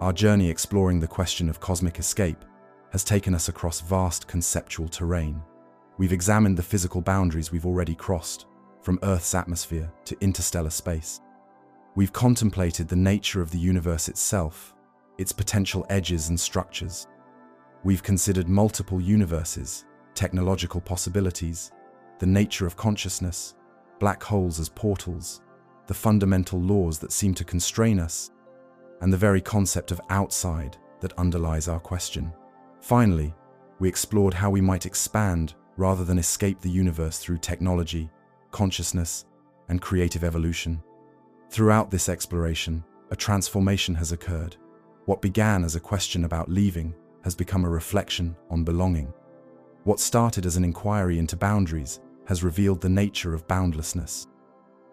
Our journey exploring the question of cosmic escape has taken us across vast conceptual terrain. We've examined the physical boundaries we've already crossed, from Earth's atmosphere to interstellar space. We've contemplated the nature of the universe itself, its potential edges and structures. We've considered multiple universes, technological possibilities, the nature of consciousness, black holes as portals, the fundamental laws that seem to constrain us, and the very concept of outside that underlies our question. Finally, we explored how we might expand rather than escape the universe through technology, consciousness, and creative evolution. Throughout this exploration, a transformation has occurred. What began as a question about leaving has become a reflection on belonging. What started as an inquiry into boundaries has revealed the nature of boundlessness.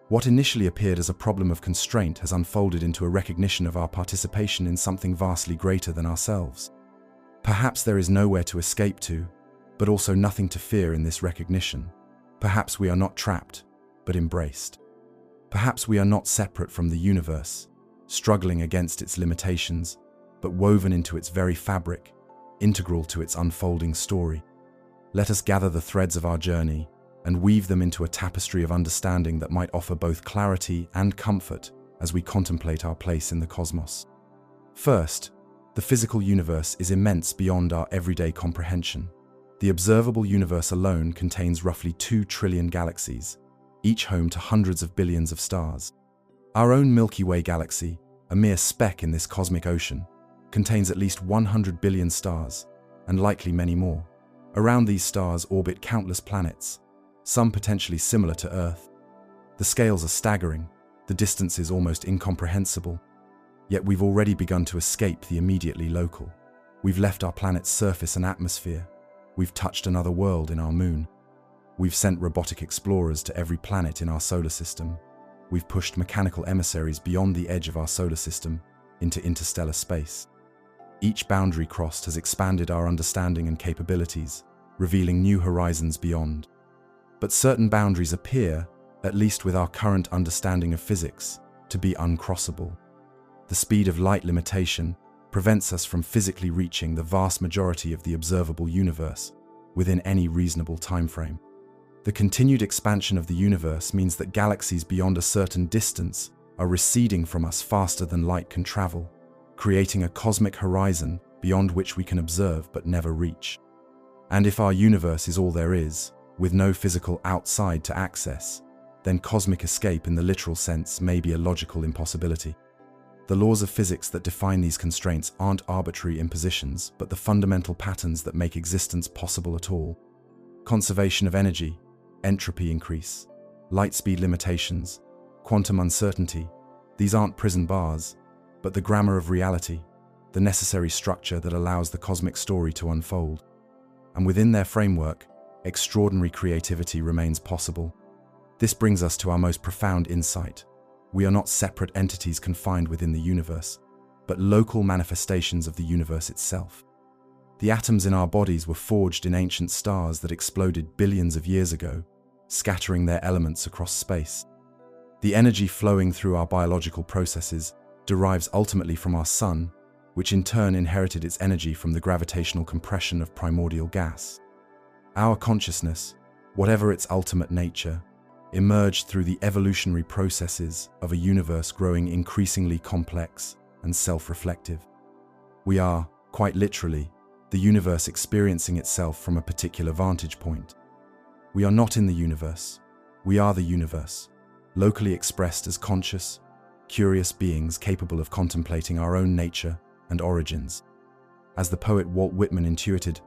What initially appeared as a problem of constraint has unfolded into a recognition of our participation in something vastly greater than ourselves. Perhaps there is nowhere to escape to, but also nothing to fear in this recognition. Perhaps we are not trapped, but embraced. Perhaps we are not separate from the universe, struggling against its limitations, but woven into its very fabric, integral to its unfolding story. Let us gather the threads of our journey and weave them into a tapestry of understanding that might offer both clarity and comfort as we contemplate our place in the cosmos. First, the physical universe is immense beyond our everyday comprehension. The observable universe alone contains roughly 2 trillion galaxies, each home to hundreds of billions of stars. Our own Milky Way galaxy, a mere speck in this cosmic ocean, contains at least 100 billion stars, and likely many more. Around these stars orbit countless planets, some potentially similar to Earth. The scales are staggering, the distance is almost incomprehensible. Yet we've already begun to escape the immediately local. We've left our planet's surface and atmosphere. We've touched another world in our moon. We've sent robotic explorers to every planet in our solar system. We've pushed mechanical emissaries beyond the edge of our solar system into interstellar space. Each boundary crossed has expanded our understanding and capabilities, revealing new horizons beyond. But certain boundaries appear, at least with our current understanding of physics, to be uncrossable. The speed of light limitation prevents us from physically reaching the vast majority of the observable universe within any reasonable timeframe. The continued expansion of the universe means that galaxies beyond a certain distance are receding from us faster than light can travel, creating a cosmic horizon beyond which we can observe but never reach. And if our universe is all there is, with no physical outside to access, then cosmic escape in the literal sense may be a logical impossibility. The laws of physics that define these constraints aren't arbitrary impositions, but the fundamental patterns that make existence possible at all. Conservation of energy, entropy increase, light speed limitations, quantum uncertainty, these aren't prison bars, but the grammar of reality, the necessary structure that allows the cosmic story to unfold. And within their framework, extraordinary creativity remains possible. This brings us to our most profound insight. We are not separate entities confined within the universe, but local manifestations of the universe itself. The atoms in our bodies were forged in ancient stars that exploded billions of years ago, scattering their elements across space. The energy flowing through our biological processes derives ultimately from our sun, which in turn inherited its energy from the gravitational compression of primordial gas. Our consciousness, whatever its ultimate nature, emerged through the evolutionary processes of a universe growing increasingly complex and self-reflective. We are, quite literally, the universe experiencing itself from a particular vantage point. We are not in the universe. We are the universe, locally expressed as conscious, curious beings capable of contemplating our own nature and origins. As the poet Walt Whitman intuited,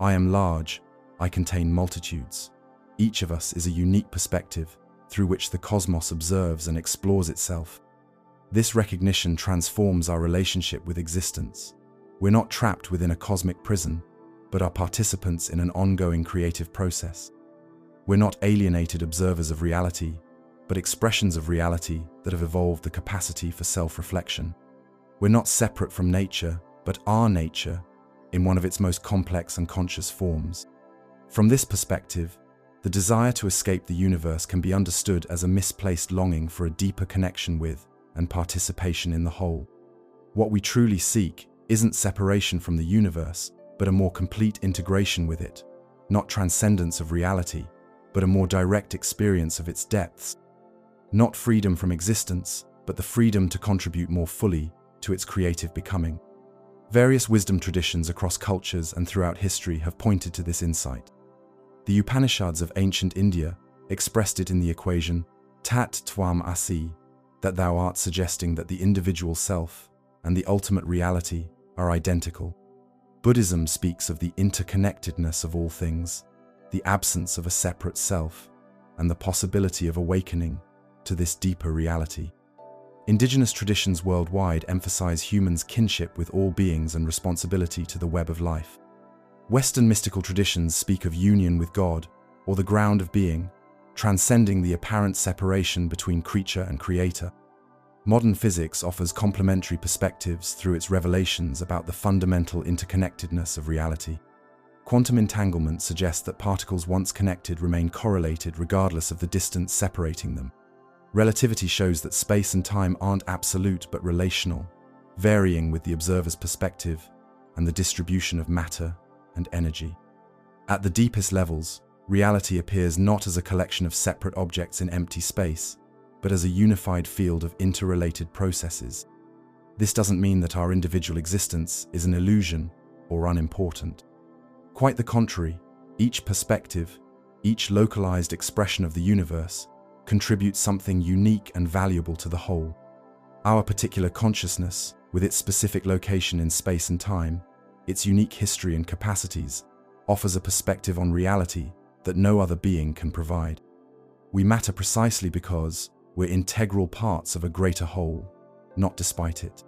"I am large, I contain multitudes." Each of us is a unique perspective through which the cosmos observes and explores itself. This recognition transforms our relationship with existence. We're not trapped within a cosmic prison, but are participants in an ongoing creative process. We're not alienated observers of reality, but expressions of reality that have evolved the capacity for self-reflection. We're not separate from nature, but are nature in one of its most complex and conscious forms. From this perspective, the desire to escape the universe can be understood as a misplaced longing for a deeper connection with and participation in the whole. What we truly seek isn't separation from the universe, but a more complete integration with it, not transcendence of reality, but a more direct experience of its depths. Not freedom from existence, but the freedom to contribute more fully to its creative becoming. Various wisdom traditions across cultures and throughout history have pointed to this insight. The Upanishads of ancient India expressed it in the equation tat tvam asi, that thou art, suggesting that the individual self and the ultimate reality are identical. Buddhism speaks of the interconnectedness of all things, the absence of a separate self, and the possibility of awakening to this deeper reality. Indigenous traditions worldwide emphasize humans' kinship with all beings and responsibility to the web of life. Western mystical traditions speak of union with God, or the ground of being, transcending the apparent separation between creature and creator. Modern physics offers complementary perspectives through its revelations about the fundamental interconnectedness of reality. Quantum entanglement suggests that particles once connected remain correlated regardless of the distance separating them. Relativity shows that space and time aren't absolute but relational, varying with the observer's perspective and the distribution of matter and energy. At the deepest levels, reality appears not as a collection of separate objects in empty space, but as a unified field of interrelated processes. This doesn't mean that our individual existence is an illusion or unimportant. Quite the contrary, each perspective, each localized expression of the universe, contributes something unique and valuable to the whole. Our particular consciousness, with its specific location in space and time, its unique history and capacities, offers a perspective on reality that no other being can provide. We matter precisely because we're integral parts of a greater whole, not despite it.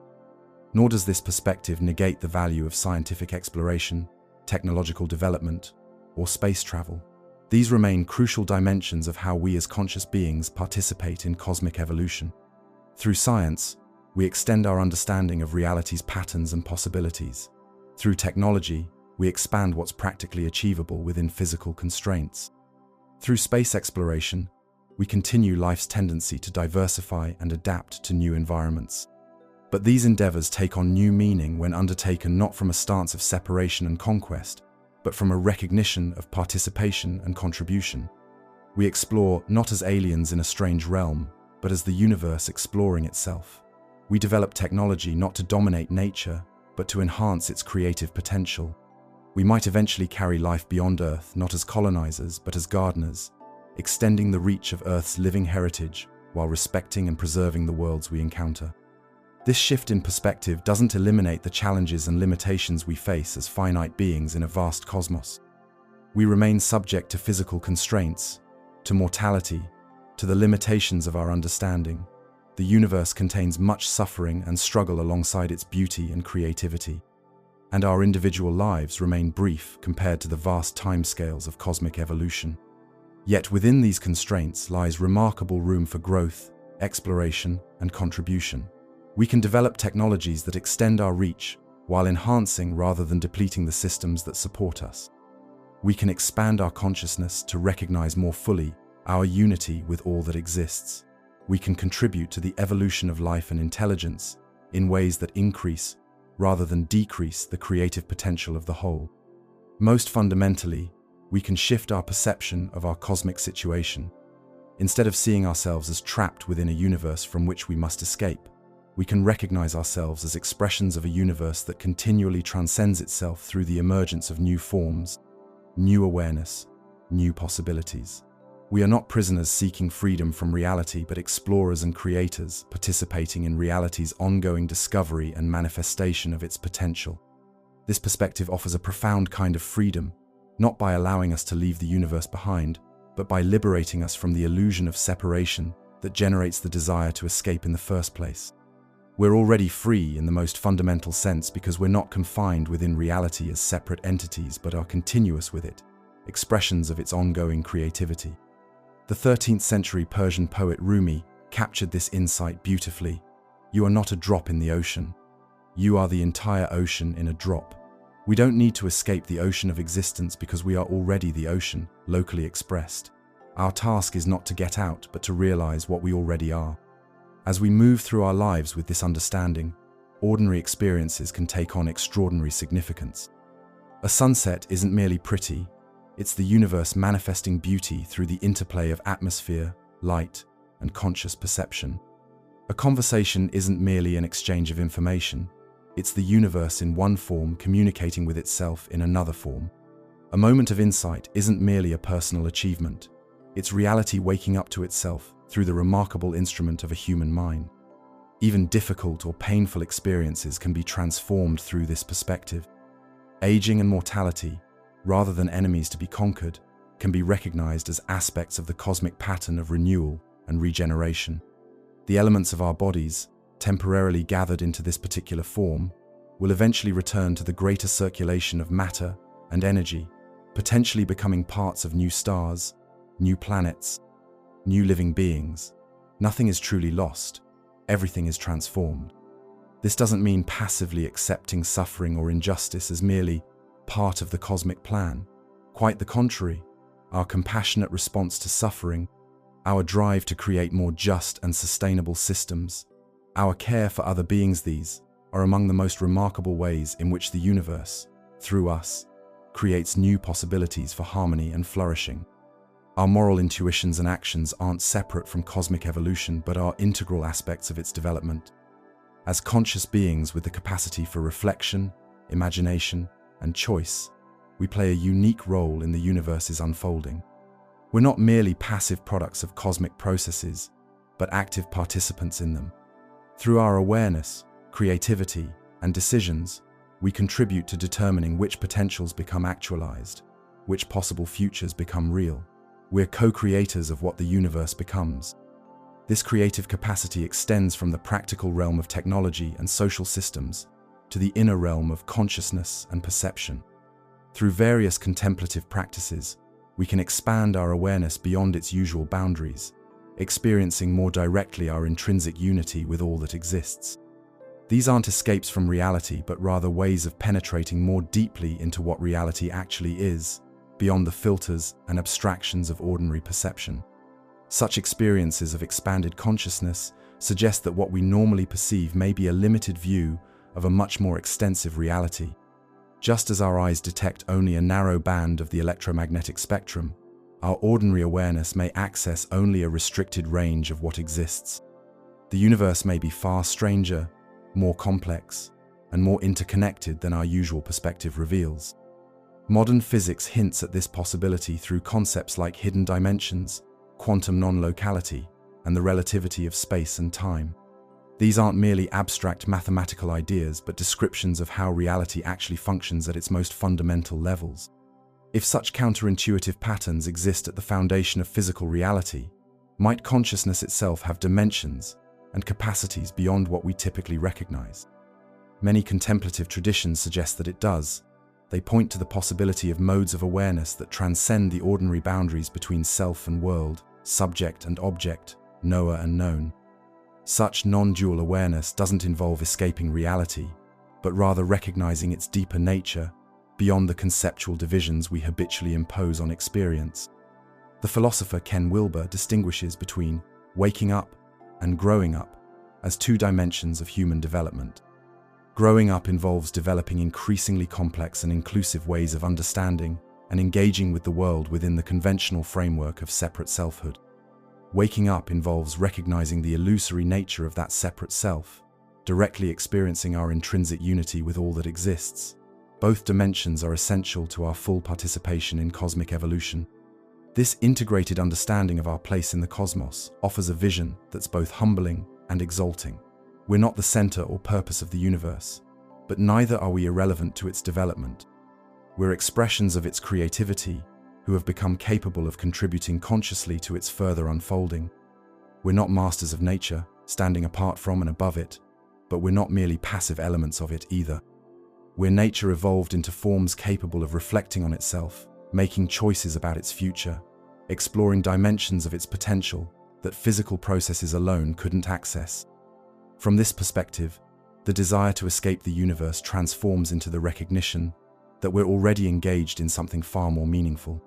Nor does this perspective negate the value of scientific exploration, technological development, or space travel. These remain crucial dimensions of how we as conscious beings participate in cosmic evolution. Through science, we extend our understanding of reality's patterns and possibilities. Through technology, we expand what's practically achievable within physical constraints. Through space exploration, we continue life's tendency to diversify and adapt to new environments. But these endeavors take on new meaning when undertaken not from a stance of separation and conquest, but from a recognition of participation and contribution. We explore not as aliens in a strange realm, but as the universe exploring itself. We develop technology not to dominate nature, but to enhance its creative potential. We might eventually carry life beyond Earth not as colonizers, but as gardeners, extending the reach of Earth's living heritage while respecting and preserving the worlds we encounter. This shift in perspective doesn't eliminate the challenges and limitations we face as finite beings in a vast cosmos. We remain subject to physical constraints, to mortality, to the limitations of our understanding. The universe contains much suffering and struggle alongside its beauty and creativity. And our individual lives remain brief compared to the vast timescales of cosmic evolution. Yet within these constraints lies remarkable room for growth, exploration, and contribution. We can develop technologies that extend our reach while enhancing rather than depleting the systems that support us. We can expand our consciousness to recognize more fully our unity with all that exists. We can contribute to the evolution of life and intelligence in ways that increase rather than decrease the creative potential of the whole. Most fundamentally, we can shift our perception of our cosmic situation. Instead of seeing ourselves as trapped within a universe from which we must escape, we can recognize ourselves as expressions of a universe that continually transcends itself through the emergence of new forms, new awareness, new possibilities. We are not prisoners seeking freedom from reality, but explorers and creators participating in reality's ongoing discovery and manifestation of its potential. This perspective offers a profound kind of freedom, not by allowing us to leave the universe behind, but by liberating us from the illusion of separation that generates the desire to escape in the first place. We're already free in the most fundamental sense because we're not confined within reality as separate entities, but are continuous with it, expressions of its ongoing creativity. The 13th century Persian poet Rumi captured this insight beautifully. You are not a drop in the ocean. You are the entire ocean in a drop. We don't need to escape the ocean of existence because we are already the ocean, locally expressed. Our task is not to get out, but to realize what we already are. As we move through our lives with this understanding, ordinary experiences can take on extraordinary significance. A sunset isn't merely pretty, it's the universe manifesting beauty through the interplay of atmosphere, light, and conscious perception. A conversation isn't merely an exchange of information, it's the universe in one form communicating with itself in another form. A moment of insight isn't merely a personal achievement, it's reality waking up to itself through the remarkable instrument of a human mind. Even difficult or painful experiences can be transformed through this perspective. Aging and mortality, rather than enemies to be conquered, can be recognized as aspects of the cosmic pattern of renewal and regeneration. The elements of our bodies, temporarily gathered into this particular form, will eventually return to the greater circulation of matter and energy, potentially becoming parts of new stars, new planets, new living beings. Nothing is truly lost, everything is transformed. This doesn't mean passively accepting suffering or injustice as merely part of the cosmic plan. Quite the contrary, our compassionate response to suffering, our drive to create more just and sustainable systems, our care for other beings, these are among the most remarkable ways in which the universe, through us, creates new possibilities for harmony and flourishing. Our moral intuitions and actions aren't separate from cosmic evolution but are integral aspects of its development. As conscious beings with the capacity for reflection, imagination, and choice, we play a unique role in the universe's unfolding. We're not merely passive products of cosmic processes, but active participants in them. Through our awareness, creativity, and decisions, we contribute to determining which potentials become actualized, which possible futures become real. We're co-creators of what the universe becomes. This creative capacity extends from the practical realm of technology and social systems to the inner realm of consciousness and perception. Through various contemplative practices, we can expand our awareness beyond its usual boundaries, experiencing more directly our intrinsic unity with all that exists. These aren't escapes from reality, but rather ways of penetrating more deeply into what reality actually is, beyond the filters and abstractions of ordinary perception. Such experiences of expanded consciousness suggest that what we normally perceive may be a limited view of a much more extensive reality. Just as our eyes detect only a narrow band of the electromagnetic spectrum, our ordinary awareness may access only a restricted range of what exists. The universe may be far stranger, more complex, and more interconnected than our usual perspective reveals. Modern physics hints at this possibility through concepts like hidden dimensions, quantum non-locality, and the relativity of space and time. These aren't merely abstract mathematical ideas, but descriptions of how reality actually functions at its most fundamental levels. If such counterintuitive patterns exist at the foundation of physical reality, might consciousness itself have dimensions and capacities beyond what we typically recognize? Many contemplative traditions suggest that it does. They point to the possibility of modes of awareness that transcend the ordinary boundaries between self and world, subject and object, knower and known. Such non-dual awareness doesn't involve escaping reality, but rather recognizing its deeper nature beyond the conceptual divisions we habitually impose on experience. The philosopher Ken Wilber distinguishes between waking up and growing up as two dimensions of human development. Growing up involves developing increasingly complex and inclusive ways of understanding and engaging with the world within the conventional framework of separate selfhood. Waking up involves recognizing the illusory nature of that separate self, directly experiencing our intrinsic unity with all that exists. Both dimensions are essential to our full participation in cosmic evolution. This integrated understanding of our place in the cosmos offers a vision that's both humbling and exalting. We're not the center or purpose of the universe, but neither are we irrelevant to its development. We're expressions of its creativity who have become capable of contributing consciously to its further unfolding. We're not masters of nature, standing apart from and above it, but we're not merely passive elements of it either. We're nature evolved into forms capable of reflecting on itself, making choices about its future, exploring dimensions of its potential that physical processes alone couldn't access. From this perspective, the desire to escape the universe transforms into the recognition that we're already engaged in something far more meaningful.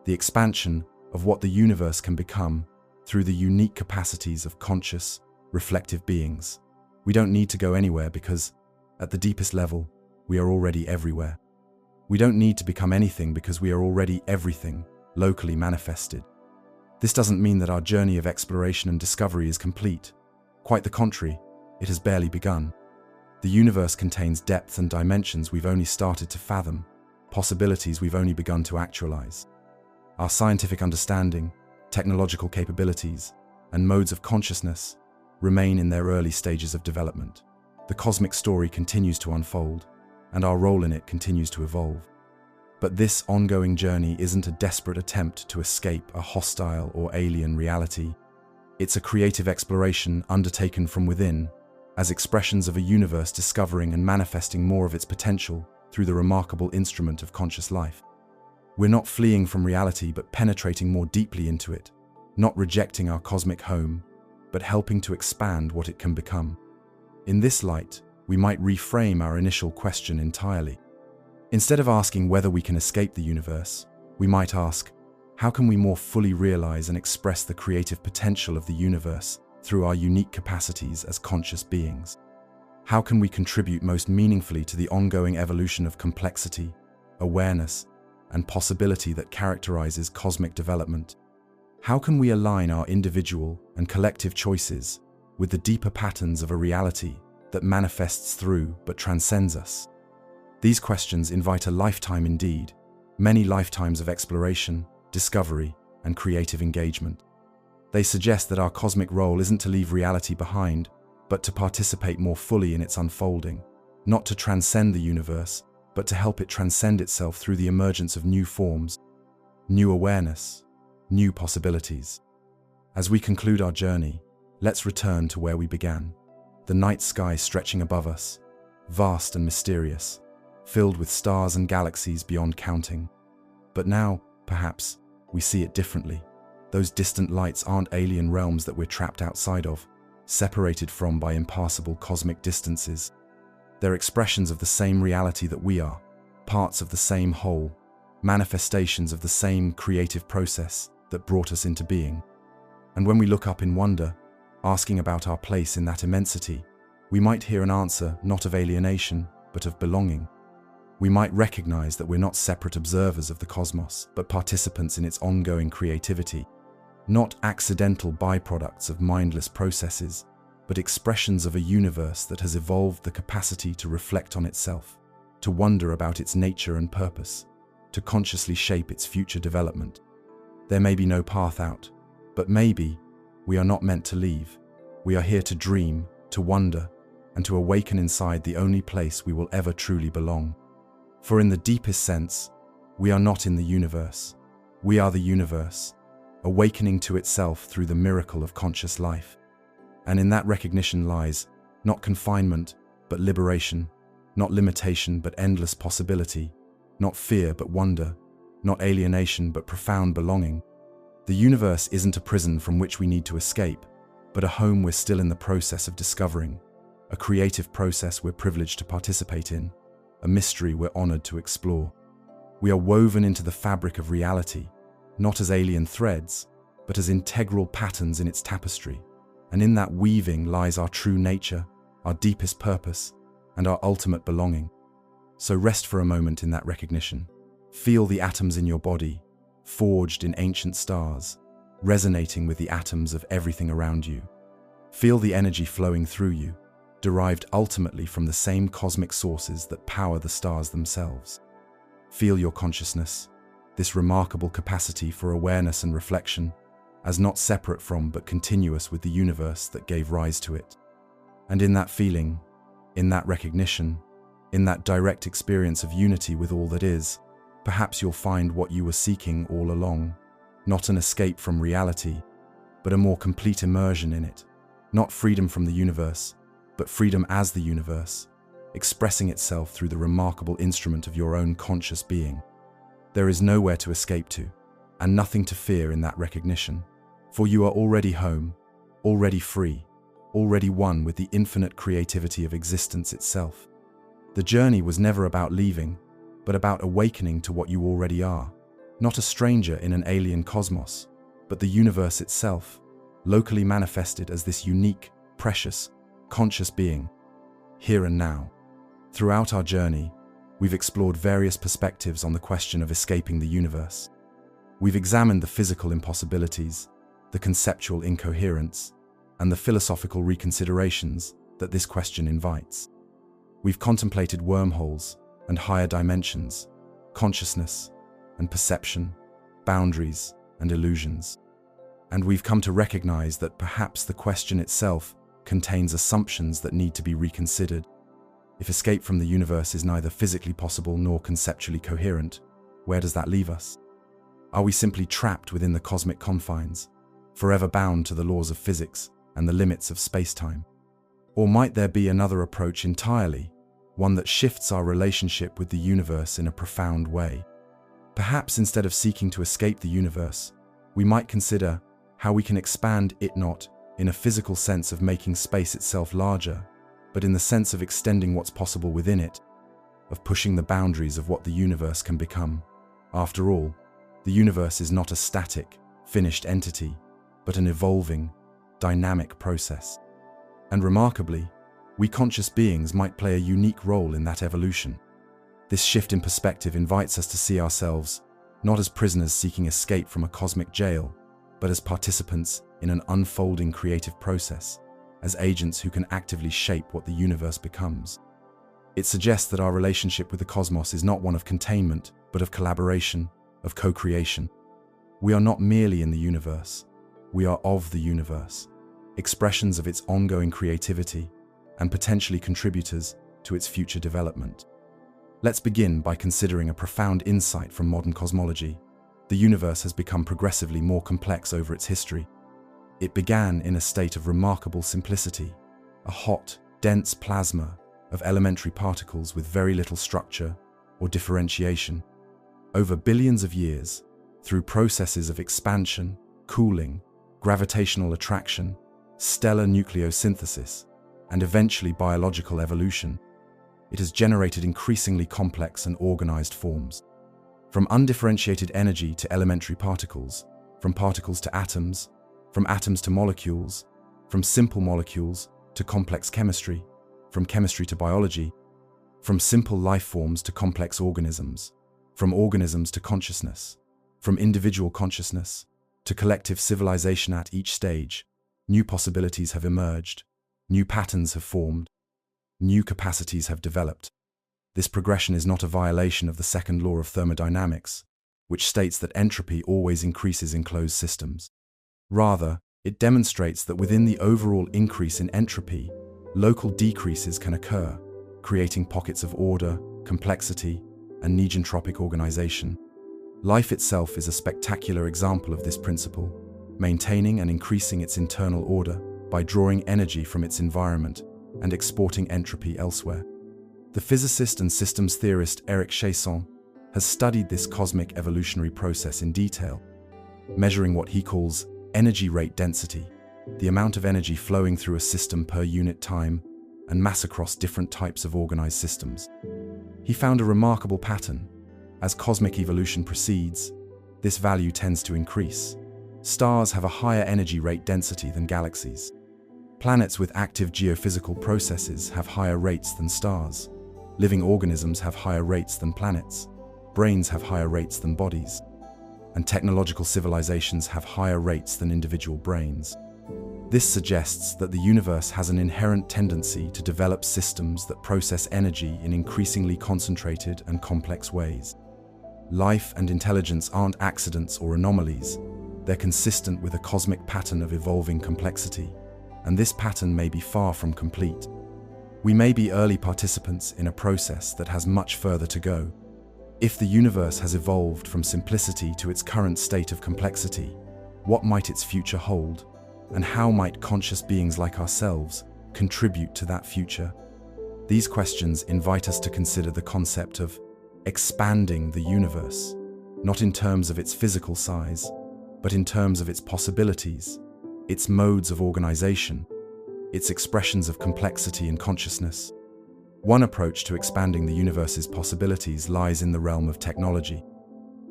The expansion of what the universe can become through the unique capacities of conscious, reflective beings. We don't need to go anywhere because, at the deepest level, we are already everywhere. We don't need to become anything because we are already everything, locally manifested. This doesn't mean that our journey of exploration and discovery is complete. Quite the contrary, it has barely begun. The universe contains depth and dimensions we've only started to fathom, possibilities we've only begun to actualize. Our scientific understanding, technological capabilities, and modes of consciousness remain in their early stages of development. The cosmic story continues to unfold, and our role in it continues to evolve. But this ongoing journey isn't a desperate attempt to escape a hostile or alien reality. It's a creative exploration undertaken from within, as expressions of a universe discovering and manifesting more of its potential through the remarkable instrument of conscious life. We're not fleeing from reality but penetrating more deeply into it, not rejecting our cosmic home, but helping to expand what it can become. In this light, we might reframe our initial question entirely. Instead of asking whether we can escape the universe, we might ask, how can we more fully realize and express the creative potential of the universe through our unique capacities as conscious beings? How can we contribute most meaningfully to the ongoing evolution of complexity, awareness, and possibility that characterizes cosmic development? How can we align our individual and collective choices with the deeper patterns of a reality that manifests through but transcends us? These questions invite a lifetime indeed, many lifetimes of exploration, discovery, and creative engagement. They suggest that our cosmic role isn't to leave reality behind, but to participate more fully in its unfolding, not to transcend the universe, but to help it transcend itself through the emergence of new forms, new awareness, new possibilities. As we conclude our journey, let's return to where we began, the night sky stretching above us, vast and mysterious, filled with stars and galaxies beyond counting. But now, perhaps, we see it differently. Those distant lights aren't alien realms that we're trapped outside of, separated from by impassable cosmic distances. They're expressions of the same reality that we are, parts of the same whole, manifestations of the same creative process that brought us into being. And when we look up in wonder, asking about our place in that immensity, we might hear an answer not of alienation, but of belonging. We might recognize that we're not separate observers of the cosmos, but participants in its ongoing creativity, not accidental byproducts of mindless processes, but expressions of a universe that has evolved the capacity to reflect on itself, to wonder about its nature and purpose, to consciously shape its future development. There may be no path out, but maybe we are not meant to leave. We are here to dream, to wonder, and to awaken inside the only place we will ever truly belong. For in the deepest sense, we are not in the universe. We are the universe, awakening to itself through the miracle of conscious life. And in that recognition lies not confinement, but liberation, not limitation, but endless possibility, not fear, but wonder, not alienation, but profound belonging. The universe isn't a prison from which we need to escape, but a home we're still in the process of discovering, a creative process we're privileged to participate in, a mystery we're honored to explore. We are woven into the fabric of reality, not as alien threads, but as integral patterns in its tapestry. And in that weaving lies our true nature, our deepest purpose, and our ultimate belonging. So rest for a moment in that recognition. Feel the atoms in your body, forged in ancient stars, resonating with the atoms of everything around you. Feel the energy flowing through you, derived ultimately from the same cosmic sources that power the stars themselves. Feel your consciousness, this remarkable capacity for awareness and reflection, as not separate from but continuous with the universe that gave rise to it. And in that feeling, in that recognition, in that direct experience of unity with all that is, perhaps you'll find what you were seeking all along, not an escape from reality, but a more complete immersion in it, not freedom from the universe, but freedom as the universe, expressing itself through the remarkable instrument of your own conscious being. There is nowhere to escape to, and nothing to fear in that recognition, for you are already home, already free, already one with the infinite creativity of existence itself. The journey was never about leaving, but about awakening to what you already are, not a stranger in an alien cosmos, but the universe itself, locally manifested as this unique, precious, conscious being, here and now. Throughout our journey, we've explored various perspectives on the question of escaping the universe. We've examined the physical impossibilities, the conceptual incoherence, and the philosophical reconsiderations that this question invites. We've contemplated wormholes and higher dimensions, consciousness and perception, boundaries and illusions. And we've come to recognize that perhaps the question itself contains assumptions that need to be reconsidered. If escape from the universe is neither physically possible nor conceptually coherent, where does that leave us? Are we simply trapped within the cosmic confines, forever bound to the laws of physics and the limits of space-time? Or might there be another approach entirely, one that shifts our relationship with the universe in a profound way? Perhaps instead of seeking to escape the universe, we might consider how we can expand it, not in a physical sense of making space itself larger, but in the sense of extending what's possible within it, of pushing the boundaries of what the universe can become. After all, the universe is not a static, finished entity, but an evolving, dynamic process. And remarkably, we conscious beings might play a unique role in that evolution. This shift in perspective invites us to see ourselves not as prisoners seeking escape from a cosmic jail, but as participants in an unfolding creative process, as agents who can actively shape what the universe becomes. It suggests that our relationship with the cosmos is not one of containment, but of collaboration, of co-creation. We are not merely in the universe, we are of the universe, expressions of its ongoing creativity, and potentially contributors to its future development. Let's begin by considering a profound insight from modern cosmology. The universe has become progressively more complex over its history. It began in a state of remarkable simplicity, a hot, dense plasma of elementary particles with very little structure or differentiation. Over billions of years, through processes of expansion, cooling, gravitational attraction, stellar nucleosynthesis, and eventually biological evolution, it has generated increasingly complex and organized forms. From undifferentiated energy to elementary particles, from particles to atoms, from atoms to molecules, from simple molecules to complex chemistry, from chemistry to biology, from simple life forms to complex organisms, from organisms to consciousness, from individual consciousness to collective civilization. At each stage, new possibilities have emerged, new patterns have formed, new capacities have developed. This progression is not a violation of the second law of thermodynamics, which states that entropy always increases in closed systems. Rather, it demonstrates that within the overall increase in entropy, local decreases can occur, creating pockets of order, complexity, and negentropic organization. Life itself is a spectacular example of this principle, maintaining and increasing its internal order by drawing energy from its environment and exporting entropy elsewhere. The physicist and systems theorist Eric Chaisson has studied this cosmic evolutionary process in detail, measuring what he calls energy rate density, the amount of energy flowing through a system per unit time and mass across different types of organized systems. He found a remarkable pattern. As cosmic evolution proceeds, this value tends to increase. Stars have a higher energy rate density than galaxies. Planets with active geophysical processes have higher rates than stars. Living organisms have higher rates than planets. Brains have higher rates than bodies. And technological civilizations have higher rates than individual brains. This suggests that the universe has an inherent tendency to develop systems that process energy in increasingly concentrated and complex ways. Life and intelligence aren't accidents or anomalies. They're consistent with a cosmic pattern of evolving complexity, and this pattern may be far from complete. We may be early participants in a process that has much further to go. If the universe has evolved from simplicity to its current state of complexity, what might its future hold? And how might conscious beings like ourselves contribute to that future? These questions invite us to consider the concept of expanding the universe, not in terms of its physical size, but in terms of its possibilities, its modes of organization, its expressions of complexity and consciousness. One approach to expanding the universe's possibilities lies in the realm of technology.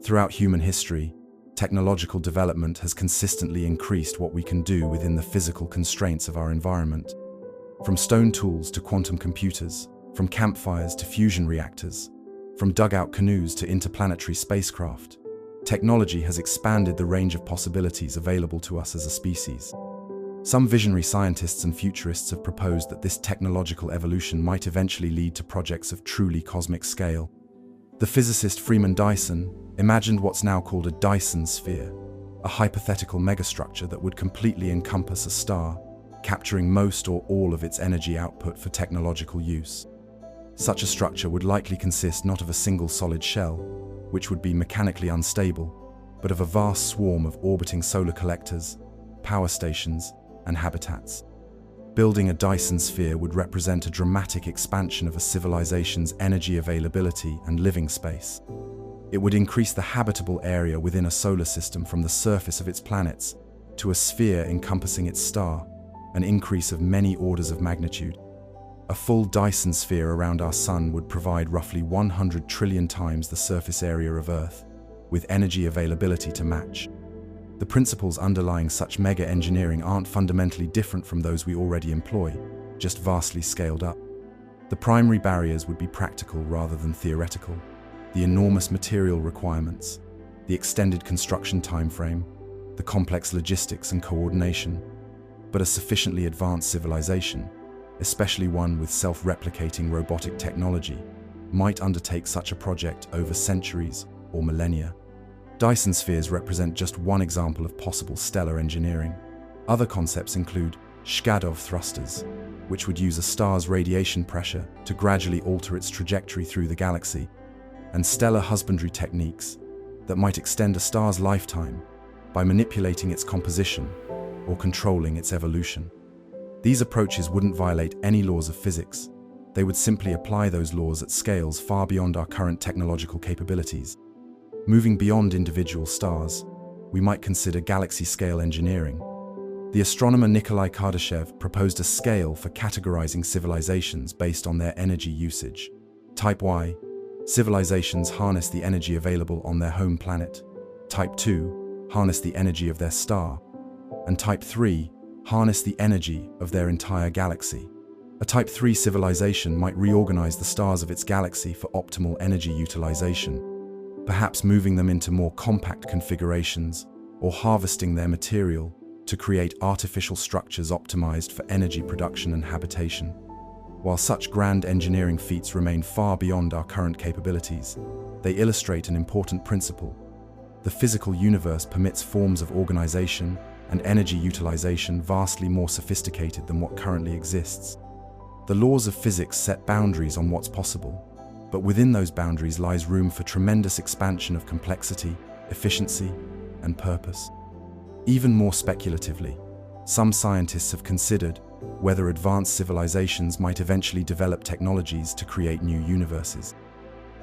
Throughout human history, technological development has consistently increased what we can do within the physical constraints of our environment. From stone tools to quantum computers, from campfires to fusion reactors, from dugout canoes to interplanetary spacecraft, technology has expanded the range of possibilities available to us as a species. Some visionary scientists and futurists have proposed that this technological evolution might eventually lead to projects of truly cosmic scale. The physicist Freeman Dyson imagined what's now called a Dyson sphere, a hypothetical megastructure that would completely encompass a star, capturing most or all of its energy output for technological use. Such a structure would likely consist not of a single solid shell, which would be mechanically unstable, but of a vast swarm of orbiting solar collectors, power stations, and habitats. Building a Dyson sphere would represent a dramatic expansion of a civilization's energy availability and living space. It would increase the habitable area within a solar system from the surface of its planets to a sphere encompassing its star, an increase of many orders of magnitude. A full Dyson sphere around our Sun would provide roughly 100 trillion times the surface area of Earth, with energy availability to match. The principles underlying such mega engineering aren't fundamentally different from those we already employ, just vastly scaled up. The primary barriers would be practical rather than theoretical: the enormous material requirements, the extended construction timeframe, the complex logistics and coordination. But a sufficiently advanced civilization, especially one with self-replicating robotic technology, might undertake such a project over centuries or millennia. Dyson spheres represent just one example of possible stellar engineering. Other concepts include Shkadov thrusters, which would use a star's radiation pressure to gradually alter its trajectory through the galaxy, and stellar husbandry techniques that might extend a star's lifetime by manipulating its composition or controlling its evolution. These approaches wouldn't violate any laws of physics. They would simply apply those laws at scales far beyond our current technological capabilities. Moving beyond individual stars, we might consider galaxy-scale engineering. The astronomer Nikolai Kardashev proposed a scale for categorizing civilizations based on their energy usage. Type Y, civilizations harness the energy available on their home planet. Type 2, harness the energy of their star. And Type 3, harness the energy of their entire galaxy. A Type 3 civilization might reorganize the stars of its galaxy for optimal energy utilization, perhaps moving them into more compact configurations or harvesting their material to create artificial structures optimized for energy production and habitation. While such grand engineering feats remain far beyond our current capabilities, they illustrate an important principle. The physical universe permits forms of organization and energy utilization vastly more sophisticated than what currently exists. The laws of physics set boundaries on what's possible, but within those boundaries lies room for tremendous expansion of complexity, efficiency, and purpose. Even more speculatively, some scientists have considered whether advanced civilizations might eventually develop technologies to create new universes.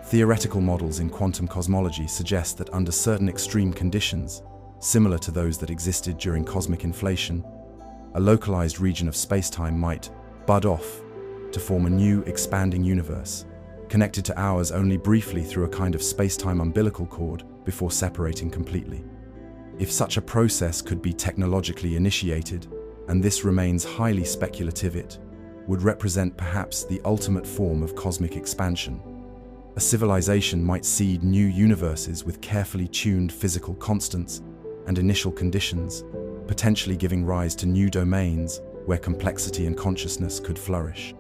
Theoretical models in quantum cosmology suggest that under certain extreme conditions, similar to those that existed during cosmic inflation, a localized region of spacetime might bud off to form a new, expanding universe, connected to ours only briefly through a kind of spacetime umbilical cord before separating completely. If such a process could be technologically initiated, and this remains highly speculative, it would represent perhaps the ultimate form of cosmic expansion. A civilization might seed new universes with carefully tuned physical constants and initial conditions, potentially giving rise to new domains where complexity and consciousness could flourish.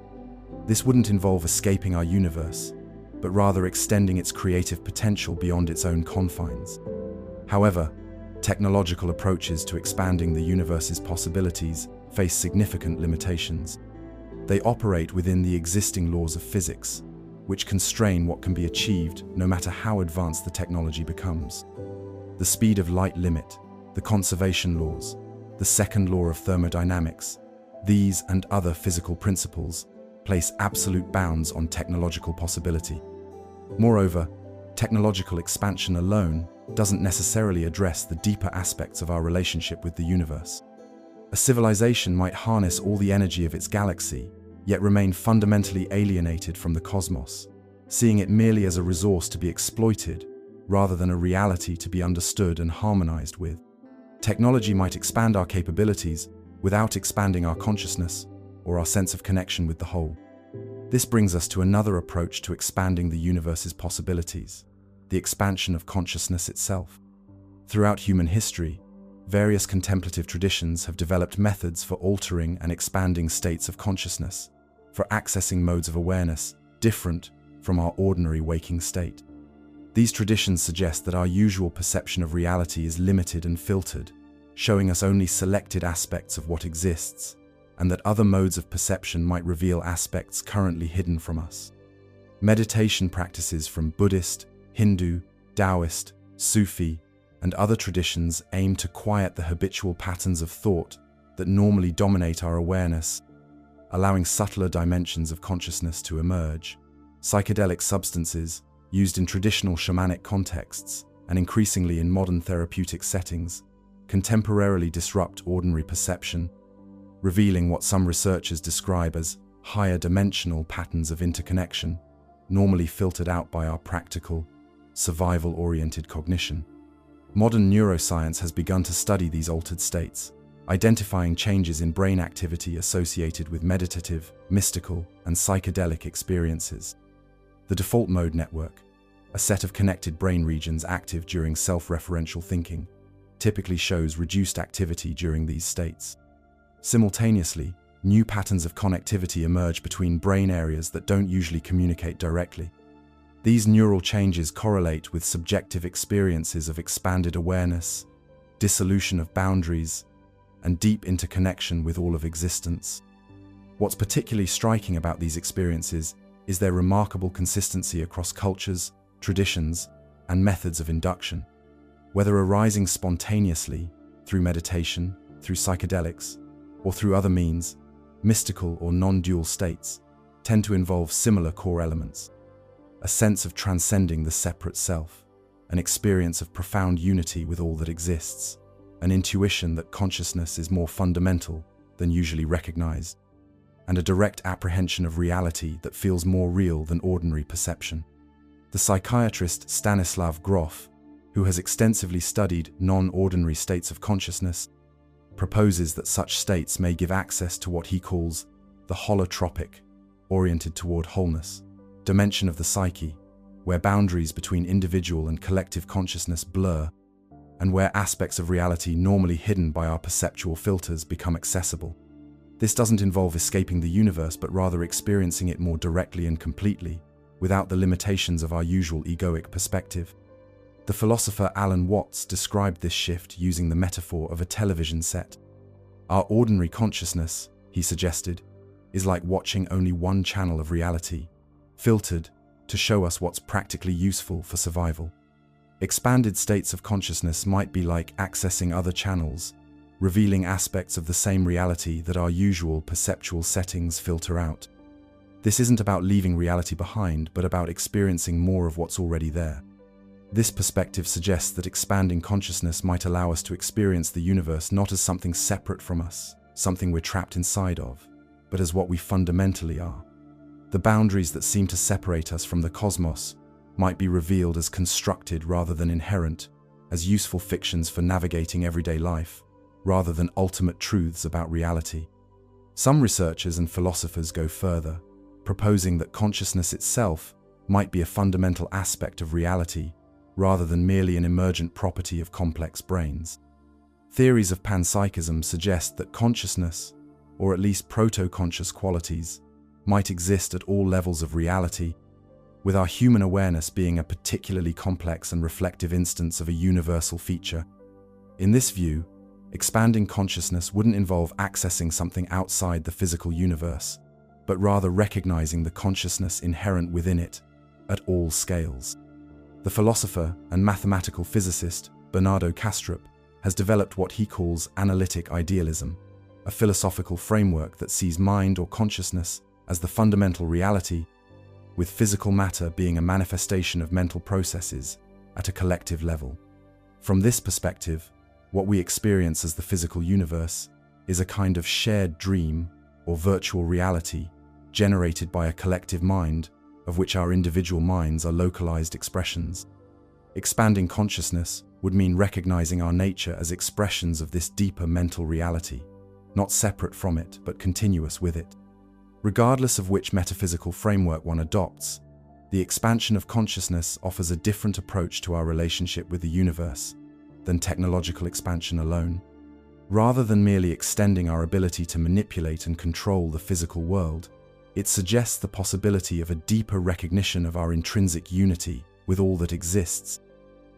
This wouldn't involve escaping our universe, but rather extending its creative potential beyond its own confines. However, technological approaches to expanding the universe's possibilities face significant limitations. They operate within the existing laws of physics, which constrain what can be achieved no matter how advanced the technology becomes. The speed of light limit, the conservation laws, the second law of thermodynamics, these and other physical principles place absolute bounds on technological possibility. Moreover, technological expansion alone doesn't necessarily address the deeper aspects of our relationship with the universe. A civilization might harness all the energy of its galaxy, yet remain fundamentally alienated from the cosmos, seeing it merely as a resource to be exploited rather than a reality to be understood and harmonized with. Technology might expand our capabilities without expanding our consciousness, or our sense of connection with the whole. This brings us to another approach to expanding the universe's possibilities, the expansion of consciousness itself. Throughout human history, various contemplative traditions have developed methods for altering and expanding states of consciousness, for accessing modes of awareness different from our ordinary waking state. These traditions suggest that our usual perception of reality is limited and filtered, showing us only selected aspects of what exists, and that other modes of perception might reveal aspects currently hidden from us. Meditation practices from Buddhist, Hindu, Taoist, Sufi, and other traditions aim to quiet the habitual patterns of thought that normally dominate our awareness, allowing subtler dimensions of consciousness to emerge. Psychedelic substances, used in traditional shamanic contexts and increasingly in modern therapeutic settings, can temporarily disrupt ordinary perception, revealing what some researchers describe as higher dimensional patterns of interconnection, normally filtered out by our practical, survival-oriented cognition. Modern neuroscience has begun to study these altered states, identifying changes in brain activity associated with meditative, mystical, and psychedelic experiences. The default mode network, a set of connected brain regions active during self-referential thinking, typically shows reduced activity during these states. Simultaneously, new patterns of connectivity emerge between brain areas that don't usually communicate directly. These neural changes correlate with subjective experiences of expanded awareness, dissolution of boundaries, and deep interconnection with all of existence. What's particularly striking about these experiences is their remarkable consistency across cultures, traditions, and methods of induction. Whether arising spontaneously, through meditation, through psychedelics, or through other means, mystical or non-dual states tend to involve similar core elements: a sense of transcending the separate self, an experience of profound unity with all that exists, an intuition that consciousness is more fundamental than usually recognized, and a direct apprehension of reality that feels more real than ordinary perception. The psychiatrist Stanislav Grof, who has extensively studied non-ordinary states of consciousness, proposes that such states may give access to what he calls the holotropic, oriented toward wholeness, dimension of the psyche, where boundaries between individual and collective consciousness blur, and where aspects of reality normally hidden by our perceptual filters become accessible. This doesn't involve escaping the universe, but rather experiencing it more directly and completely, without the limitations of our usual egoic perspective. The philosopher Alan Watts described this shift using the metaphor of a television set. Our ordinary consciousness, he suggested, is like watching only one channel of reality, filtered to show us what's practically useful for survival. Expanded states of consciousness might be like accessing other channels, revealing aspects of the same reality that our usual perceptual settings filter out. This isn't about leaving reality behind, but about experiencing more of what's already there. This perspective suggests that expanding consciousness might allow us to experience the universe not as something separate from us, something we're trapped inside of, but as what we fundamentally are. The boundaries that seem to separate us from the cosmos might be revealed as constructed rather than inherent, as useful fictions for navigating everyday life, rather than ultimate truths about reality. Some researchers and philosophers go further, proposing that consciousness itself might be a fundamental aspect of reality, rather than merely an emergent property of complex brains. Theories of panpsychism suggest that consciousness, or at least proto-conscious qualities, might exist at all levels of reality, with our human awareness being a particularly complex and reflective instance of a universal feature. In this view, expanding consciousness wouldn't involve accessing something outside the physical universe, but rather recognizing the consciousness inherent within it, at all scales. The philosopher and mathematical physicist Bernardo Kastrup has developed what he calls analytic idealism, a philosophical framework that sees mind or consciousness as the fundamental reality, with physical matter being a manifestation of mental processes at a collective level. From this perspective, what we experience as the physical universe is a kind of shared dream or virtual reality generated by a collective mind, of which our individual minds are localized expressions. Expanding consciousness would mean recognizing our nature as expressions of this deeper mental reality, not separate from it, but continuous with it. Regardless of which metaphysical framework one adopts, the expansion of consciousness offers a different approach to our relationship with the universe than technological expansion alone. Rather than merely extending our ability to manipulate and control the physical world, it suggests the possibility of a deeper recognition of our intrinsic unity with all that exists,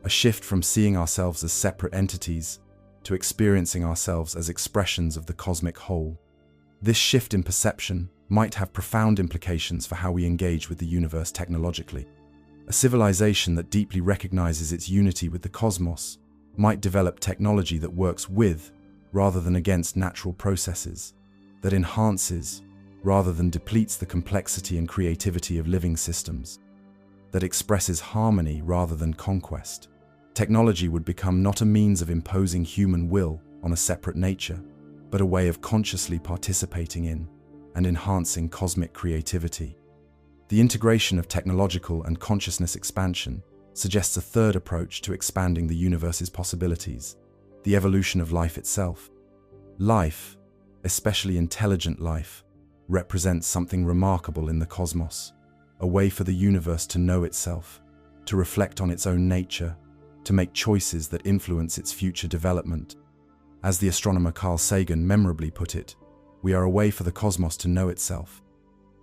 a shift from seeing ourselves as separate entities to experiencing ourselves as expressions of the cosmic whole. This shift in perception might have profound implications for how we engage with the universe technologically. A civilization that deeply recognizes its unity with the cosmos might develop technology that works with, rather than against, natural processes, that enhances, rather than depletes, the complexity and creativity of living systems, that expresses harmony rather than conquest. Technology would become not a means of imposing human will on a separate nature, but a way of consciously participating in and enhancing cosmic creativity. The integration of technological and consciousness expansion suggests a third approach to expanding the universe's possibilities: the evolution of life itself. Life, especially intelligent life, represents something remarkable in the cosmos, a way for the universe to know itself, to reflect on its own nature, to make choices that influence its future development. As the astronomer Carl Sagan memorably put it, we are a way for the cosmos to know itself.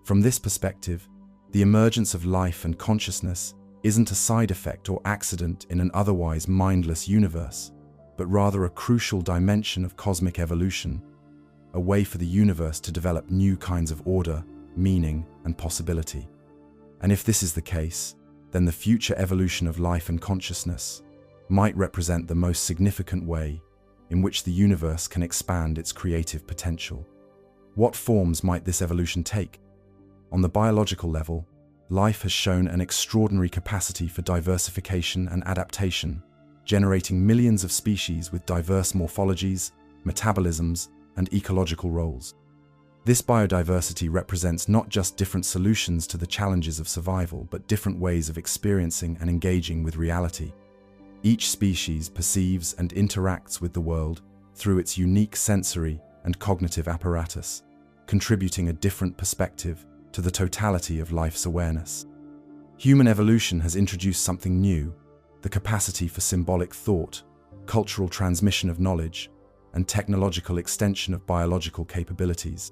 From this perspective, the emergence of life and consciousness isn't a side effect or accident in an otherwise mindless universe, but rather a crucial dimension of cosmic evolution, a way for the universe to develop new kinds of order, meaning, and possibility. And if this is the case, then the future evolution of life and consciousness might represent the most significant way in which the universe can expand its creative potential. What forms might this evolution take? On the biological level, life has shown an extraordinary capacity for diversification and adaptation, generating millions of species with diverse morphologies, metabolisms, and ecological roles. This biodiversity represents not just different solutions to the challenges of survival, but different ways of experiencing and engaging with reality. Each species perceives and interacts with the world through its unique sensory and cognitive apparatus, contributing a different perspective to the totality of life's awareness. Human evolution has introduced something new: the capacity for symbolic thought, cultural transmission of knowledge, and technological extension of biological capabilities.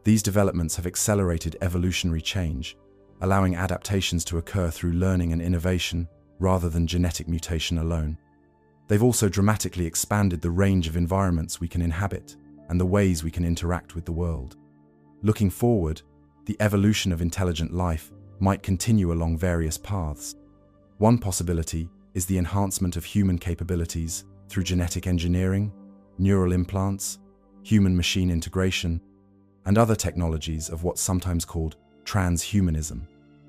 These developments have accelerated evolutionary change, allowing adaptations to occur through learning and innovation rather than genetic mutation alone. They've also dramatically expanded the range of environments we can inhabit and the ways we can interact with the world. Looking forward, the evolution of intelligent life might continue along various paths. One possibility is the enhancement of human capabilities through genetic engineering, neural implants, human-machine integration, and other technologies of what's sometimes called transhumanism.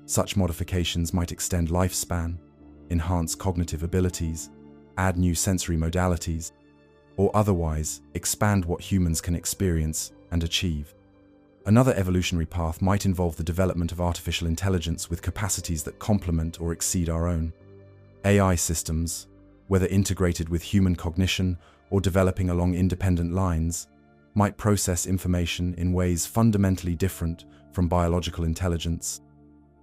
Such modifications might extend lifespan, enhance cognitive abilities, add new sensory modalities, or otherwise expand what humans can experience and achieve. Another evolutionary path might involve the development of artificial intelligence with capacities that complement or exceed our own. AI systems, whether integrated with human cognition or developing along independent lines, might process information in ways fundamentally different from biological intelligence,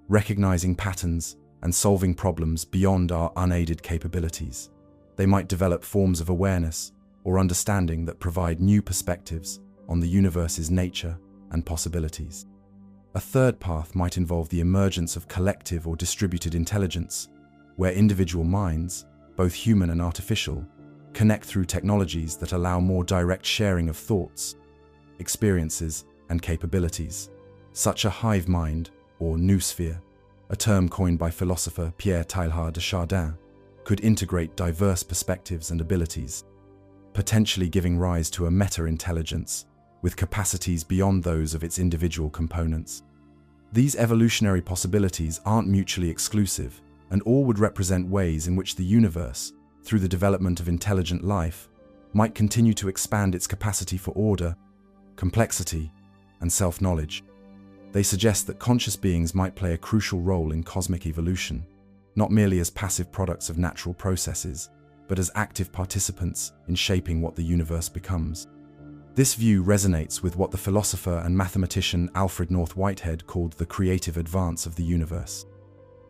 recognizing patterns and solving problems beyond our unaided capabilities. They might develop forms of awareness or understanding that provide new perspectives on the universe's nature and possibilities. A third path might involve the emergence of collective or distributed intelligence, where individual minds, both human and artificial, connect through technologies that allow more direct sharing of thoughts, experiences, and capabilities. Such a hive mind, or noosphere, a term coined by philosopher Pierre Teilhard de Chardin, could integrate diverse perspectives and abilities, potentially giving rise to a meta-intelligence with capacities beyond those of its individual components. These evolutionary possibilities aren't mutually exclusive, and all would represent ways in which the universe, through the development of intelligent life, might continue to expand its capacity for order, complexity, and self-knowledge. They suggest that conscious beings might play a crucial role in cosmic evolution, not merely as passive products of natural processes, but as active participants in shaping what the universe becomes. This view resonates with what the philosopher and mathematician Alfred North Whitehead called the creative advance of the universe.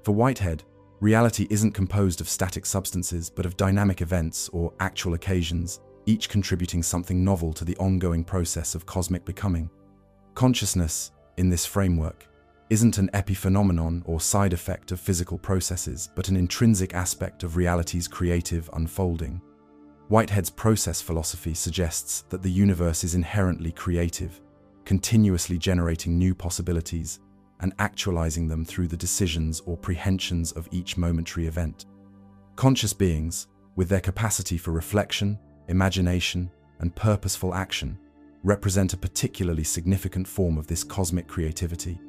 For Whitehead, reality isn't composed of static substances but of dynamic events or actual occasions, each contributing something novel to the ongoing process of cosmic becoming. Consciousness, in this framework, isn't an epiphenomenon or side effect of physical processes, but an intrinsic aspect of reality's creative unfolding. Whitehead's process philosophy suggests that the universe is inherently creative, continuously generating new possibilities and actualizing them through the decisions or prehensions of each momentary event. Conscious beings, with their capacity for reflection, imagination, and purposeful action, represent a particularly significant form of this cosmic creativity.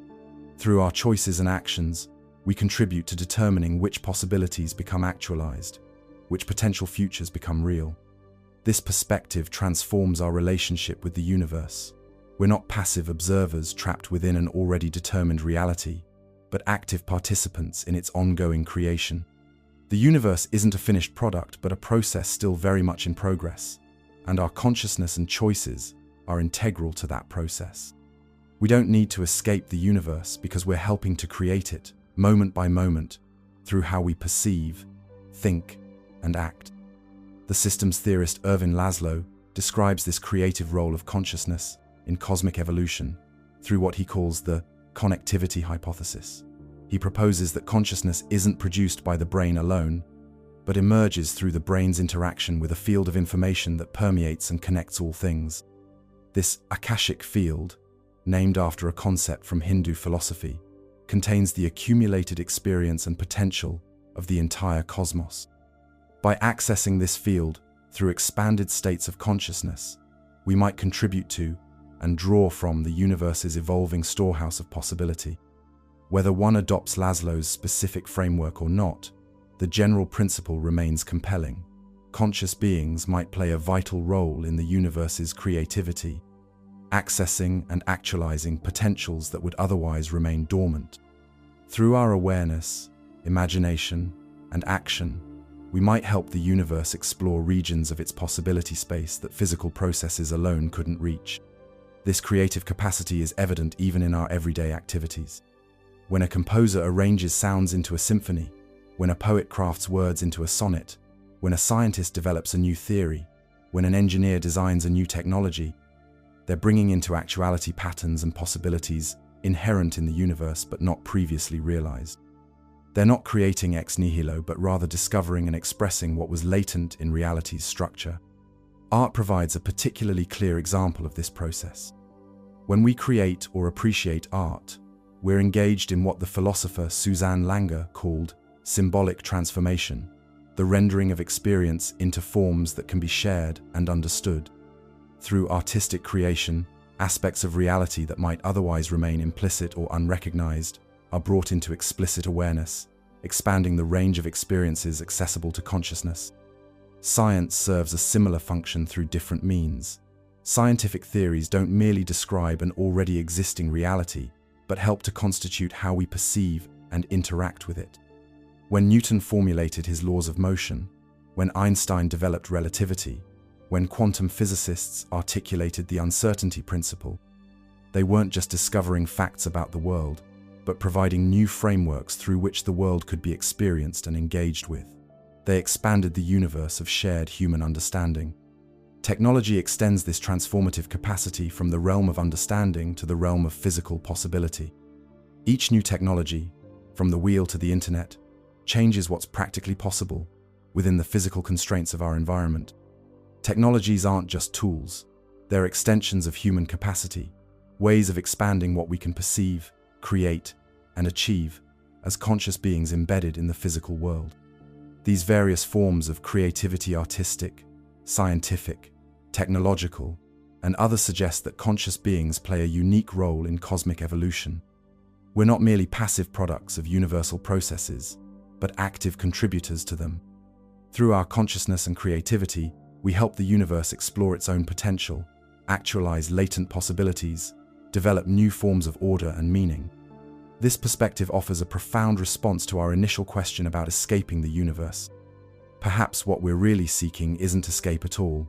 Through our choices and actions, we contribute to determining which possibilities become actualized, which potential futures become real. This perspective transforms our relationship with the universe. We're not passive observers trapped within an already determined reality, but active participants in its ongoing creation. The universe isn't a finished product, but a process still very much in progress, and our consciousness and choices are integral to that process. We don't need to escape the universe because we're helping to create it, moment by moment, through how we perceive, think, and act. The systems theorist Ervin Laszlo describes this creative role of consciousness in cosmic evolution through what he calls the connectivity hypothesis. He proposes that consciousness isn't produced by the brain alone, but emerges through the brain's interaction with a field of information that permeates and connects all things. This Akashic field, named after a concept from Hindu philosophy, contains the accumulated experience and potential of the entire cosmos. By accessing this field through expanded states of consciousness, we might contribute to and draw from the universe's evolving storehouse of possibility. Whether one adopts Laszlo's specific framework or not, the general principle remains compelling. Conscious beings might play a vital role in the universe's creativity, accessing and actualizing potentials that would otherwise remain dormant. Through our awareness, imagination, and action, we might help the universe explore regions of its possibility space that physical processes alone couldn't reach. This creative capacity is evident even in our everyday activities. When a composer arranges sounds into a symphony, when a poet crafts words into a sonnet, when a scientist develops a new theory, when an engineer designs a new technology, they're bringing into actuality patterns and possibilities inherent in the universe but not previously realized. They're not creating ex nihilo, but rather discovering and expressing what was latent in reality's structure. Art provides a particularly clear example of this process. When we create or appreciate art, we're engaged in what the philosopher Susanne Langer called symbolic transformation, the rendering of experience into forms that can be shared and understood. Through artistic creation, aspects of reality that might otherwise remain implicit or unrecognized are brought into explicit awareness, expanding the range of experiences accessible to consciousness. Science serves a similar function through different means. Scientific theories don't merely describe an already existing reality, but help to constitute how we perceive and interact with it. When Newton formulated his laws of motion, when Einstein developed relativity, when quantum physicists articulated the uncertainty principle, they weren't just discovering facts about the world, but providing new frameworks through which the world could be experienced and engaged with. They expanded the universe of shared human understanding. Technology extends this transformative capacity from the realm of understanding to the realm of physical possibility. Each new technology, from the wheel to the internet, changes what's practically possible within the physical constraints of our environment. Technologies aren't just tools, they're extensions of human capacity, ways of expanding what we can perceive, create, and achieve as conscious beings embedded in the physical world. These various forms of creativity, artistic, scientific, technological, and others suggest that conscious beings play a unique role in cosmic evolution. We're not merely passive products of universal processes, but active contributors to them. Through our consciousness and creativity, we help the universe explore its own potential, actualize latent possibilities, develop new forms of order and meaning. This perspective offers a profound response to our initial question about escaping the universe. Perhaps what we're really seeking isn't escape at all,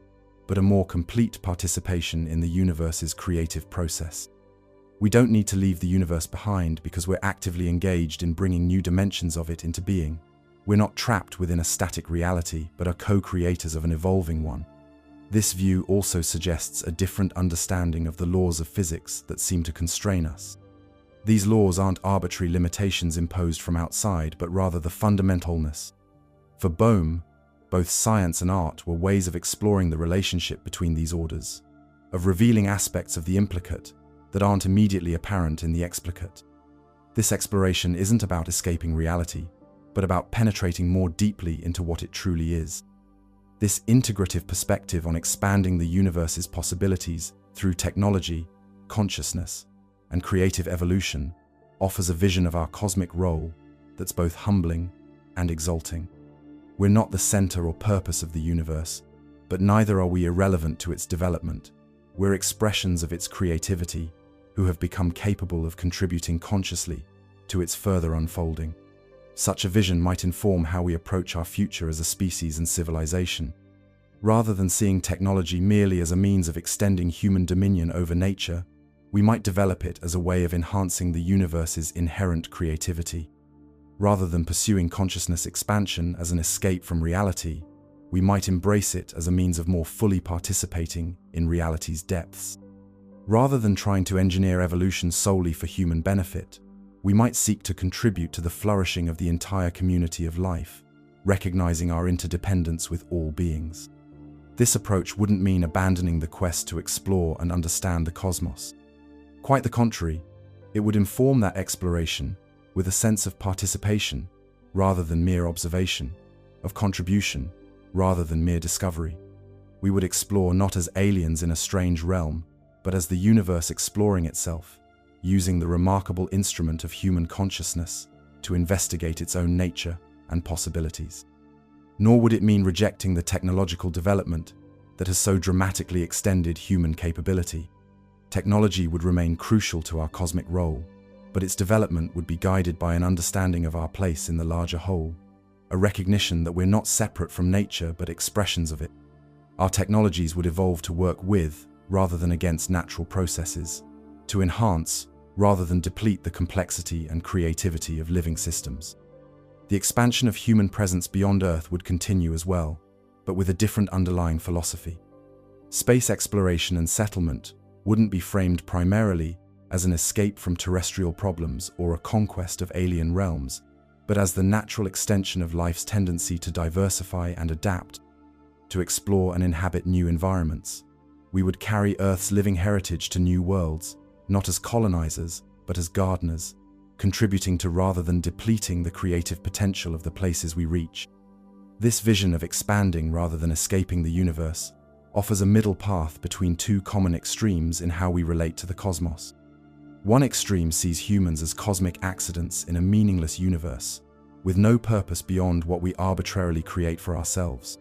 but a more complete participation in the universe's creative process. We don't need to leave the universe behind because we're actively engaged in bringing new dimensions of it into being. We're not trapped within a static reality, but are co-creators of an evolving one. This view also suggests a different understanding of the laws of physics that seem to constrain us. These laws aren't arbitrary limitations imposed from outside, but rather the fundamentalness. For Bohm, both science and art were ways of exploring the relationship between these orders, of revealing aspects of the implicate that aren't immediately apparent in the explicate. This exploration isn't about escaping reality, but about penetrating more deeply into what it truly is. This integrative perspective on expanding the universe's possibilities through technology, consciousness, and creative evolution offers a vision of our cosmic role that's both humbling and exalting. We're not the center or purpose of the universe, but neither are we irrelevant to its development. We're expressions of its creativity who have become capable of contributing consciously to its further unfolding. Such a vision might inform how we approach our future as a species and civilization. Rather than seeing technology merely as a means of extending human dominion over nature, we might develop it as a way of enhancing the universe's inherent creativity. Rather than pursuing consciousness expansion as an escape from reality, we might embrace it as a means of more fully participating in reality's depths. Rather than trying to engineer evolution solely for human benefit, we might seek to contribute to the flourishing of the entire community of life, recognizing our interdependence with all beings. This approach wouldn't mean abandoning the quest to explore and understand the cosmos. Quite the contrary, it would inform that exploration with a sense of participation rather than mere observation, of contribution rather than mere discovery. We would explore not as aliens in a strange realm, but as the universe exploring itself, using the remarkable instrument of human consciousness to investigate its own nature and possibilities. Nor would it mean rejecting the technological development that has so dramatically extended human capability. Technology would remain crucial to our cosmic role, but its development would be guided by an understanding of our place in the larger whole, a recognition that we're not separate from nature but expressions of it. Our technologies would evolve to work with rather than against natural processes, to enhance rather than deplete the complexity and creativity of living systems. The expansion of human presence beyond Earth would continue as well, but with a different underlying philosophy. Space exploration and settlement wouldn't be framed primarily as an escape from terrestrial problems or a conquest of alien realms, but as the natural extension of life's tendency to diversify and adapt, to explore and inhabit new environments. We would carry Earth's living heritage to new worlds, not as colonizers, but as gardeners, contributing to rather than depleting the creative potential of the places we reach. This vision of expanding rather than escaping the universe offers a middle path between two common extremes in how we relate to the cosmos. One extreme sees humans as cosmic accidents in a meaningless universe, with no purpose beyond what we arbitrarily create for ourselves.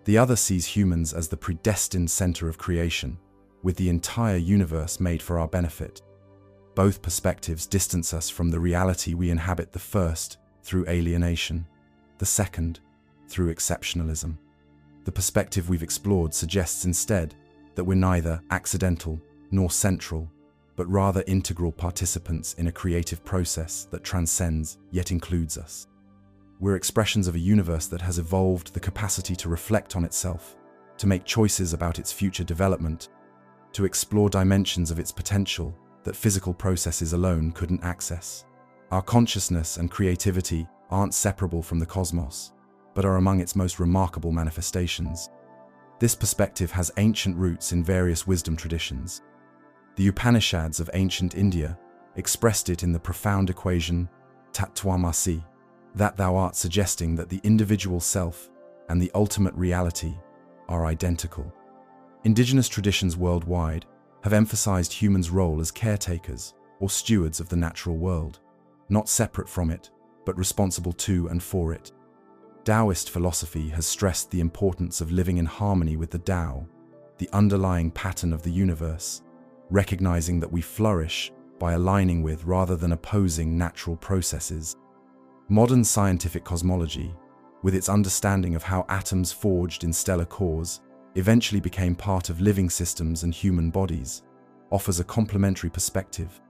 The other sees humans as the predestined center of creation, with the entire universe made for our benefit. Both perspectives distance us from the reality we inhabit, the first through alienation, the second through exceptionalism. The perspective we've explored suggests instead that we're neither accidental nor central, but rather integral participants in a creative process that transcends yet includes us. We're expressions of a universe that has evolved the capacity to reflect on itself, to make choices about its future development, to explore dimensions of its potential that physical processes alone couldn't access. Our consciousness and creativity aren't separable from the cosmos, but are among its most remarkable manifestations. This perspective has ancient roots in various wisdom traditions. The Upanishads of ancient India expressed it in the profound equation Tattvamasi, that thou art, suggesting that the individual self and the ultimate reality are identical. Indigenous traditions worldwide have emphasized humans' role as caretakers or stewards of the natural world, not separate from it, but responsible to and for it. Taoist philosophy has stressed the importance of living in harmony with the Tao, the underlying pattern of the universe, recognizing that we flourish by aligning with rather than opposing natural processes. Modern scientific cosmology, with its understanding of how atoms forged in stellar cores eventually became part of living systems and human bodies, offers a complementary perspective.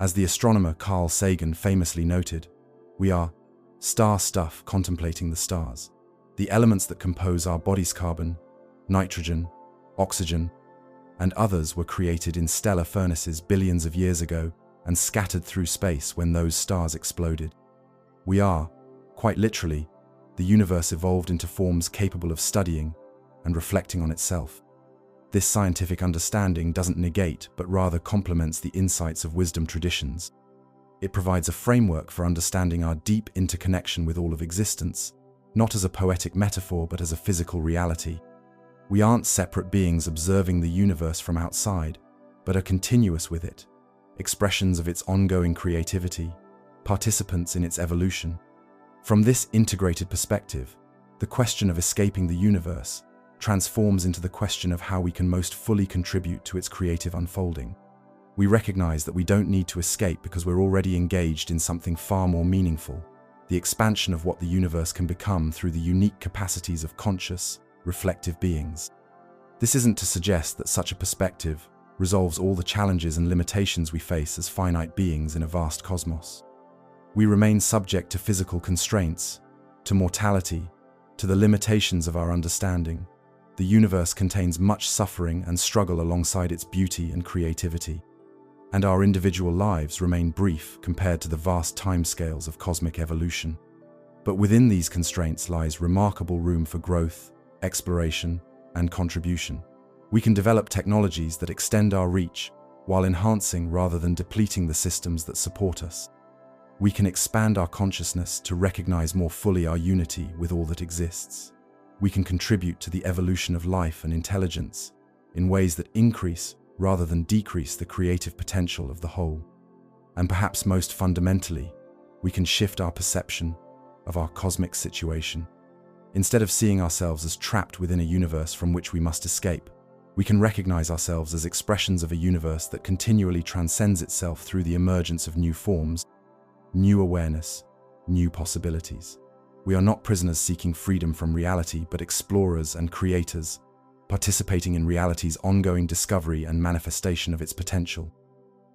As the astronomer Carl Sagan famously noted, we are star stuff contemplating the stars. The elements that compose our body's carbon, nitrogen, oxygen, and others were created in stellar furnaces billions of years ago and scattered through space when those stars exploded. We are, quite literally, the universe evolved into forms capable of studying and reflecting on itself. This scientific understanding doesn't negate but rather complements the insights of wisdom traditions. It provides a framework for understanding our deep interconnection with all of existence, not as a poetic metaphor but as a physical reality. We aren't separate beings observing the universe from outside, but are continuous with it, expressions of its ongoing creativity, participants in its evolution. From this integrated perspective, the question of escaping the universe transforms into the question of how we can most fully contribute to its creative unfolding. We recognize that we don't need to escape because we're already engaged in something far more meaningful, the expansion of what the universe can become through the unique capacities of conscious, reflective beings. This isn't to suggest that such a perspective resolves all the challenges and limitations we face as finite beings in a vast cosmos. We remain subject to physical constraints, to mortality, to the limitations of our understanding. The universe contains much suffering and struggle alongside its beauty and creativity, and our individual lives remain brief compared to the vast timescales of cosmic evolution. But within these constraints lies remarkable room for growth, exploration, and contribution. We can develop technologies that extend our reach while enhancing rather than depleting the systems that support us. We can expand our consciousness to recognize more fully our unity with all that exists. We can contribute to the evolution of life and intelligence in ways that increase rather than decrease the creative potential of the whole. And perhaps most fundamentally, we can shift our perception of our cosmic situation. Instead of seeing ourselves as trapped within a universe from which we must escape, we can recognize ourselves as expressions of a universe that continually transcends itself through the emergence of new forms, new awareness, new possibilities. We are not prisoners seeking freedom from reality, but explorers and creators, participating in reality's ongoing discovery and manifestation of its potential.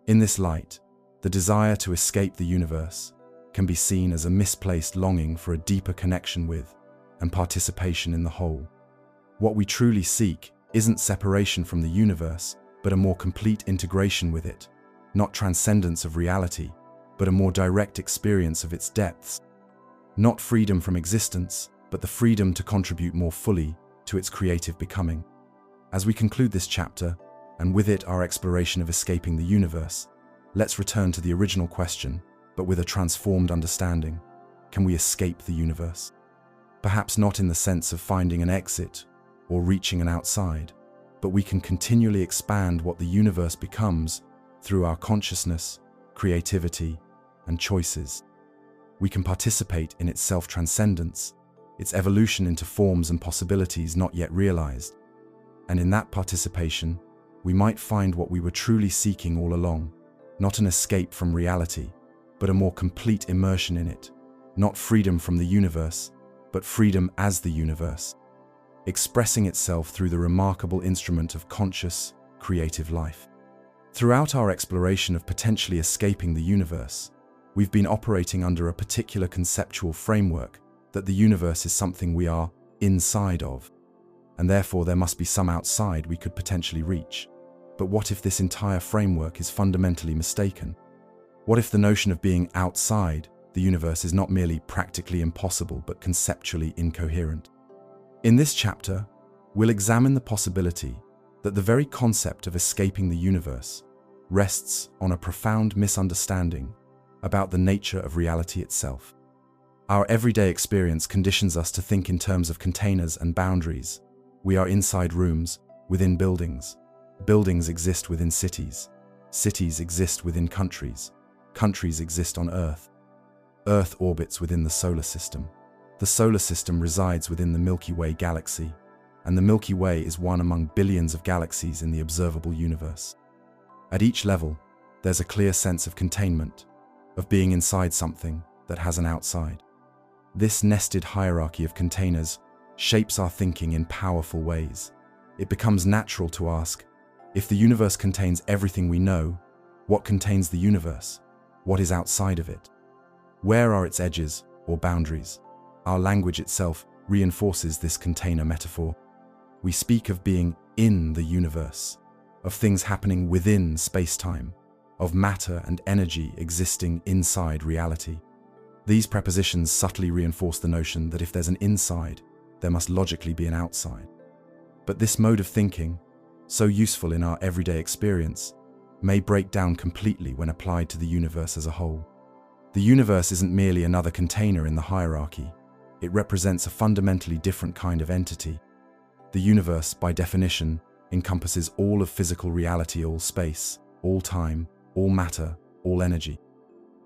In this light, the desire to escape the universe can be seen as a misplaced longing for a deeper connection with and participation in the whole. What we truly seek isn't separation from the universe, but a more complete integration with it, not transcendence of reality, but a more direct experience of its depths. Not freedom from existence, but the freedom to contribute more fully to its creative becoming. As we conclude this chapter, and with it our exploration of escaping the universe, let's return to the original question, but with a transformed understanding. Can we escape the universe? Perhaps not in the sense of finding an exit or reaching an outside, but we can continually expand what the universe becomes through our consciousness, creativity, and choices. We can participate in its self-transcendence, its evolution into forms and possibilities not yet realized. And in that participation, we might find what we were truly seeking all along, not an escape from reality, but a more complete immersion in it, not freedom from the universe, but freedom as the universe, expressing itself through the remarkable instrument of conscious, creative life. Throughout our exploration of potentially escaping the universe, we've been operating under a particular conceptual framework that the universe is something we are inside of, and therefore there must be some outside we could potentially reach. But what if this entire framework is fundamentally mistaken? What if the notion of being outside the universe is not merely practically impossible but conceptually incoherent? In this chapter, we'll examine the possibility that the very concept of escaping the universe rests on a profound misunderstanding about the nature of reality itself. Our everyday experience conditions us to think in terms of containers and boundaries. We are inside rooms, within buildings. Buildings exist within cities. Cities exist within countries. Countries exist on Earth. Earth orbits within the solar system. The solar system resides within the Milky Way galaxy, and the Milky Way is one among billions of galaxies in the observable universe. At each level, there's a clear sense of containment, of being inside something that has an outside. This nested hierarchy of containers shapes our thinking in powerful ways. it becomes natural to ask, if the universe contains everything we know, what contains the universe? What is outside of it? Where are its edges or boundaries? Our language itself reinforces this container metaphor. We speak of being in the universe, of things happening within space-time, of matter and energy existing inside reality. These prepositions subtly reinforce the notion that if there's an inside, there must logically be an outside. But this mode of thinking, so useful in our everyday experience, may break down completely when applied to the universe as a whole. The universe isn't merely another container in the hierarchy. It represents a fundamentally different kind of entity. The universe, by definition, encompasses all of physical reality, all space, all time, all matter, all energy.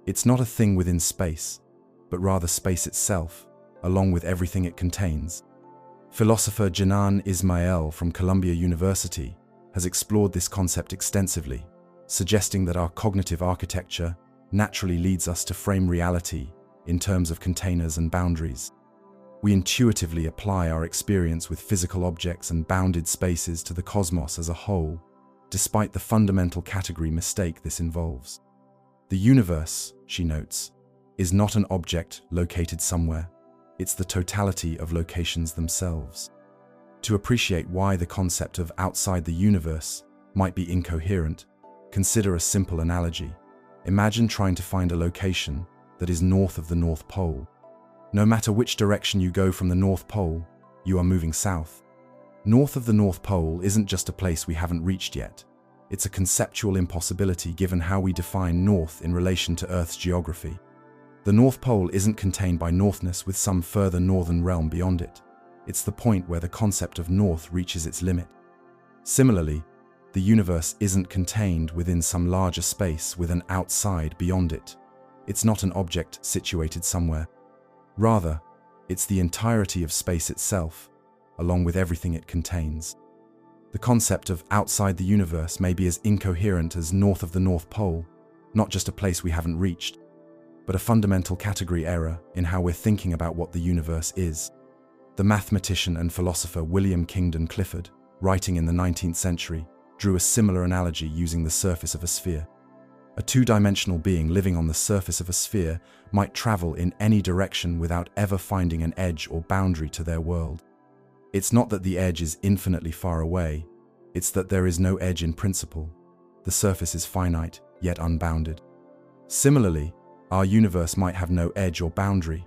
It's not a thing within space, but rather space itself, along with everything it contains. Philosopher Janan Ismail from Columbia University has explored this concept extensively, suggesting that our cognitive architecture naturally leads us to frame reality in terms of containers and boundaries. We intuitively apply our experience with physical objects and bounded spaces to the cosmos as a whole, despite the fundamental category mistake this involves. The universe, she notes, is not an object located somewhere. It's the totality of locations themselves. To appreciate why the concept of outside the universe might be incoherent, consider a simple analogy. Imagine trying to find a location that is north of the North Pole. No matter which direction you go from the North Pole, you are moving south. North of the North Pole isn't just a place we haven't reached yet. It's a conceptual impossibility given how we define north in relation to Earth's geography. The North Pole isn't contained by northness with some further northern realm beyond it. It's the point where the concept of north reaches its limit. Similarly, the universe isn't contained within some larger space with an outside beyond it. It's not an object situated somewhere. Rather, it's the entirety of space itself, along with everything it contains. The concept of outside the universe may be as incoherent as north of the North Pole, not just a place we haven't reached, but a fundamental category error in how we're thinking about what the universe is. The mathematician and philosopher William Kingdon Clifford, writing in the 19th century, drew a similar analogy using the surface of a sphere. A two-dimensional being living on the surface of a sphere might travel in any direction without ever finding an edge or boundary to their world. It's not that the edge is infinitely far away, it's that there is no edge in principle. The surface is finite, yet unbounded. Similarly, our universe might have no edge or boundary,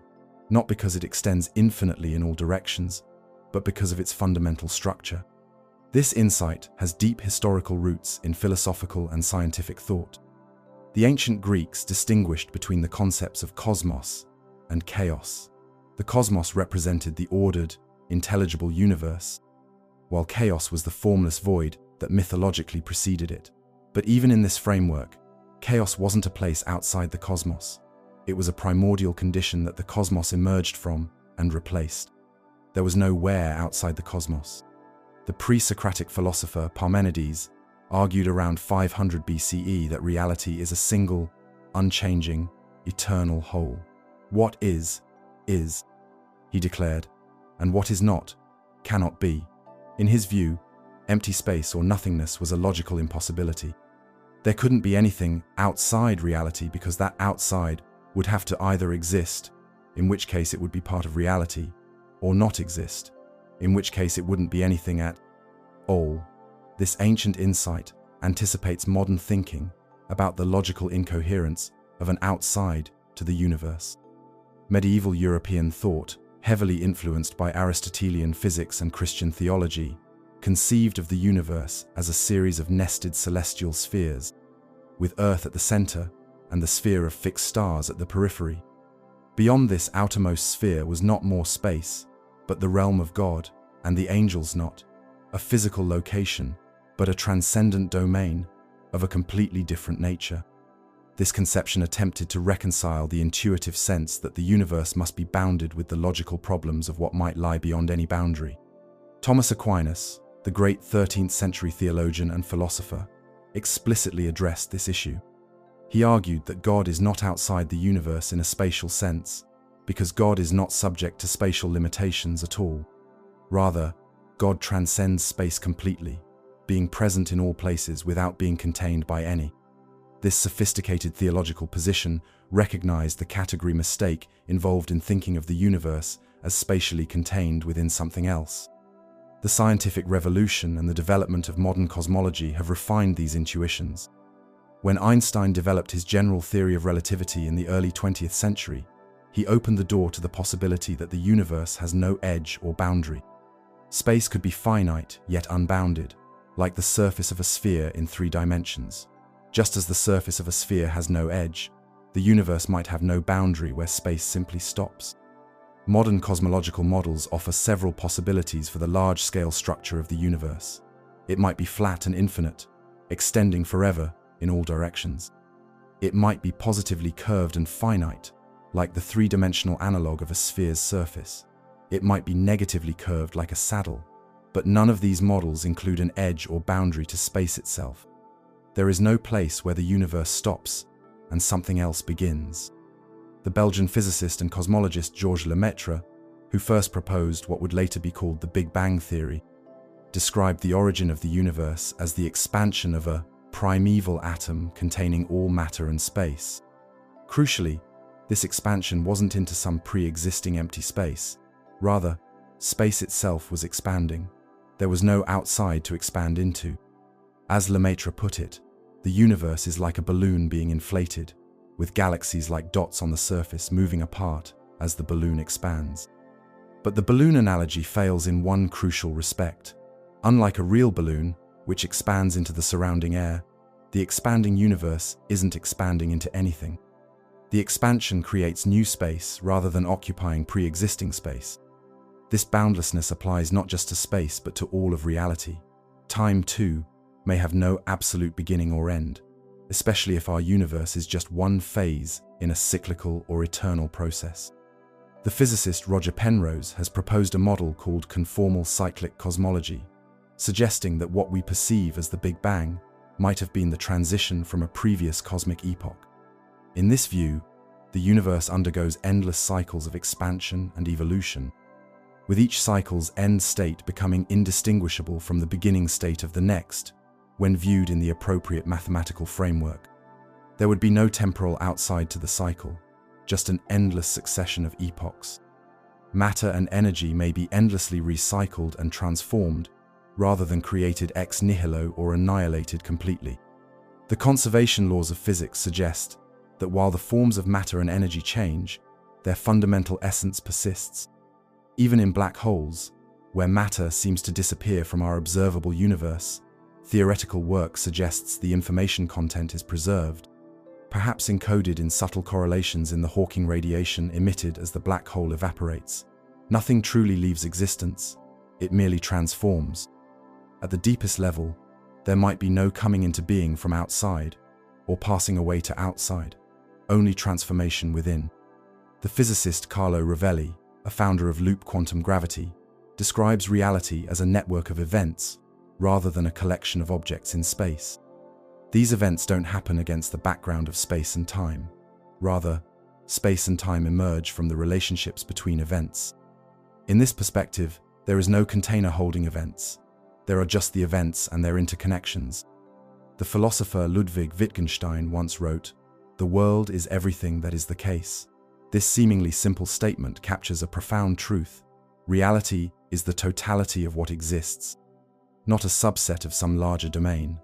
not because it extends infinitely in all directions, but because of its fundamental structure. This insight has deep historical roots in philosophical and scientific thought. The ancient Greeks distinguished between the concepts of cosmos and chaos. The cosmos represented the ordered, intelligible universe, while chaos was the formless void that mythologically preceded it. But even in this framework, chaos wasn't a place outside the cosmos. It was a primordial condition that the cosmos emerged from and replaced. There was no where outside the cosmos. The pre-Socratic philosopher Parmenides argued around 500 BCE that reality is a single, unchanging, eternal whole. What is, he declared, and what is not, cannot be. In his view, empty space or nothingness was a logical impossibility. There couldn't be anything outside reality because that outside would have to either exist, in which case it would be part of reality, or not exist, in which case it wouldn't be anything at all. This ancient insight anticipates modern thinking about the logical incoherence of an outside to the universe. Medieval European thought, heavily influenced by Aristotelian physics and Christian theology, conceived of the universe as a series of nested celestial spheres, with Earth at the center and the sphere of fixed stars at the periphery. Beyond this outermost sphere was not more space, but the realm of God and the angels, not a physical location, but a transcendent domain of a completely different nature. This conception attempted to reconcile the intuitive sense that the universe must be bounded with the logical problems of what might lie beyond any boundary. Thomas Aquinas, the great 13th century theologian and philosopher, explicitly addressed this issue. He argued that God is not outside the universe in a spatial sense, because God is not subject to spatial limitations at all. Rather, God transcends space completely, being present in all places without being contained by any. This sophisticated theological position recognized the category mistake involved in thinking of the universe as spatially contained within something else. The scientific revolution and the development of modern cosmology have refined these intuitions. When Einstein developed his general theory of relativity in the early 20th century, he opened the door to the possibility that the universe has no edge or boundary. Space could be finite yet unbounded, like the surface of a sphere in 3 dimensions. Just as the surface of a sphere has no edge, the universe might have no boundary where space simply stops. Modern cosmological models offer several possibilities for the large-scale structure of the universe. It might be flat and infinite, extending forever in all directions. It might be positively curved and finite, like the 3-dimensional analog of a sphere's surface. It might be negatively curved like a saddle, but none of these models include an edge or boundary to space itself. There is no place where the universe stops and something else begins. The Belgian physicist and cosmologist Georges Lemaitre, who first proposed what would later be called the Big Bang theory, described the origin of the universe as the expansion of a primeval atom containing all matter and space. Crucially, this expansion wasn't into some pre-existing empty space. Rather, space itself was expanding. There was no outside to expand into. As Lemaitre put it, the universe is like a balloon being inflated, with galaxies like dots on the surface moving apart as the balloon expands. But the balloon analogy fails in one crucial respect. Unlike a real balloon, which expands into the surrounding air, the expanding universe isn't expanding into anything. The expansion creates new space rather than occupying pre-existing space. This boundlessness applies not just to space but to all of reality. Time, too, may have no absolute beginning or end, especially if our universe is just one phase in a cyclical or eternal process. The physicist Roger Penrose has proposed a model called conformal cyclic cosmology, suggesting that what we perceive as the Big Bang might have been the transition from a previous cosmic epoch. In this view, the universe undergoes endless cycles of expansion and evolution, with each cycle's end state becoming indistinguishable from the beginning state of the next, when viewed in the appropriate mathematical framework. There would be no temporal outside to the cycle, just an endless succession of epochs. Matter and energy may be endlessly recycled and transformed, rather than created ex nihilo or annihilated completely. The conservation laws of physics suggest that while the forms of matter and energy change, their fundamental essence persists. Even in black holes, where matter seems to disappear from our observable universe, theoretical work suggests the information content is preserved, perhaps encoded in subtle correlations in the Hawking radiation emitted as the black hole evaporates. Nothing truly leaves existence, it merely transforms. At the deepest level, there might be no coming into being from outside, or passing away to outside, only transformation within. The physicist Carlo Rovelli, a founder of loop quantum gravity, describes reality as a network of events, rather than a collection of objects in space. These events don't happen against the background of space and time. Rather, space and time emerge from the relationships between events. In this perspective, there is no container holding events. There are just the events and their interconnections. The philosopher Ludwig Wittgenstein once wrote, "The world is everything that is the case." This seemingly simple statement captures a profound truth. Reality is the totality of what exists, not a subset of some larger domain.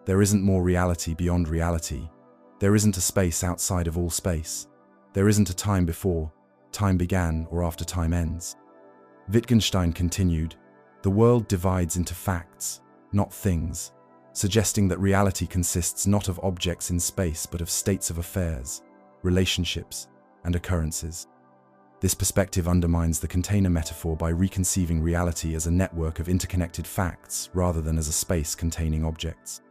There isn't more reality beyond reality. There isn't a space outside of all space. There isn't a time before time began or after time ends. Wittgenstein continued, "The world divides into facts, not things," suggesting that reality consists not of objects in space but of states of affairs, relationships, and occurrences. This perspective undermines the container metaphor by reconceiving reality as a network of interconnected facts rather than as a space containing objects.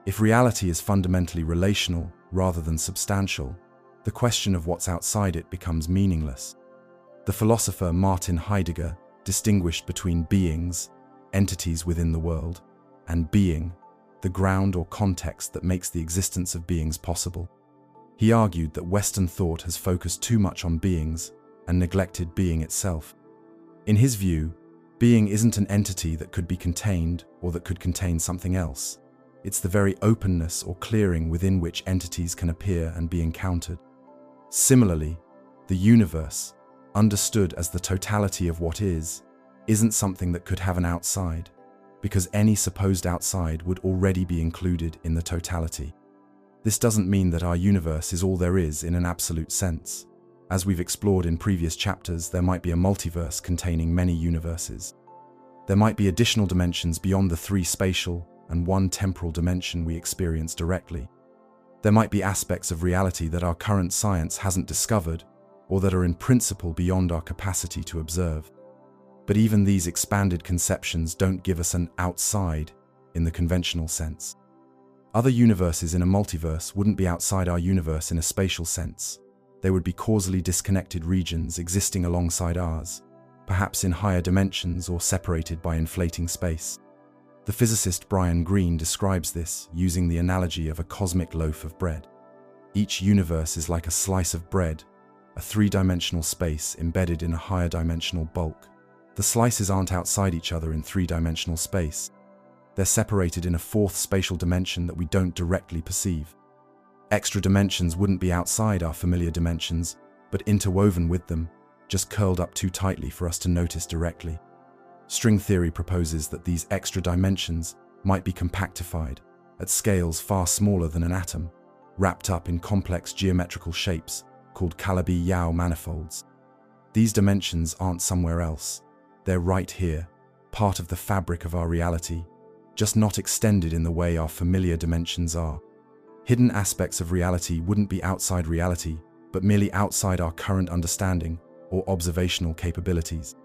If reality is fundamentally relational rather than substantial, the question of what's outside it becomes meaningless. The philosopher Martin Heidegger distinguished between beings, entities within the world, and being, the ground or context that makes the existence of beings possible. He argued that Western thought has focused too much on beings and neglected being itself. In his view, Being isn't an entity that could be contained or that could contain something else. It's the very openness or clearing within which entities can appear and be encountered. Similarly, the universe, understood as the totality of what is, isn't something that could have an outside, because any supposed outside would already be included in the totality. This doesn't mean that our universe is all there is in an absolute sense. As we've explored in previous chapters, there might be a multiverse containing many universes. There might be additional dimensions beyond the 3 spatial and 1 temporal dimension we experience directly. There might be aspects of reality that our current science hasn't discovered, or that are in principle beyond our capacity to observe. But even these expanded conceptions don't give us an outside in the conventional sense. Other universes in a multiverse wouldn't be outside our universe in a spatial sense. They would be causally disconnected regions existing alongside ours, perhaps in higher dimensions or separated by inflating space. The physicist Brian Greene describes this using the analogy of a cosmic loaf of bread. Each universe is like a slice of bread, a 3-dimensional space embedded in a higher dimensional bulk. The slices aren't outside each other in 3-dimensional space. They're separated in a 4th spatial dimension that we don't directly perceive. Extra dimensions wouldn't be outside our familiar dimensions, but interwoven with them, just curled up too tightly for us to notice directly. String theory proposes that these extra dimensions might be compactified at scales far smaller than an atom, wrapped up in complex geometrical shapes called Calabi-Yau manifolds. These dimensions aren't somewhere else. They're right here, part of the fabric of our reality, just not extended in the way our familiar dimensions are. Hidden aspects of reality wouldn't be outside reality, but merely outside our current understanding or observational capabilities.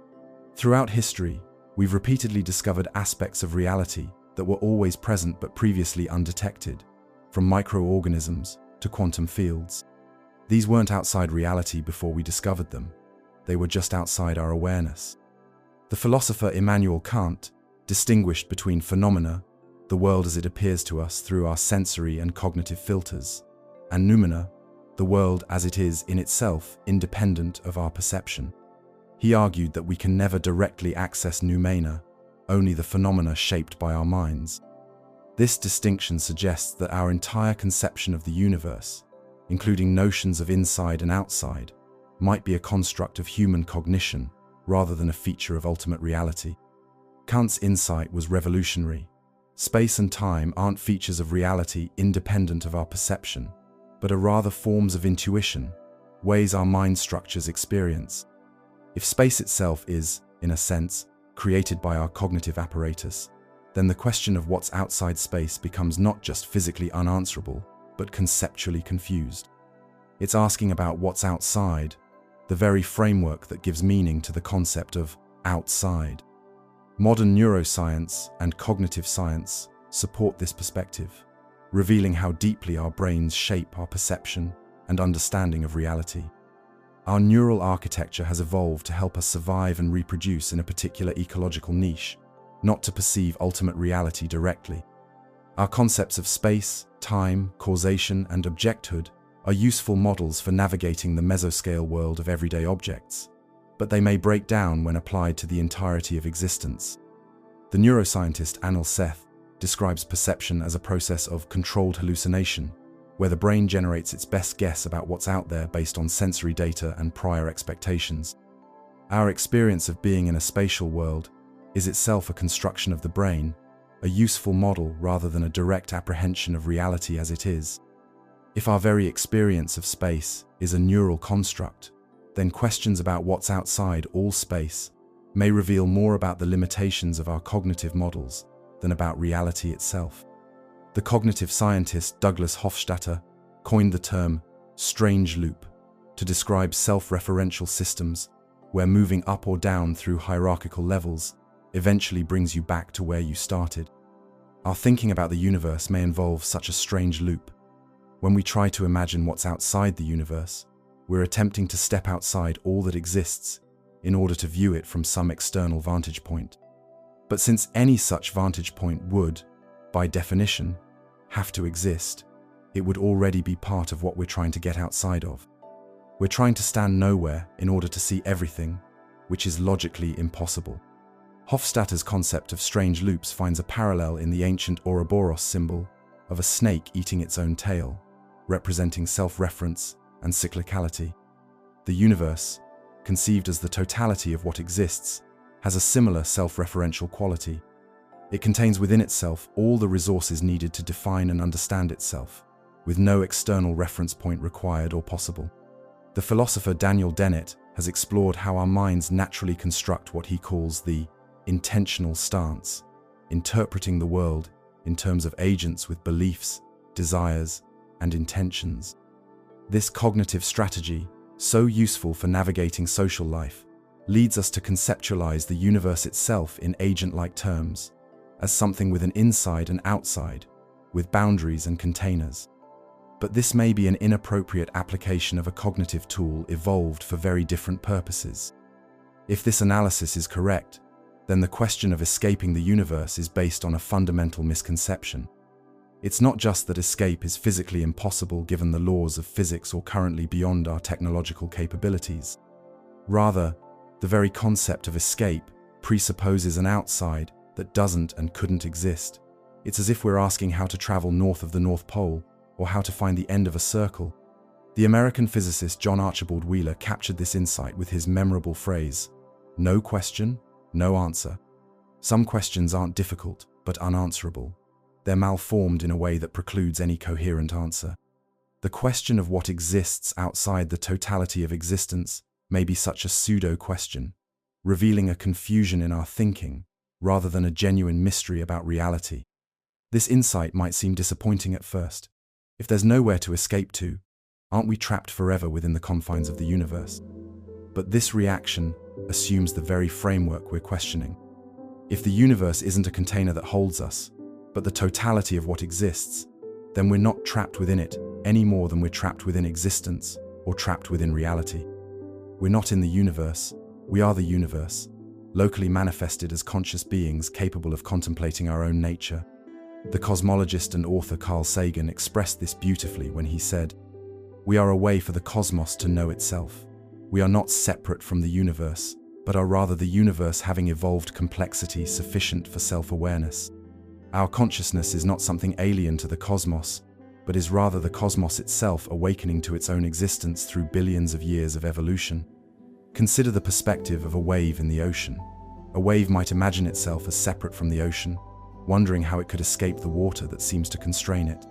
Throughout history, we've repeatedly discovered aspects of reality that were always present but previously undetected, from microorganisms to quantum fields. These weren't outside reality before we discovered them. They were just outside our awareness. The philosopher Immanuel Kant distinguished between phenomena, the world as it appears to us through our sensory and cognitive filters, and noumena, the world as it is in itself, independent of our perception. He argued that we can never directly access noumena, only the phenomena shaped by our minds. This distinction suggests that our entire conception of the universe, including notions of inside and outside, might be a construct of human cognition rather than a feature of ultimate reality. Kant's insight was revolutionary. Space and time aren't features of reality independent of our perception, but are rather forms of intuition, ways our mind structures experience. If space itself is, in a sense, created by our cognitive apparatus, then the question of what's outside space becomes not just physically unanswerable, but conceptually confused. It's asking about what's outside, the very framework that gives meaning to the concept of outside. Modern neuroscience and cognitive science support this perspective, revealing how deeply our brains shape our perception and understanding of reality. Our neural architecture has evolved to help us survive and reproduce in a particular ecological niche, not to perceive ultimate reality directly. Our concepts of space, time, causation, and objecthood are useful models for navigating the mesoscale world of everyday objects, but they may break down when applied to the entirety of existence. The neuroscientist Anil Seth describes perception as a process of controlled hallucination, where the brain generates its best guess about what's out there based on sensory data and prior expectations. Our experience of being in a spatial world is itself a construction of the brain, a useful model rather than a direct apprehension of reality as it is. If our very experience of space is a neural construct, then questions about what's outside all space may reveal more about the limitations of our cognitive models than about reality itself. The cognitive scientist Douglas Hofstadter coined the term strange loop to describe self-referential systems where moving up or down through hierarchical levels eventually brings you back to where you started. Our thinking about the universe may involve such a strange loop. When we try to imagine what's outside the universe, we're attempting to step outside all that exists in order to view it from some external vantage point. But since any such vantage point would, by definition, have to exist, it would already be part of what we're trying to get outside of. We're trying to stand nowhere in order to see everything, which is logically impossible. Hofstadter's concept of strange loops finds a parallel in the ancient Ouroboros symbol of a snake eating its own tail, representing self-reference and cyclicality. The universe, conceived as the totality of what exists, has a similar self-referential quality. It contains within itself all the resources needed to define and understand itself, with no external reference point required or possible. The philosopher Daniel Dennett has explored how our minds naturally construct what he calls the intentional stance, interpreting the world in terms of agents with beliefs, desires, and intentions. This cognitive strategy, so useful for navigating social life, leads us to conceptualize the universe itself in agent-like terms, as something with an inside and outside, with boundaries and containers. But this may be an inappropriate application of a cognitive tool evolved for very different purposes. If this analysis is correct, then the question of escaping the universe is based on a fundamental misconception. It's not just that escape is physically impossible given the laws of physics or currently beyond our technological capabilities. Rather, the very concept of escape presupposes an outside that doesn't and couldn't exist. It's as if we're asking how to travel north of the North Pole or how to find the end of a circle. The American physicist John Archibald Wheeler captured this insight with his memorable phrase, "No question, no answer." Some questions aren't difficult, but unanswerable. They're malformed in a way that precludes any coherent answer. The question of what exists outside the totality of existence may be such a pseudo-question, revealing a confusion in our thinking rather than a genuine mystery about reality. This insight might seem disappointing at first. If there's nowhere to escape to, aren't we trapped forever within the confines of the universe? But this reaction assumes the very framework we're questioning. If the universe isn't a container that holds us, but the totality of what exists, then we're not trapped within it any more than we're trapped within existence or trapped within reality. We're not in the universe, we are the universe, locally manifested as conscious beings capable of contemplating our own nature. The cosmologist and author Carl Sagan expressed this beautifully when he said, "We are a way for the cosmos to know itself. We are not separate from the universe, but are rather the universe having evolved complexity sufficient for self-awareness. Our consciousness is not something alien to the cosmos, but is rather the cosmos itself awakening to its own existence through billions of years of evolution." Consider the perspective of a wave in the ocean. A wave might imagine itself as separate from the ocean, wondering how it could escape the water that seems to constrain it.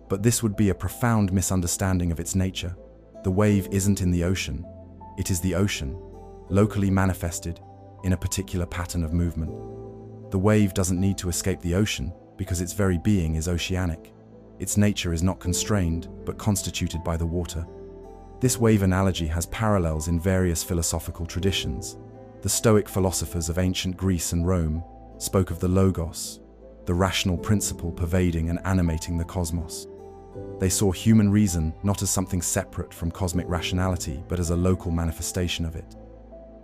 But this would be a profound misunderstanding of its nature. The wave isn't in the ocean, it is the ocean, locally manifested in a particular pattern of movement. The wave doesn't need to escape the ocean because its very being is oceanic. Its nature is not constrained, but constituted by the water. This wave analogy has parallels in various philosophical traditions. The Stoic philosophers of ancient Greece and Rome spoke of the logos, the rational principle pervading and animating the cosmos. They saw human reason not as something separate from cosmic rationality, but as a local manifestation of it.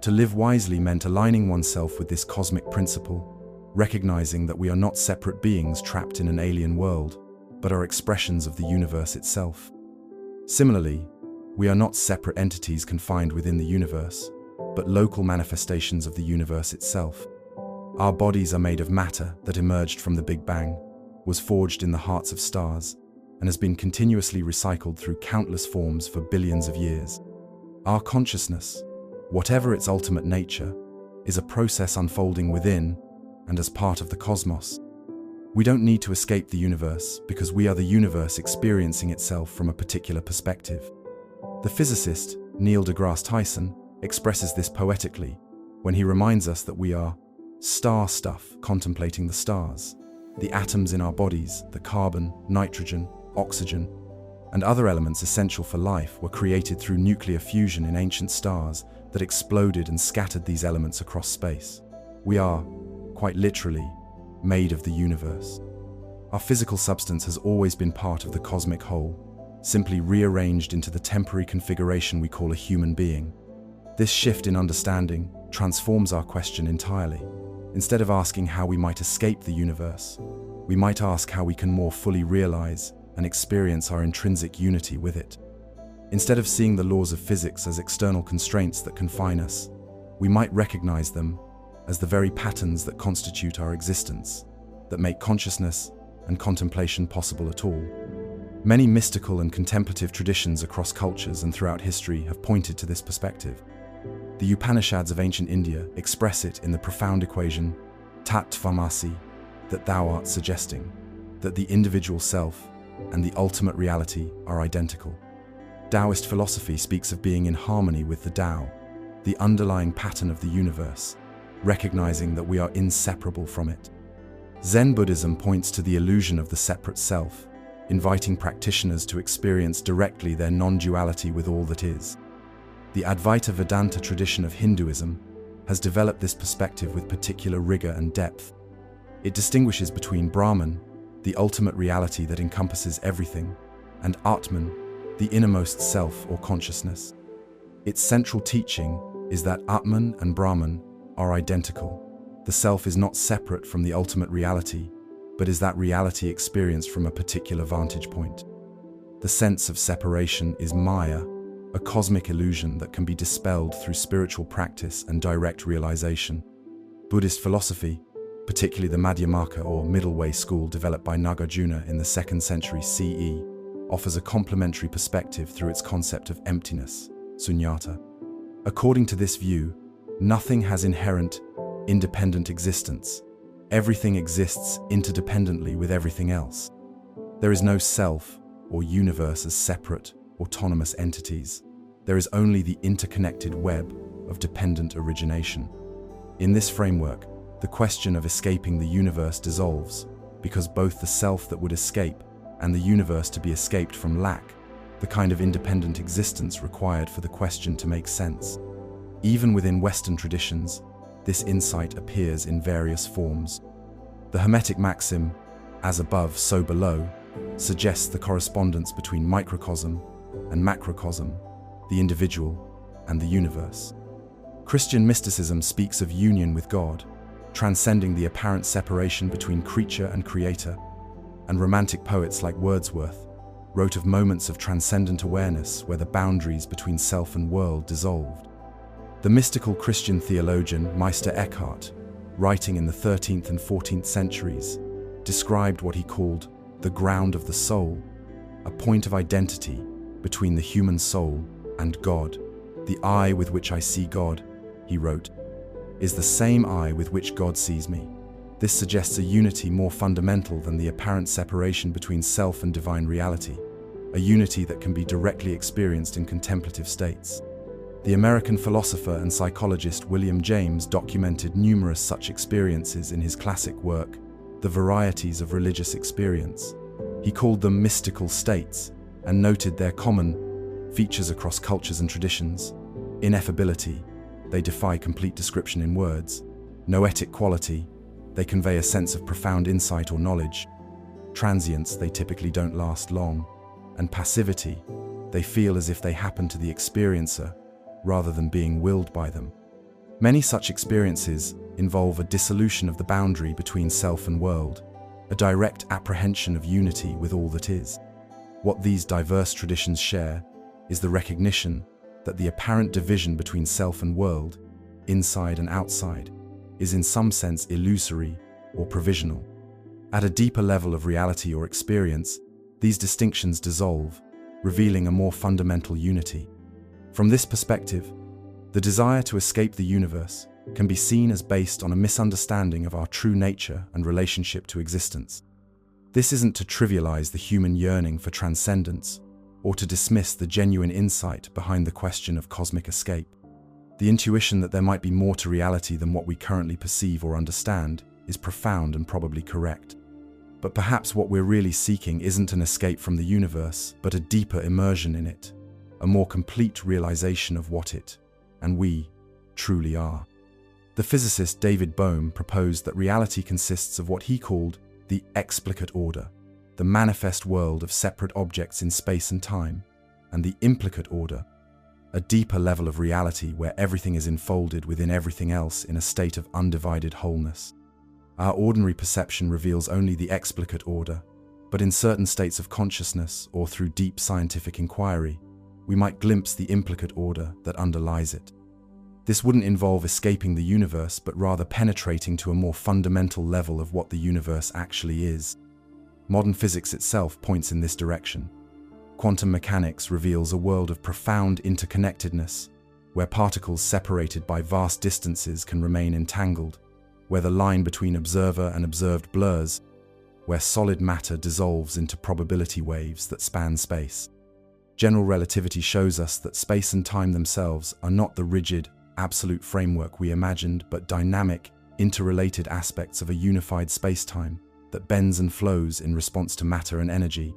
To live wisely meant aligning oneself with this cosmic principle, recognizing that we are not separate beings trapped in an alien world, but are expressions of the universe itself. Similarly, we are not separate entities confined within the universe, but local manifestations of the universe itself. Our bodies are made of matter that emerged from the Big Bang, was forged in the hearts of stars, and has been continuously recycled through countless forms for billions of years. Our consciousness, whatever its ultimate nature, is a process unfolding within and as part of the cosmos. We don't need to escape the universe because we are the universe experiencing itself from a particular perspective. The physicist, Neil deGrasse Tyson, expresses this poetically when he reminds us that we are star stuff contemplating the stars. The atoms in our bodies, the carbon, nitrogen, oxygen, and other elements essential for life were created through nuclear fusion in ancient stars that exploded and scattered these elements across space. We are, quite literally, made of the universe. Our physical substance has always been part of the cosmic whole, simply rearranged into the temporary configuration we call a human being. This shift in understanding transforms our question entirely. Instead of asking how we might escape the universe, we might ask how we can more fully realize and experience our intrinsic unity with it. Instead of seeing the laws of physics as external constraints that confine us, we might recognize them as the very patterns that constitute our existence, that make consciousness and contemplation possible at all. Many mystical and contemplative traditions across cultures and throughout history have pointed to this perspective. The Upanishads of ancient India express it in the profound equation Tat Tvamasi, that thou art, suggesting that the individual self and the ultimate reality are identical. Taoist philosophy speaks of being in harmony with the Tao, the underlying pattern of the universe, recognizing that we are inseparable from it. Zen Buddhism points to the illusion of the separate self, inviting practitioners to experience directly their non-duality with all that is. The Advaita Vedanta tradition of Hinduism has developed this perspective with particular rigor and depth. It distinguishes between Brahman, the ultimate reality that encompasses everything, and Atman, the innermost self or consciousness. Its central teaching is that Atman and Brahman are identical. The self is not separate from the ultimate reality, but is that reality experienced from a particular vantage point. The sense of separation is Maya, a cosmic illusion that can be dispelled through spiritual practice and direct realization. Buddhist philosophy, particularly the Madhyamaka or Middle Way school developed by Nagarjuna in the 2nd century CE, offers a complementary perspective through its concept of emptiness, sunyata. According to this view, nothing has inherent, independent existence. Everything exists interdependently with everything else. There is no self or universe as separate, autonomous entities. There is only the interconnected web of dependent origination. In this framework, the question of escaping the universe dissolves, because both the self that would escape and the universe to be escaped from lack the kind of independent existence required for the question to make sense. Even within Western traditions, this insight appears in various forms. The Hermetic maxim, as above, so below, suggests the correspondence between microcosm and macrocosm, the individual and the universe. Christian mysticism speaks of union with God, transcending the apparent separation between creature and creator, and romantic poets like Wordsworth wrote of moments of transcendent awareness where the boundaries between self and world dissolved. The mystical Christian theologian Meister Eckhart, writing in the 13th and 14th centuries, described what he called the ground of the soul, a point of identity between the human soul and God. The eye with which I see God, he wrote, is the same eye with which God sees me. This suggests a unity more fundamental than the apparent separation between self and divine reality, a unity that can be directly experienced in contemplative states. The American philosopher and psychologist William James documented numerous such experiences in his classic work, The Varieties of Religious Experience. He called them mystical states and noted their common features across cultures and traditions. Ineffability, they defy complete description in words. Noetic quality, they convey a sense of profound insight or knowledge. Transience, they typically don't last long. And passivity, they feel as if they happen to the experiencer rather than being willed by them. Many such experiences involve a dissolution of the boundary between self and world, a direct apprehension of unity with all that is. What these diverse traditions share is the recognition that the apparent division between self and world, inside and outside, is in some sense illusory or provisional. At a deeper level of reality or experience, these distinctions dissolve, revealing a more fundamental unity. From this perspective, the desire to escape the universe can be seen as based on a misunderstanding of our true nature and relationship to existence. This isn't to trivialize the human yearning for transcendence or to dismiss the genuine insight behind the question of cosmic escape. The intuition that there might be more to reality than what we currently perceive or understand is profound and probably correct. But perhaps what we're really seeking isn't an escape from the universe, but a deeper immersion in it, a more complete realization of what it, and we, truly are. The physicist David Bohm proposed that reality consists of what he called the explicate order, the manifest world of separate objects in space and time, and the implicate order, a deeper level of reality where everything is enfolded within everything else in a state of undivided wholeness. Our ordinary perception reveals only the explicate order, but in certain states of consciousness or through deep scientific inquiry, we might glimpse the implicate order that underlies it. This wouldn't involve escaping the universe, but rather penetrating to a more fundamental level of what the universe actually is. Modern physics itself points in this direction. Quantum mechanics reveals a world of profound interconnectedness, where particles separated by vast distances can remain entangled, where the line between observer and observed blurs, where solid matter dissolves into probability waves that span space. General relativity shows us that space and time themselves are not the rigid, absolute framework we imagined, but dynamic, interrelated aspects of a unified space-time that bends and flows in response to matter and energy.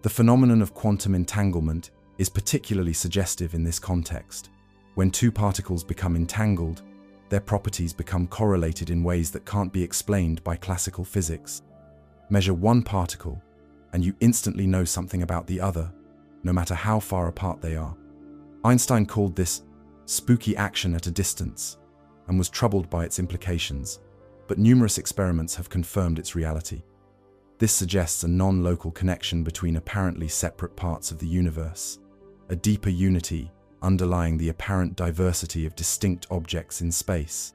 The phenomenon of quantum entanglement is particularly suggestive in this context. When two particles become entangled, their properties become correlated in ways that can't be explained by classical physics. Measure one particle, and you instantly know something about the other, no matter how far apart they are. Einstein called this spooky action at a distance and was troubled by its implications, but numerous experiments have confirmed its reality. This suggests a non-local connection between apparently separate parts of the universe, a deeper unity underlying the apparent diversity of distinct objects in space.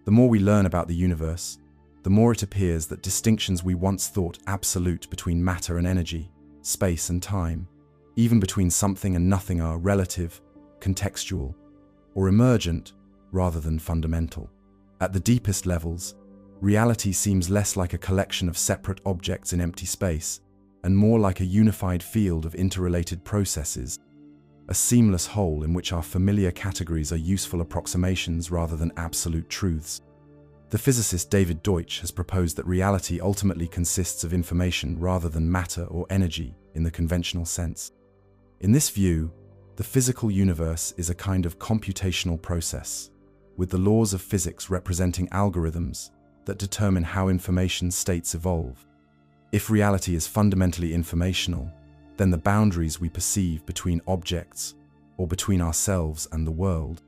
The more we learn about the universe, the more it appears that distinctions we once thought absolute between matter and energy, space and time, even between something and nothing, are relative, contextual, or emergent rather than fundamental. At the deepest levels, reality seems less like a collection of separate objects in empty space and more like a unified field of interrelated processes, a seamless whole in which our familiar categories are useful approximations rather than absolute truths. The physicist David Deutsch has proposed that reality ultimately consists of information rather than matter or energy in the conventional sense. In this view, the physical universe is a kind of computational process, with the laws of physics representing algorithms that determine how information states evolve. If reality is fundamentally informational, then the boundaries we perceive between objects or between ourselves and the world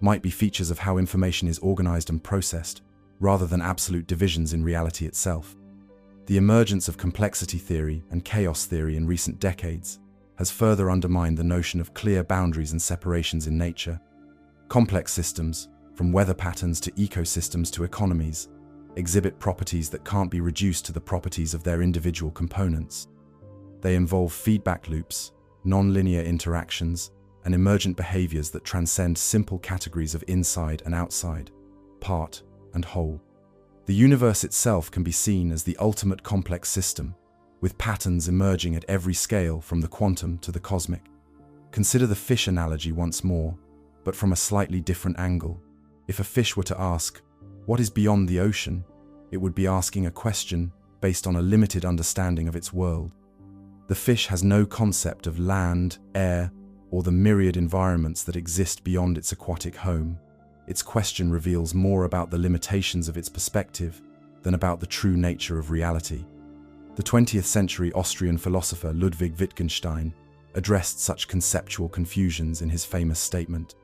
might be features of how information is organized and processed, rather than absolute divisions in reality itself. The emergence of complexity theory and chaos theory in recent decades has further undermined the notion of clear boundaries and separations in nature. Complex systems, from weather patterns to ecosystems to economies, exhibit properties that can't be reduced to the properties of their individual components. They involve feedback loops, non-linear interactions, and emergent behaviors that transcend simple categories of inside and outside, part and whole. The universe itself can be seen as the ultimate complex system, with patterns emerging at every scale from the quantum to the cosmic. Consider the fish analogy once more, but from a slightly different angle. If a fish were to ask, "What is beyond the ocean?" it would be asking a question based on a limited understanding of its world. The fish has no concept of land, air, or the myriad environments that exist beyond its aquatic home. Its question reveals more about the limitations of its perspective than about the true nature of reality. The 20th century Austrian philosopher Ludwig Wittgenstein addressed such conceptual confusions in his famous statement,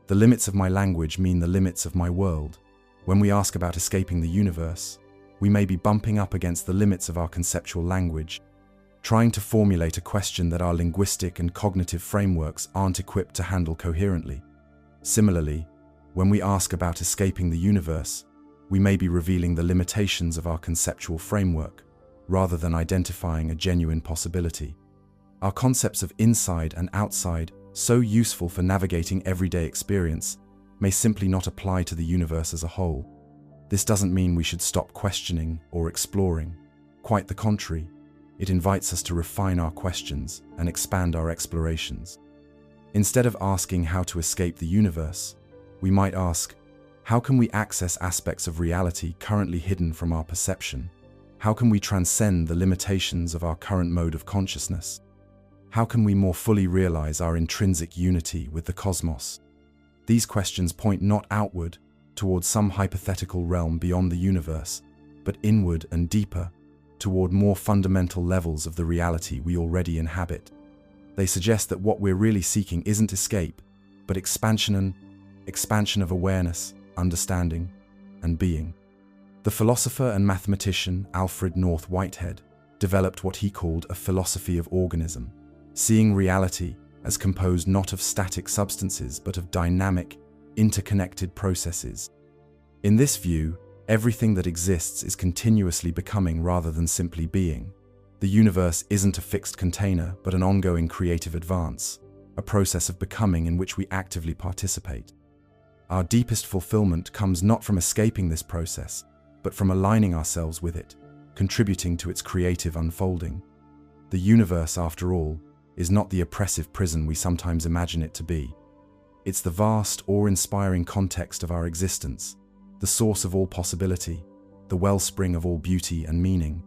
"The limits of my language mean the limits of my world." When we ask about escaping the universe, we may be bumping up against the limits of our conceptual language, trying to formulate a question that our linguistic and cognitive frameworks aren't equipped to handle coherently. Similarly, when we ask about escaping the universe, we may be revealing the limitations of our conceptual framework, rather than identifying a genuine possibility. Our concepts of inside and outside, so useful for navigating everyday experience, may simply not apply to the universe as a whole. This doesn't mean we should stop questioning or exploring. Quite the contrary, it invites us to refine our questions and expand our explorations. Instead of asking how to escape the universe, we might ask, how can we access aspects of reality currently hidden from our perception? How can we transcend the limitations of our current mode of consciousness? How can we more fully realize our intrinsic unity with the cosmos? These questions point not outward, toward some hypothetical realm beyond the universe, but inward and deeper, toward more fundamental levels of the reality we already inhabit. They suggest that what we're really seeking isn't escape, but expansion of awareness, understanding, and being. The philosopher and mathematician Alfred North Whitehead developed what he called a philosophy of organism, seeing reality as composed not of static substances but of dynamic, interconnected processes. In this view, everything that exists is continuously becoming rather than simply being. The universe isn't a fixed container, but an ongoing creative advance, a process of becoming in which we actively participate. Our deepest fulfillment comes not from escaping this process, but from aligning ourselves with it, contributing to its creative unfolding. The universe, after all, is not the oppressive prison we sometimes imagine it to be. It's the vast, awe-inspiring context of our existence, the source of all possibility, the wellspring of all beauty and meaning.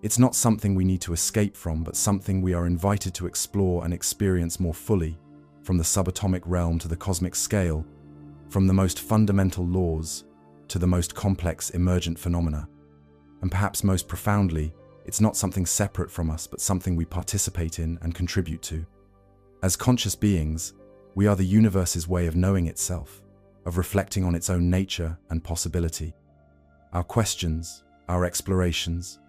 It's not something we need to escape from, but something we are invited to explore and experience more fully, from the subatomic realm to the cosmic scale, from the most fundamental laws to the most complex emergent phenomena. And perhaps most profoundly, it's not something separate from us, but something we participate in and contribute to. As conscious beings, we are the universe's way of knowing itself, of reflecting on its own nature and possibility. Our questions, our explorations,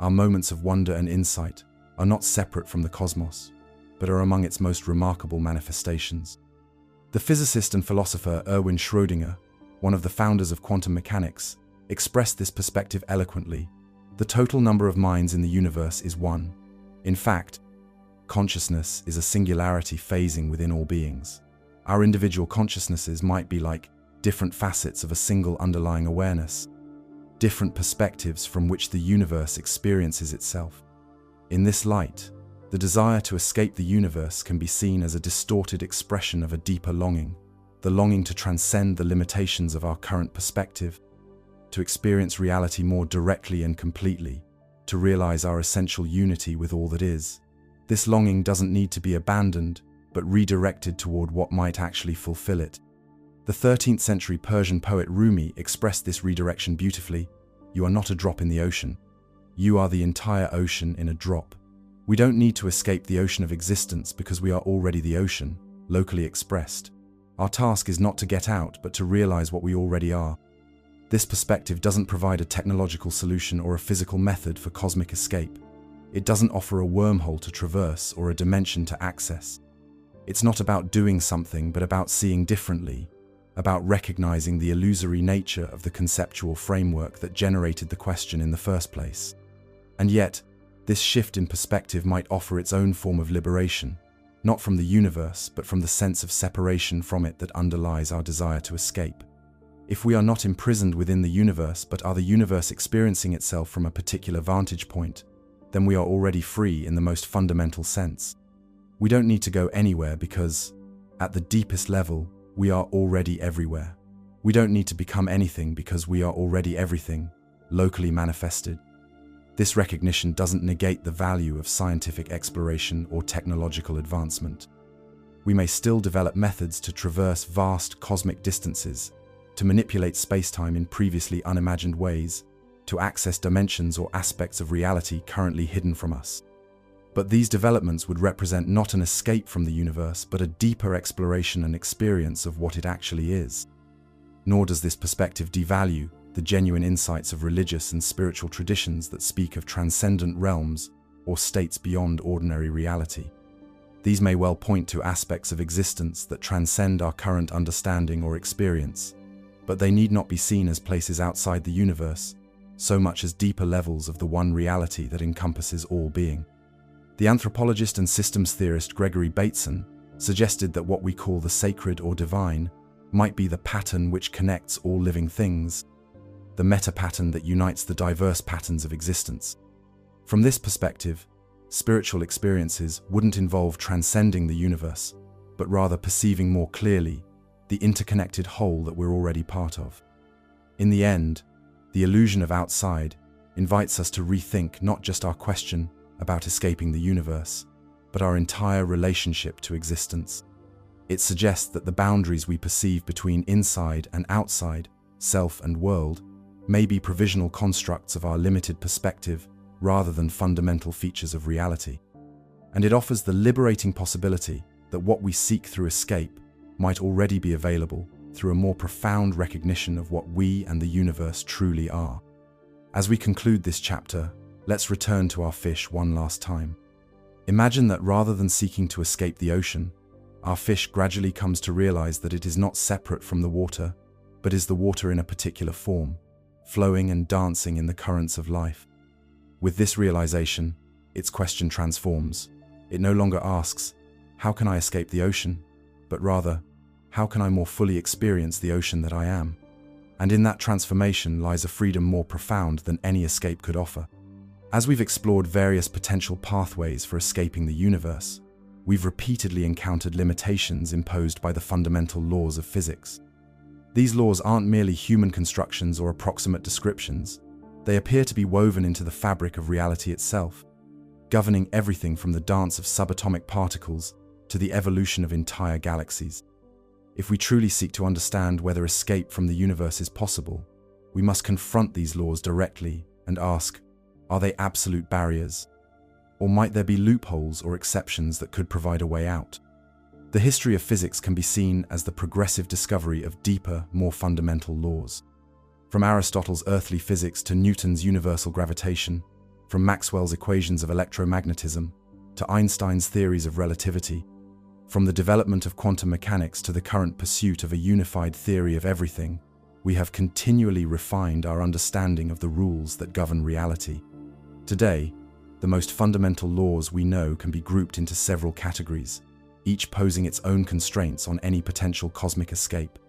our moments of wonder and insight are not separate from the cosmos, but are among its most remarkable manifestations. The physicist and philosopher Erwin Schrödinger, one of the founders of quantum mechanics, expressed this perspective eloquently. The total number of minds in the universe is one. In fact, consciousness is a singularity phasing within all beings. Our individual consciousnesses might be like different facets of a single underlying awareness, different perspectives from which the universe experiences itself. In this light, the desire to escape the universe can be seen as a distorted expression of a deeper longing, the longing to transcend the limitations of our current perspective, to experience reality more directly and completely, to realize our essential unity with all that is. This longing doesn't need to be abandoned, but redirected toward what might actually fulfill it. The 13th century Persian poet Rumi expressed this redirection beautifully. You are not a drop in the ocean. You are the entire ocean in a drop. We don't need to escape the ocean of existence because we are already the ocean, locally expressed. Our task is not to get out, but to realize what we already are. This perspective doesn't provide a technological solution or a physical method for cosmic escape. It doesn't offer a wormhole to traverse or a dimension to access. It's not about doing something, but about seeing differently, about recognizing the illusory nature of the conceptual framework that generated the question in the first place. And yet, this shift in perspective might offer its own form of liberation, not from the universe, but from the sense of separation from it that underlies our desire to escape. If we are not imprisoned within the universe, but are the universe experiencing itself from a particular vantage point, then we are already free in the most fundamental sense. We don't need to go anywhere because, at the deepest level, we are already everywhere. We don't need to become anything because we are already everything, locally manifested. This recognition doesn't negate the value of scientific exploration or technological advancement. We may still develop methods to traverse vast cosmic distances, to manipulate space-time in previously unimagined ways, to access dimensions or aspects of reality currently hidden from us. But these developments would represent not an escape from the universe, but a deeper exploration and experience of what it actually is. Nor does this perspective devalue the genuine insights of religious and spiritual traditions that speak of transcendent realms or states beyond ordinary reality. These may well point to aspects of existence that transcend our current understanding or experience, but they need not be seen as places outside the universe, so much as deeper levels of the one reality that encompasses all being. The anthropologist and systems theorist Gregory Bateson suggested that what we call the sacred or divine might be the pattern which connects all living things, the meta-pattern that unites the diverse patterns of existence. From this perspective, spiritual experiences wouldn't involve transcending the universe, but rather perceiving more clearly the interconnected whole that we're already part of. In the end, the illusion of outside invites us to rethink not just our question about escaping the universe, but our entire relationship to existence. It suggests that the boundaries we perceive between inside and outside, self and world, may be provisional constructs of our limited perspective rather than fundamental features of reality. And it offers the liberating possibility that what we seek through escape might already be available through a more profound recognition of what we and the universe truly are. As we conclude this chapter, let's return to our fish one last time. Imagine that rather than seeking to escape the ocean, Our fish gradually comes to realize that it is not separate from the water, but is the water in a particular form, flowing and dancing in the currents of life. With this realization, its question transforms. It no longer asks, "How can I escape the ocean?" but rather, "How can I more fully experience the ocean that I am?" And in that transformation lies a freedom more profound than any escape could offer. As we've explored various potential pathways for escaping the universe, we've repeatedly encountered limitations imposed by the fundamental laws of physics. These laws aren't merely human constructions or approximate descriptions. They appear to be woven into the fabric of reality itself, governing everything from the dance of subatomic particles to the evolution of entire galaxies. If we truly seek to understand whether escape from the universe is possible, we must confront these laws directly and ask, are they absolute barriers? Or might there be loopholes or exceptions that could provide a way out? The history of physics can be seen as the progressive discovery of deeper, more fundamental laws. From Aristotle's earthly physics to Newton's universal gravitation, from Maxwell's equations of electromagnetism to Einstein's theories of relativity, from the development of quantum mechanics to the current pursuit of a unified theory of everything, we have continually refined our understanding of the rules that govern reality. Today, the most fundamental laws we know can be grouped into several categories, each posing its own constraints on any potential cosmic escape.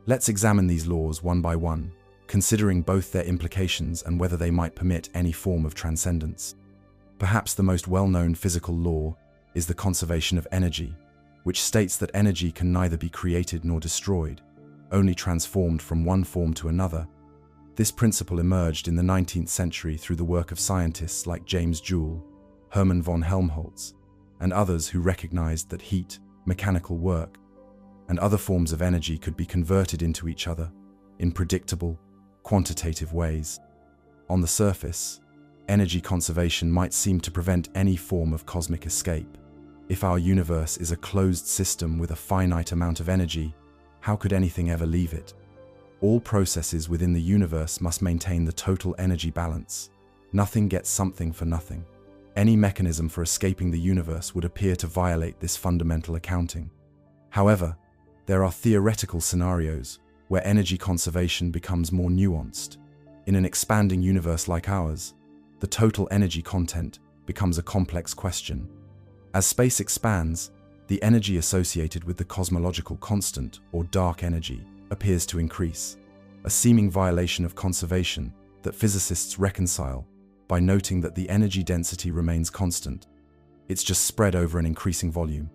Let's examine these laws one by one, considering both their implications and whether they might permit any form of transcendence. Perhaps the most well-known physical law is the conservation of energy, which states that energy can neither be created nor destroyed, only transformed from one form to another. This principle emerged in the 19th century through the work of scientists like James Joule, Hermann von Helmholtz, and others who recognized that heat, mechanical work, and other forms of energy could be converted into each other in predictable, quantitative ways. On the surface, energy conservation might seem to prevent any form of cosmic escape. If our universe is a closed system with a finite amount of energy, how could anything ever leave it? All processes within the universe must maintain the total energy balance. Nothing gets something for nothing. Any mechanism for escaping the universe would appear to violate this fundamental accounting. However, there are theoretical scenarios where energy conservation becomes more nuanced. In an expanding universe like ours, the total energy content becomes a complex question. As space expands, the energy associated with the cosmological constant, or dark energy, appears to increase, a seeming violation of conservation that physicists reconcile by noting that the energy density remains constant. It's just spread over an increasing volume.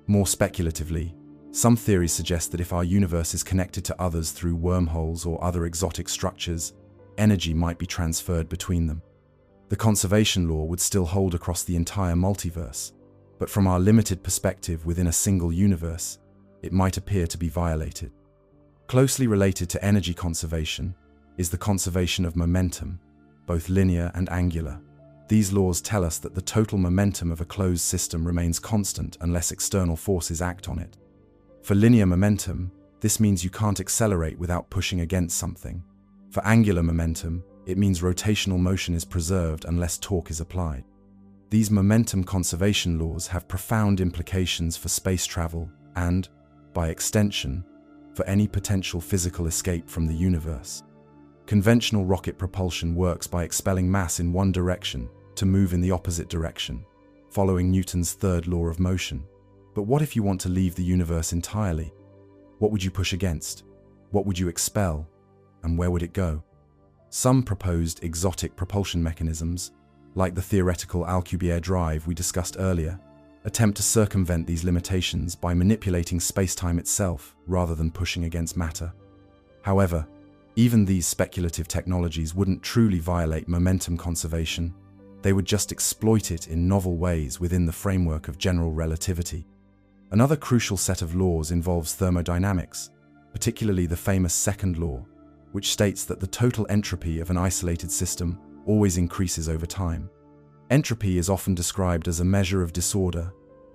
More speculatively, some theories suggest that if our universe is connected to others through wormholes or other exotic structures, energy might be transferred between them. The conservation law would still hold across the entire multiverse, but from our limited perspective within a single universe, it might appear to be violated. Closely related to energy conservation is the conservation of momentum, both linear and angular. These laws tell us that the total momentum of a closed system remains constant unless external forces act on it. For linear momentum, this means you can't accelerate without pushing against something. For angular momentum, it means rotational motion is preserved unless torque is applied. These momentum conservation laws have profound implications for space travel and, by extension, for any potential physical escape from the universe. Conventional rocket propulsion works by expelling mass in one direction to move in the opposite direction, following Newton's third law of motion. But what if you want to leave the universe entirely? What would you push against? What would you expel? And where would it go? Some proposed exotic propulsion mechanisms, like the theoretical Alcubierre drive we discussed earlier, attempt to circumvent these limitations by manipulating space-time itself rather than pushing against matter. However, even these speculative technologies wouldn't truly violate momentum conservation. They would just exploit it in novel ways within the framework of general relativity. Another crucial set of laws involves thermodynamics, particularly the famous second law, which states that the total entropy of an isolated system always increases over time. Entropy is often described as a measure of disorder,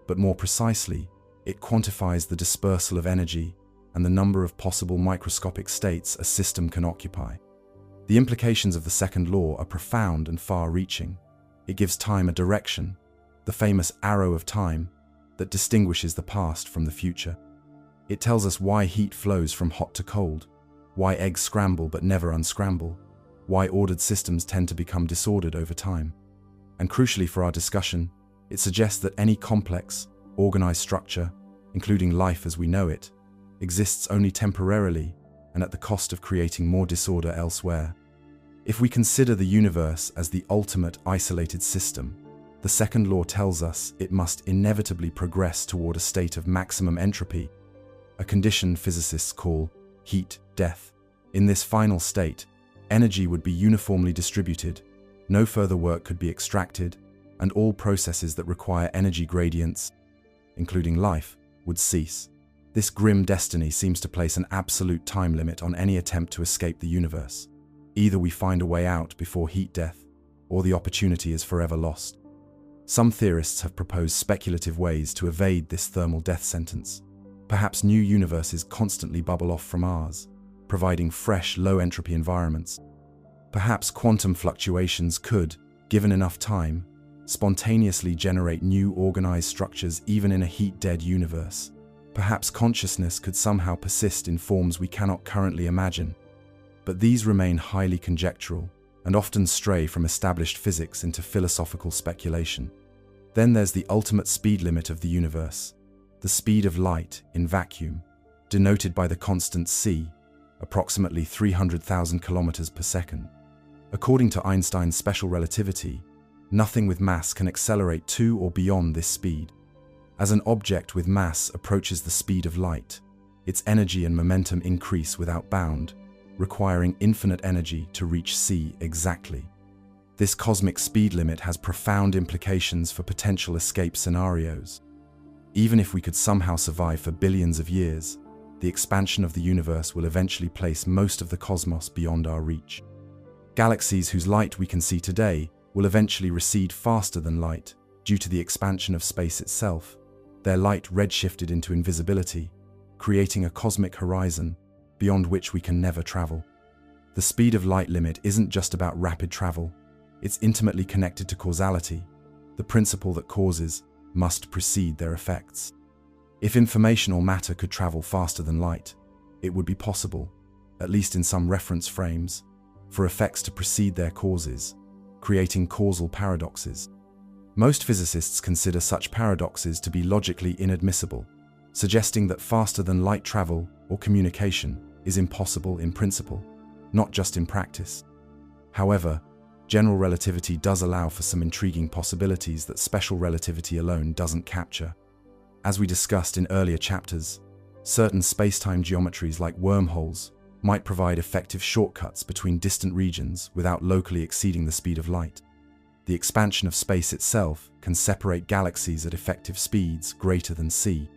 but more precisely, it quantifies the dispersal of energy and the number of possible microscopic states a system can occupy. The implications of the second law are profound and far-reaching. It gives time a direction, the famous arrow of time, that distinguishes the past from the future. It tells us why heat flows from hot to cold, why eggs scramble but never unscramble, why ordered systems tend to become disordered over time. And crucially for our discussion, it suggests that any complex, organized structure, including life as we know it, exists only temporarily and at the cost of creating more disorder elsewhere. If we consider the universe as the ultimate isolated system, the second law tells us it must inevitably progress toward a state of maximum entropy, a condition physicists call heat death. In this final state, energy would be uniformly distributed, no further work could be extracted, and all processes that require energy gradients, including life, would cease. This grim destiny seems to place an absolute time limit on any attempt to escape the universe. Either we find a way out before heat death, or the opportunity is forever lost. Some theorists have proposed speculative ways to evade this thermal death sentence. Perhaps new universes constantly bubble off from ours, providing fresh, low-entropy environments. Perhaps quantum fluctuations could, given enough time, spontaneously generate new organized structures even in a heat-dead universe. Perhaps consciousness could somehow persist in forms we cannot currently imagine. But these remain highly conjectural and often stray from established physics into philosophical speculation. Then there's the ultimate speed limit of the universe, the speed of light in vacuum, denoted by the constant c, approximately 300,000 kilometers per second. According to Einstein's special relativity, nothing with mass can accelerate to or beyond this speed. As an object with mass approaches the speed of light, its energy and momentum increase without bound, requiring infinite energy to reach c exactly. This cosmic speed limit has profound implications for potential escape scenarios. Even if we could somehow survive for billions of years, the expansion of the universe will eventually place most of the cosmos beyond our reach. Galaxies whose light we can see today will eventually recede faster than light due to the expansion of space itself, their light redshifted into invisibility, creating a cosmic horizon beyond which we can never travel. The speed of light limit isn't just about rapid travel, it's intimately connected to causality, the principle that causes must precede their effects. If information or matter could travel faster than light, it would be possible, at least in some reference frames, for effects to precede their causes, creating causal paradoxes. Most physicists consider such paradoxes to be logically inadmissible, suggesting that faster than light travel or communication is impossible in principle, not just in practice. However, general relativity does allow for some intriguing possibilities that special relativity alone doesn't capture. As we discussed in earlier chapters, certain space-time geometries like wormholes might provide effective shortcuts between distant regions without locally exceeding the speed of light. The expansion of space itself can separate galaxies at effective speeds greater than c.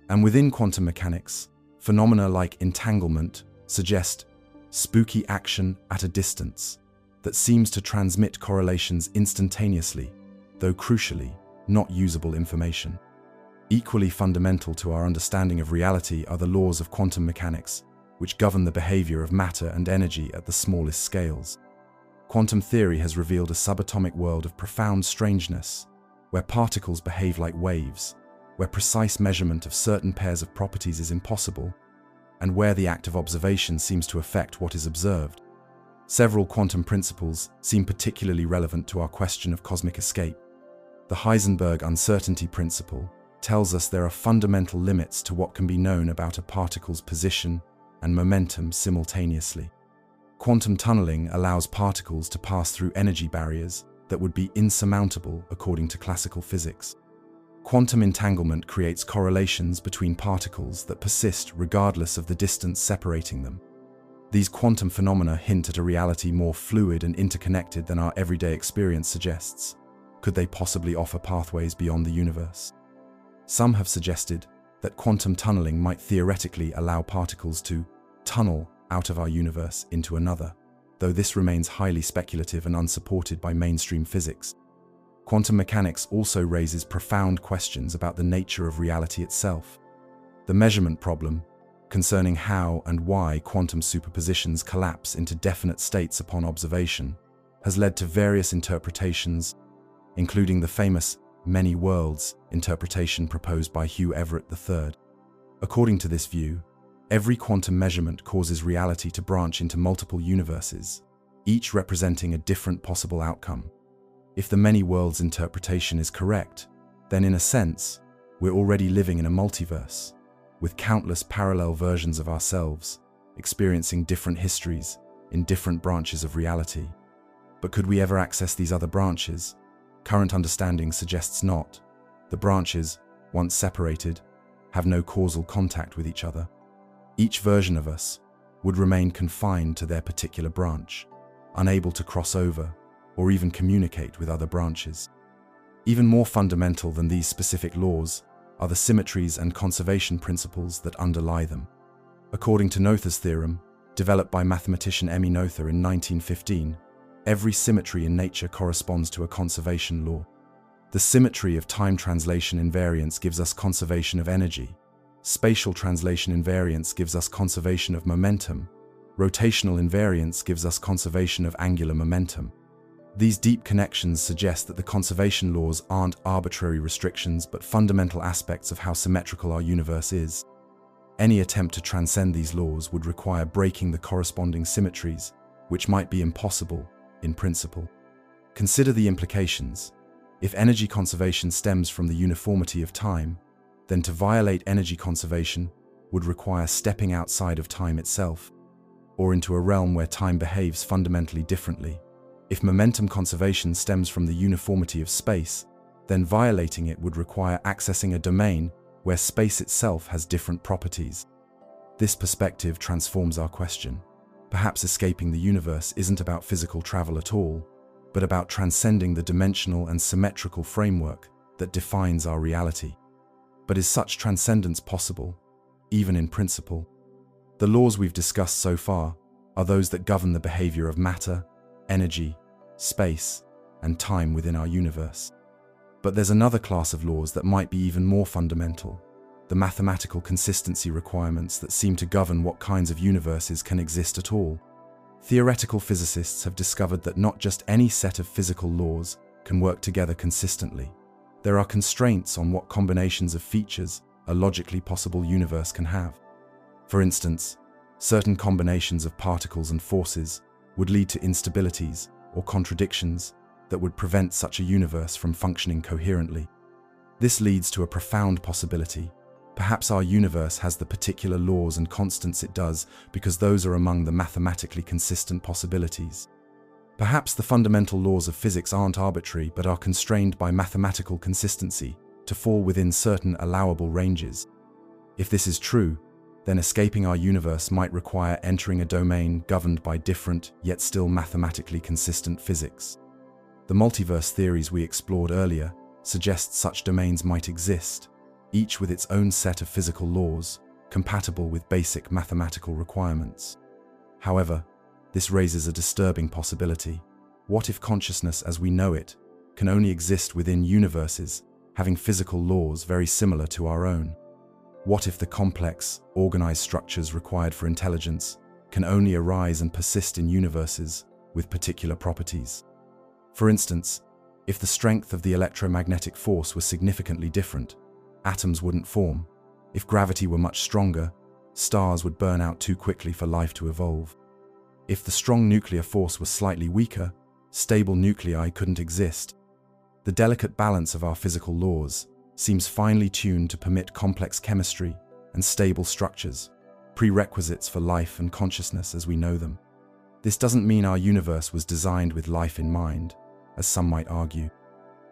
And within quantum mechanics, phenomena like entanglement suggest spooky action at a distance that seems to transmit correlations instantaneously, though crucially, not usable information. Equally fundamental to our understanding of reality are the laws of quantum mechanics, which govern the behavior of matter and energy at the smallest scales. Quantum theory has revealed a subatomic world of profound strangeness, where particles behave like waves, where precise measurement of certain pairs of properties is impossible, and where the act of observation seems to affect what is observed. Several quantum principles seem particularly relevant to our question of cosmic escape. The Heisenberg uncertainty principle tells us there are fundamental limits to what can be known about a particle's position and momentum simultaneously. Quantum tunneling allows particles to pass through energy barriers that would be insurmountable according to classical physics. Quantum entanglement creates correlations between particles that persist regardless of the distance separating them. These quantum phenomena hint at a reality more fluid and interconnected than our everyday experience suggests. Could they possibly offer pathways beyond the universe? Some have suggested that quantum tunneling might theoretically allow particles to tunnel out of our universe into another, though this remains highly speculative and unsupported by mainstream physics. Quantum mechanics also raises profound questions about the nature of reality itself. The measurement problem, concerning how and why quantum superpositions collapse into definite states upon observation, has led to various interpretations, including the famous many worlds interpretation proposed by Hugh Everett III. According to this view, every quantum measurement causes reality to branch into multiple universes, each representing a different possible outcome. If the many worlds interpretation is correct, then in a sense, we're already living in a multiverse, with countless parallel versions of ourselves, experiencing different histories in different branches of reality. But could we ever access these other branches? Current understanding suggests not. The branches, once separated, have no causal contact with each other. Each version of us would remain confined to their particular branch, unable to cross over or even communicate with other branches. Even more fundamental than these specific laws are the symmetries and conservation principles that underlie them. According to Noether's theorem, developed by mathematician Emmy Noether in 1915, every symmetry in nature corresponds to a conservation law. The symmetry of time translation invariance gives us conservation of energy. Spatial translation invariance gives us conservation of momentum. Rotational invariance gives us conservation of angular momentum. These deep connections suggest that the conservation laws aren't arbitrary restrictions but fundamental aspects of how symmetrical our universe is. Any attempt to transcend these laws would require breaking the corresponding symmetries, which might be impossible in principle. Consider the implications. If energy conservation stems from the uniformity of time, then to violate energy conservation would require stepping outside of time itself, or into a realm where time behaves fundamentally differently. If momentum conservation stems from the uniformity of space, then violating it would require accessing a domain where space itself has different properties. This perspective transforms our question. Perhaps escaping the universe isn't about physical travel at all, but about transcending the dimensional and symmetrical framework that defines our reality. But is such transcendence possible, even in principle? The laws we've discussed so far are those that govern the behavior of matter, energy, space, and time within our universe. But there's another class of laws that might be even more fundamental, the mathematical consistency requirements that seem to govern what kinds of universes can exist at all. Theoretical physicists have discovered that not just any set of physical laws can work together consistently. There are constraints on what combinations of features a logically possible universe can have. For instance, certain combinations of particles and forces would lead to instabilities or contradictions that would prevent such a universe from functioning coherently. This leads to a profound possibility. Perhaps our universe has the particular laws and constants it does because those are among the mathematically consistent possibilities. Perhaps the fundamental laws of physics aren't arbitrary but are constrained by mathematical consistency to fall within certain allowable ranges. If this is true, then escaping our universe might require entering a domain governed by different yet still mathematically consistent physics. The multiverse theories we explored earlier suggest such domains might exist, each with its own set of physical laws, compatible with basic mathematical requirements. However, this raises a disturbing possibility. What if consciousness as we know it can only exist within universes having physical laws very similar to our own? What if the complex, organized structures required for intelligence can only arise and persist in universes with particular properties? For instance, if the strength of the electromagnetic force was significantly different, atoms wouldn't form. If gravity were much stronger, stars would burn out too quickly for life to evolve. If the strong nuclear force was slightly weaker, stable nuclei couldn't exist. The delicate balance of our physical laws seems finely tuned to permit complex chemistry and stable structures, prerequisites for life and consciousness as we know them. This doesn't mean our universe was designed with life in mind, as some might argue.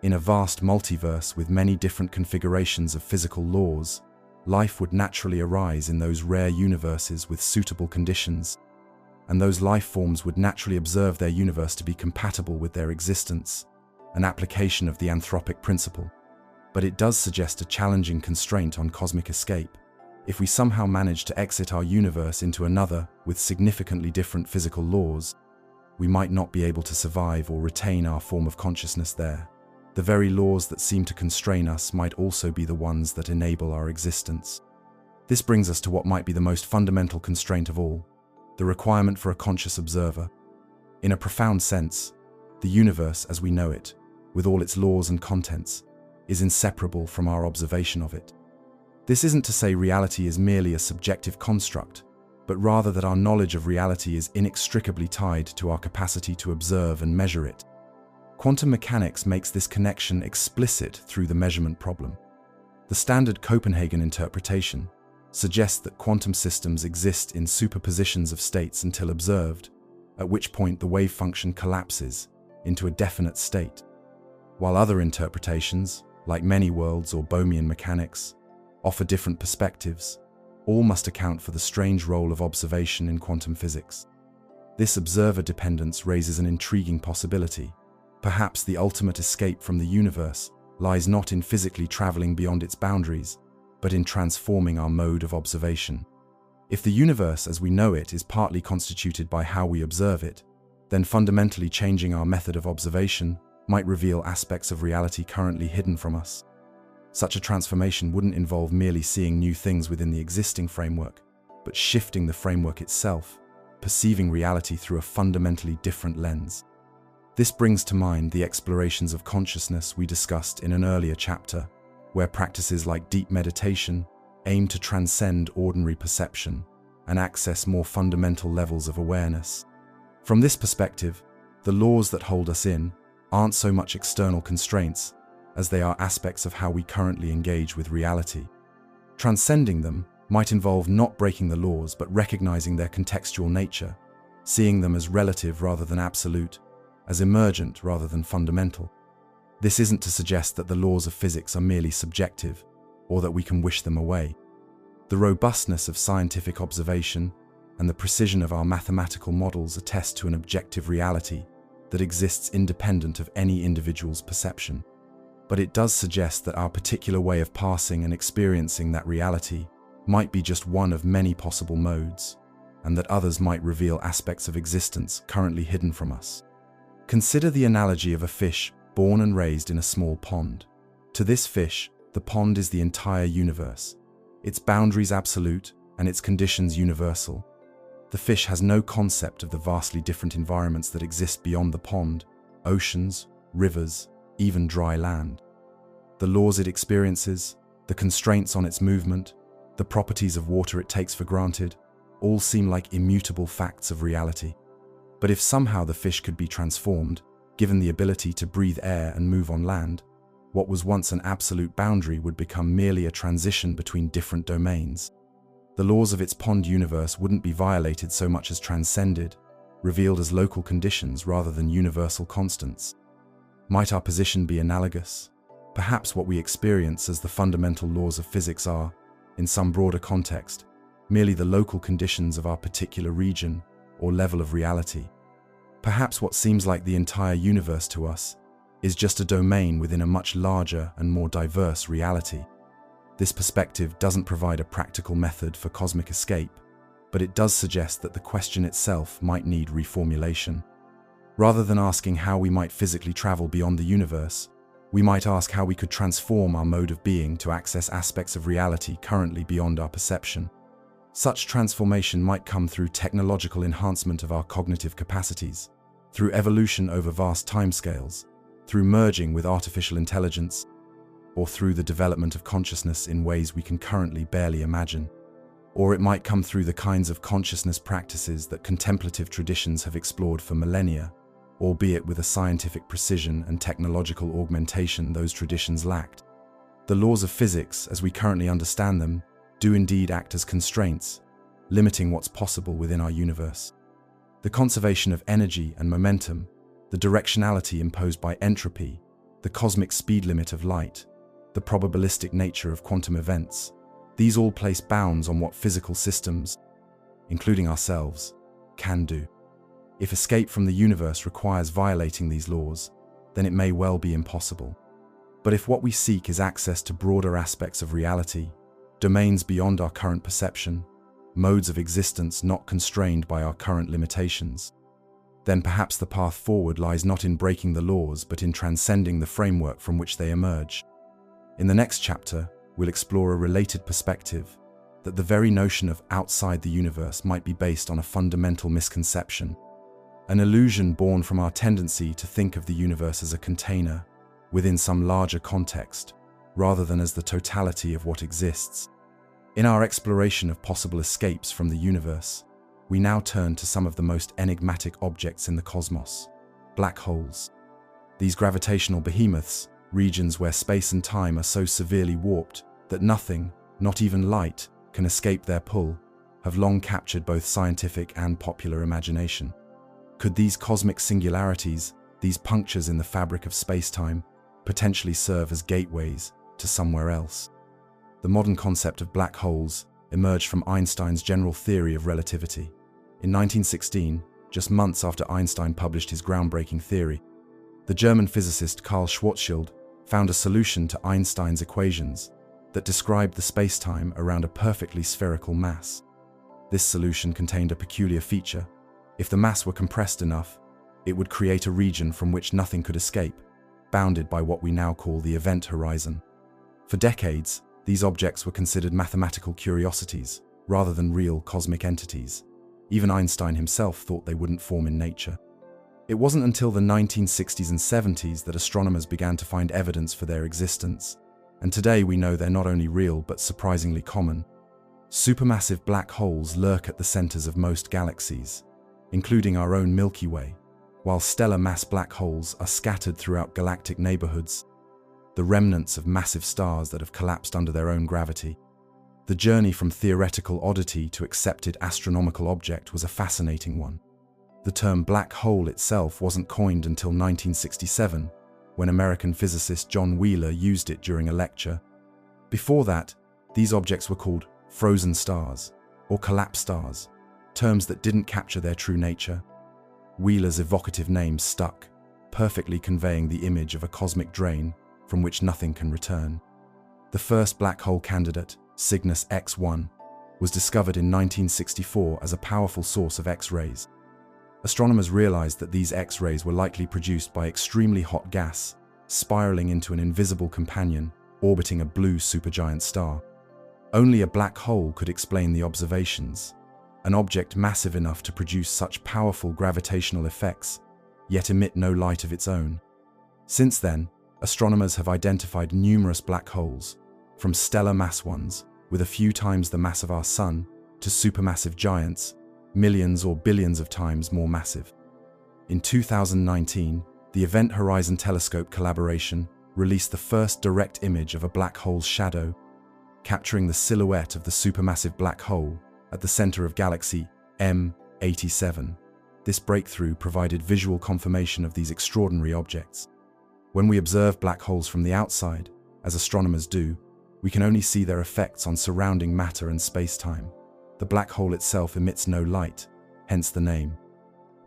In a vast multiverse with many different configurations of physical laws, life would naturally arise in those rare universes with suitable conditions, and those life forms would naturally observe their universe to be compatible with their existence, an application of the anthropic principle. But it does suggest a challenging constraint on cosmic escape. If we somehow manage to exit our universe into another with significantly different physical laws, we might not be able to survive or retain our form of consciousness there. The very laws that seem to constrain us might also be the ones that enable our existence. This brings us to what might be the most fundamental constraint of all, the requirement for a conscious observer. In a profound sense, the universe as we know it, with all its laws and contents, is inseparable from our observation of it. This isn't to say reality is merely a subjective construct, but rather that our knowledge of reality is inextricably tied to our capacity to observe and measure it. Quantum mechanics makes this connection explicit through the measurement problem. The standard Copenhagen interpretation suggests that quantum systems exist in superpositions of states until observed, at which point the wave function collapses into a definite state. While other interpretations, like many worlds or Bohmian mechanics, offer different perspectives, all must account for the strange role of observation in quantum physics. This observer dependence raises an intriguing possibility. Perhaps the ultimate escape from the universe lies not in physically traveling beyond its boundaries, but in transforming our mode of observation. If the universe as we know it is partly constituted by how we observe it, then fundamentally changing our method of observation might reveal aspects of reality currently hidden from us. Such a transformation wouldn't involve merely seeing new things within the existing framework, but shifting the framework itself, perceiving reality through a fundamentally different lens. This brings to mind the explorations of consciousness we discussed in an earlier chapter, where practices like deep meditation aim to transcend ordinary perception and access more fundamental levels of awareness. From this perspective, the laws that hold us in aren't so much external constraints as they are aspects of how we currently engage with reality. Transcending them might involve not breaking the laws but recognizing their contextual nature, seeing them as relative rather than absolute, as emergent rather than fundamental. This isn't to suggest that the laws of physics are merely subjective or that we can wish them away. The robustness of scientific observation and the precision of our mathematical models attest to an objective reality that exists independent of any individual's perception. But it does suggest that our particular way of passing and experiencing that reality might be just one of many possible modes, and that others might reveal aspects of existence currently hidden from us. Consider the analogy of a fish born and raised in a small pond. To this fish, the pond is the entire universe, its boundaries absolute and its conditions universal. The fish has no concept of the vastly different environments that exist beyond the pond, oceans, rivers, even dry land. The laws it experiences, the constraints on its movement, the properties of water it takes for granted, all seem like immutable facts of reality. But if somehow the fish could be transformed, given the ability to breathe air and move on land, what was once an absolute boundary would become merely a transition between different domains. The laws of its pond universe wouldn't be violated so much as transcended, revealed as local conditions rather than universal constants. Might our position be analogous? Perhaps what we experience as the fundamental laws of physics are, in some broader context, merely the local conditions of our particular region or level of reality. Perhaps what seems like the entire universe to us is just a domain within a much larger and more diverse reality. This perspective doesn't provide a practical method for cosmic escape, but it does suggest that the question itself might need reformulation. Rather than asking how we might physically travel beyond the universe, we might ask how we could transform our mode of being to access aspects of reality currently beyond our perception. Such transformation might come through technological enhancement of our cognitive capacities, through evolution over vast timescales, through merging with artificial intelligence, or through the development of consciousness in ways we can currently barely imagine. Or it might come through the kinds of consciousness practices that contemplative traditions have explored for millennia, albeit with a scientific precision and technological augmentation those traditions lacked. The laws of physics, as we currently understand them, do indeed act as constraints, limiting what's possible within our universe. The conservation of energy and momentum, the directionality imposed by entropy, the cosmic speed limit of light, the probabilistic nature of quantum events, these all place bounds on what physical systems, including ourselves, can do. If escape from the universe requires violating these laws, then it may well be impossible. But if what we seek is access to broader aspects of reality, domains beyond our current perception, modes of existence not constrained by our current limitations, then perhaps the path forward lies not in breaking the laws but in transcending the framework from which they emerge. In the next chapter, we'll explore a related perspective, that the very notion of outside the universe might be based on a fundamental misconception, an illusion born from our tendency to think of the universe as a container within some larger context, rather than as the totality of what exists. In our exploration of possible escapes from the universe, we now turn to some of the most enigmatic objects in the cosmos: black holes. These gravitational behemoths, regions where space and time are so severely warped that nothing, not even light, can escape their pull, have long captured both scientific and popular imagination. Could these cosmic singularities, these punctures in the fabric of space-time, potentially serve as gateways to somewhere else? The modern concept of black holes emerged from Einstein's general theory of relativity. In 1916, just months after Einstein published his groundbreaking theory, the German physicist Karl Schwarzschild found a solution to Einstein's equations that described the space-time around a perfectly spherical mass. This solution contained a peculiar feature. If the mass were compressed enough, it would create a region from which nothing could escape, bounded by what we now call the event horizon. For decades, these objects were considered mathematical curiosities, rather than real cosmic entities. Even Einstein himself thought they wouldn't form in nature. It wasn't until the 1960s and 70s that astronomers began to find evidence for their existence, and today we know they're not only real but surprisingly common. Supermassive black holes lurk at the centers of most galaxies, including our own Milky Way, while stellar mass black holes are scattered throughout galactic neighborhoods, the remnants of massive stars that have collapsed under their own gravity. The journey from theoretical oddity to accepted astronomical object was a fascinating one. The term black hole itself wasn't coined until 1967, when American physicist John Wheeler used it during a lecture. Before that, these objects were called frozen stars or collapsed stars, terms that didn't capture their true nature. Wheeler's evocative name stuck, perfectly conveying the image of a cosmic drain from which nothing can return. The first black hole candidate, Cygnus X1, was discovered in 1964 as a powerful source of X-rays. Astronomers realized that these X-rays were likely produced by extremely hot gas, spiraling into an invisible companion orbiting a blue supergiant star. Only a black hole could explain the observations, an object massive enough to produce such powerful gravitational effects, yet emit no light of its own. Since then, astronomers have identified numerous black holes, from stellar mass ones, with a few times the mass of our Sun, to supermassive giants, millions or billions of times more massive. In 2019, the Event Horizon Telescope collaboration released the first direct image of a black hole's shadow, capturing the silhouette of the supermassive black hole at the center of galaxy M87. This breakthrough provided visual confirmation of these extraordinary objects. When we observe black holes from the outside, as astronomers do, we can only see their effects on surrounding matter and space-time. The black hole itself emits no light, hence the name.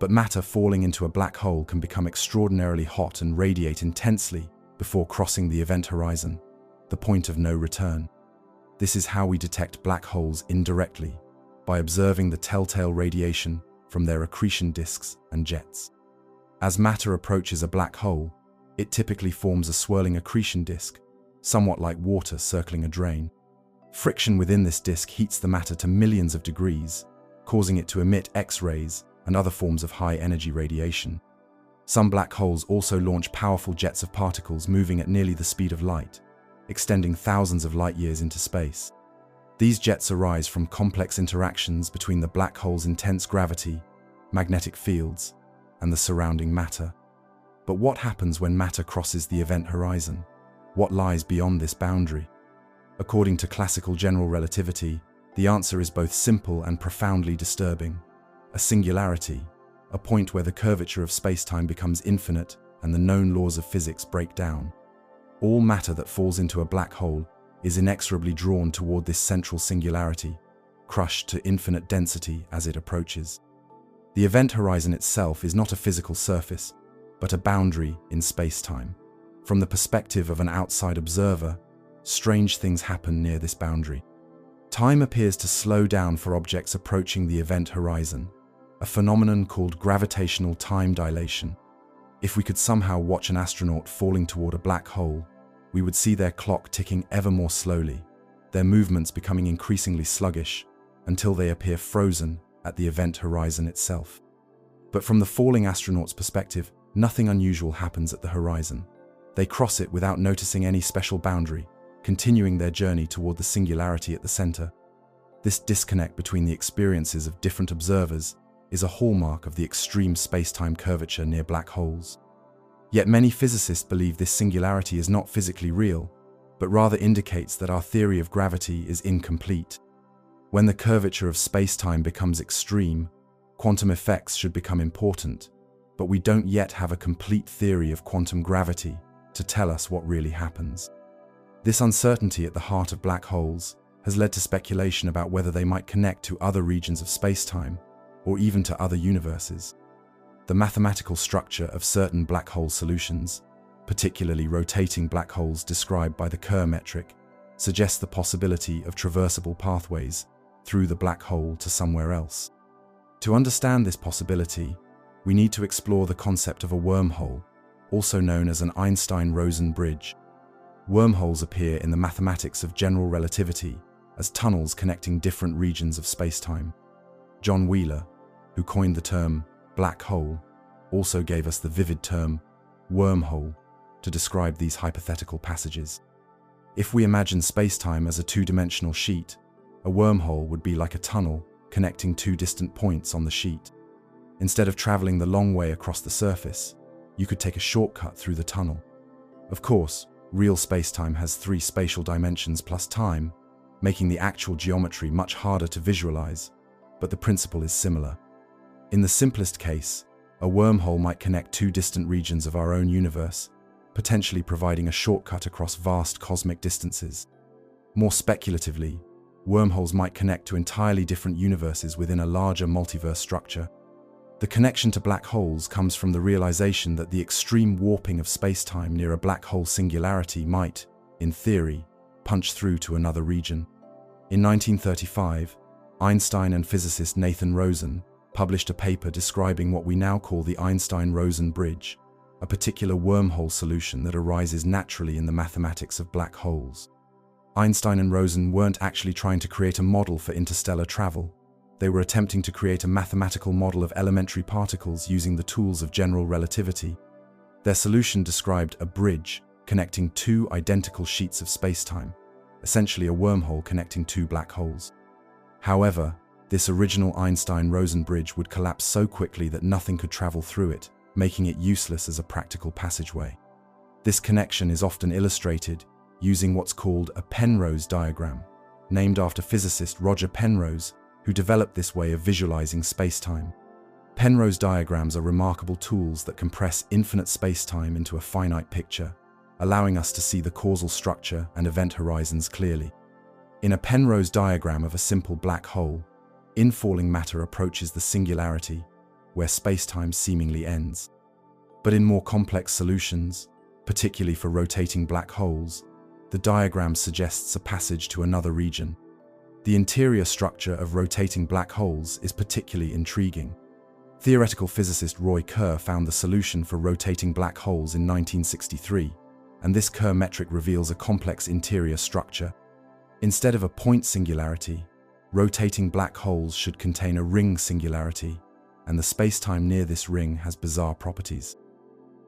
But matter falling into a black hole can become extraordinarily hot and radiate intensely before crossing the event horizon, the point of no return. This is how we detect black holes indirectly, by observing the telltale radiation from their accretion disks and jets. As matter approaches a black hole, it typically forms a swirling accretion disk, somewhat like water circling a drain. Friction within this disk heats the matter to millions of degrees, causing it to emit X-rays and other forms of high-energy radiation. Some black holes also launch powerful jets of particles moving at nearly the speed of light, extending thousands of light-years into space. These jets arise from complex interactions between the black hole's intense gravity, magnetic fields, and the surrounding matter. But what happens when matter crosses the event horizon? What lies beyond this boundary? According to classical general relativity, the answer is both simple and profoundly disturbing. A singularity, a point where the curvature of space-time becomes infinite and the known laws of physics break down. All matter that falls into a black hole is inexorably drawn toward this central singularity, crushed to infinite density as it approaches. The event horizon itself is not a physical surface, but a boundary in space-time. From the perspective of an outside observer, strange things happen near this boundary. Time appears to slow down for objects approaching the event horizon, a phenomenon called gravitational time dilation. If we could somehow watch an astronaut falling toward a black hole, we would see their clock ticking ever more slowly, their movements becoming increasingly sluggish, until they appear frozen at the event horizon itself. But from the falling astronaut's perspective, nothing unusual happens at the horizon. They cross it without noticing any special boundary, continuing their journey toward the singularity at the center. This disconnect between the experiences of different observers is a hallmark of the extreme space-time curvature near black holes. Yet many physicists believe this singularity is not physically real, but rather indicates that our theory of gravity is incomplete. When the curvature of space-time becomes extreme, quantum effects should become important, but we don't yet have a complete theory of quantum gravity to tell us what really happens. This uncertainty at the heart of black holes has led to speculation about whether they might connect to other regions of space-time, or even to other universes. The mathematical structure of certain black hole solutions, particularly rotating black holes described by the Kerr metric, suggests the possibility of traversable pathways through the black hole to somewhere else. To understand this possibility, we need to explore the concept of a wormhole, also known as an Einstein-Rosen bridge. Wormholes appear in the mathematics of general relativity as tunnels connecting different regions of space-time. John Wheeler, who coined the term black hole, also gave us the vivid term wormhole to describe these hypothetical passages. If we imagine space-time as a two-dimensional sheet, a wormhole would be like a tunnel connecting two distant points on the sheet. Instead of traveling the long way across the surface, you could take a shortcut through the tunnel. Of course, real space-time has three spatial dimensions plus time, making the actual geometry much harder to visualize, but the principle is similar. In the simplest case, a wormhole might connect two distant regions of our own universe, potentially providing a shortcut across vast cosmic distances. More speculatively, wormholes might connect to entirely different universes within a larger multiverse structure. The connection to black holes comes from the realization that the extreme warping of space-time near a black hole singularity might, in theory, punch through to another region. In 1935, Einstein and physicist Nathan Rosen published a paper describing what we now call the Einstein-Rosen bridge, a particular wormhole solution that arises naturally in the mathematics of black holes. Einstein and Rosen weren't actually trying to create a model for interstellar travel. They were attempting to create a mathematical model of elementary particles using the tools of general relativity. Their solution described a bridge connecting two identical sheets of space-time, essentially a wormhole connecting two black holes. However, this original Einstein-Rosen bridge would collapse so quickly that nothing could travel through it, making it useless as a practical passageway. This connection is often illustrated using what's called a Penrose diagram, named after physicist Roger Penrose, who developed this way of visualizing space-time. Penrose diagrams are remarkable tools that compress infinite space-time into a finite picture, allowing us to see the causal structure and event horizons clearly. In a Penrose diagram of a simple black hole, infalling matter approaches the singularity, where space-time seemingly ends. But in more complex solutions, particularly for rotating black holes, the diagram suggests a passage to another region. The interior structure of rotating black holes is particularly intriguing. Theoretical physicist Roy Kerr found the solution for rotating black holes in 1963, and this Kerr metric reveals a complex interior structure. Instead of a point singularity, rotating black holes should contain a ring singularity, and the space-time near this ring has bizarre properties.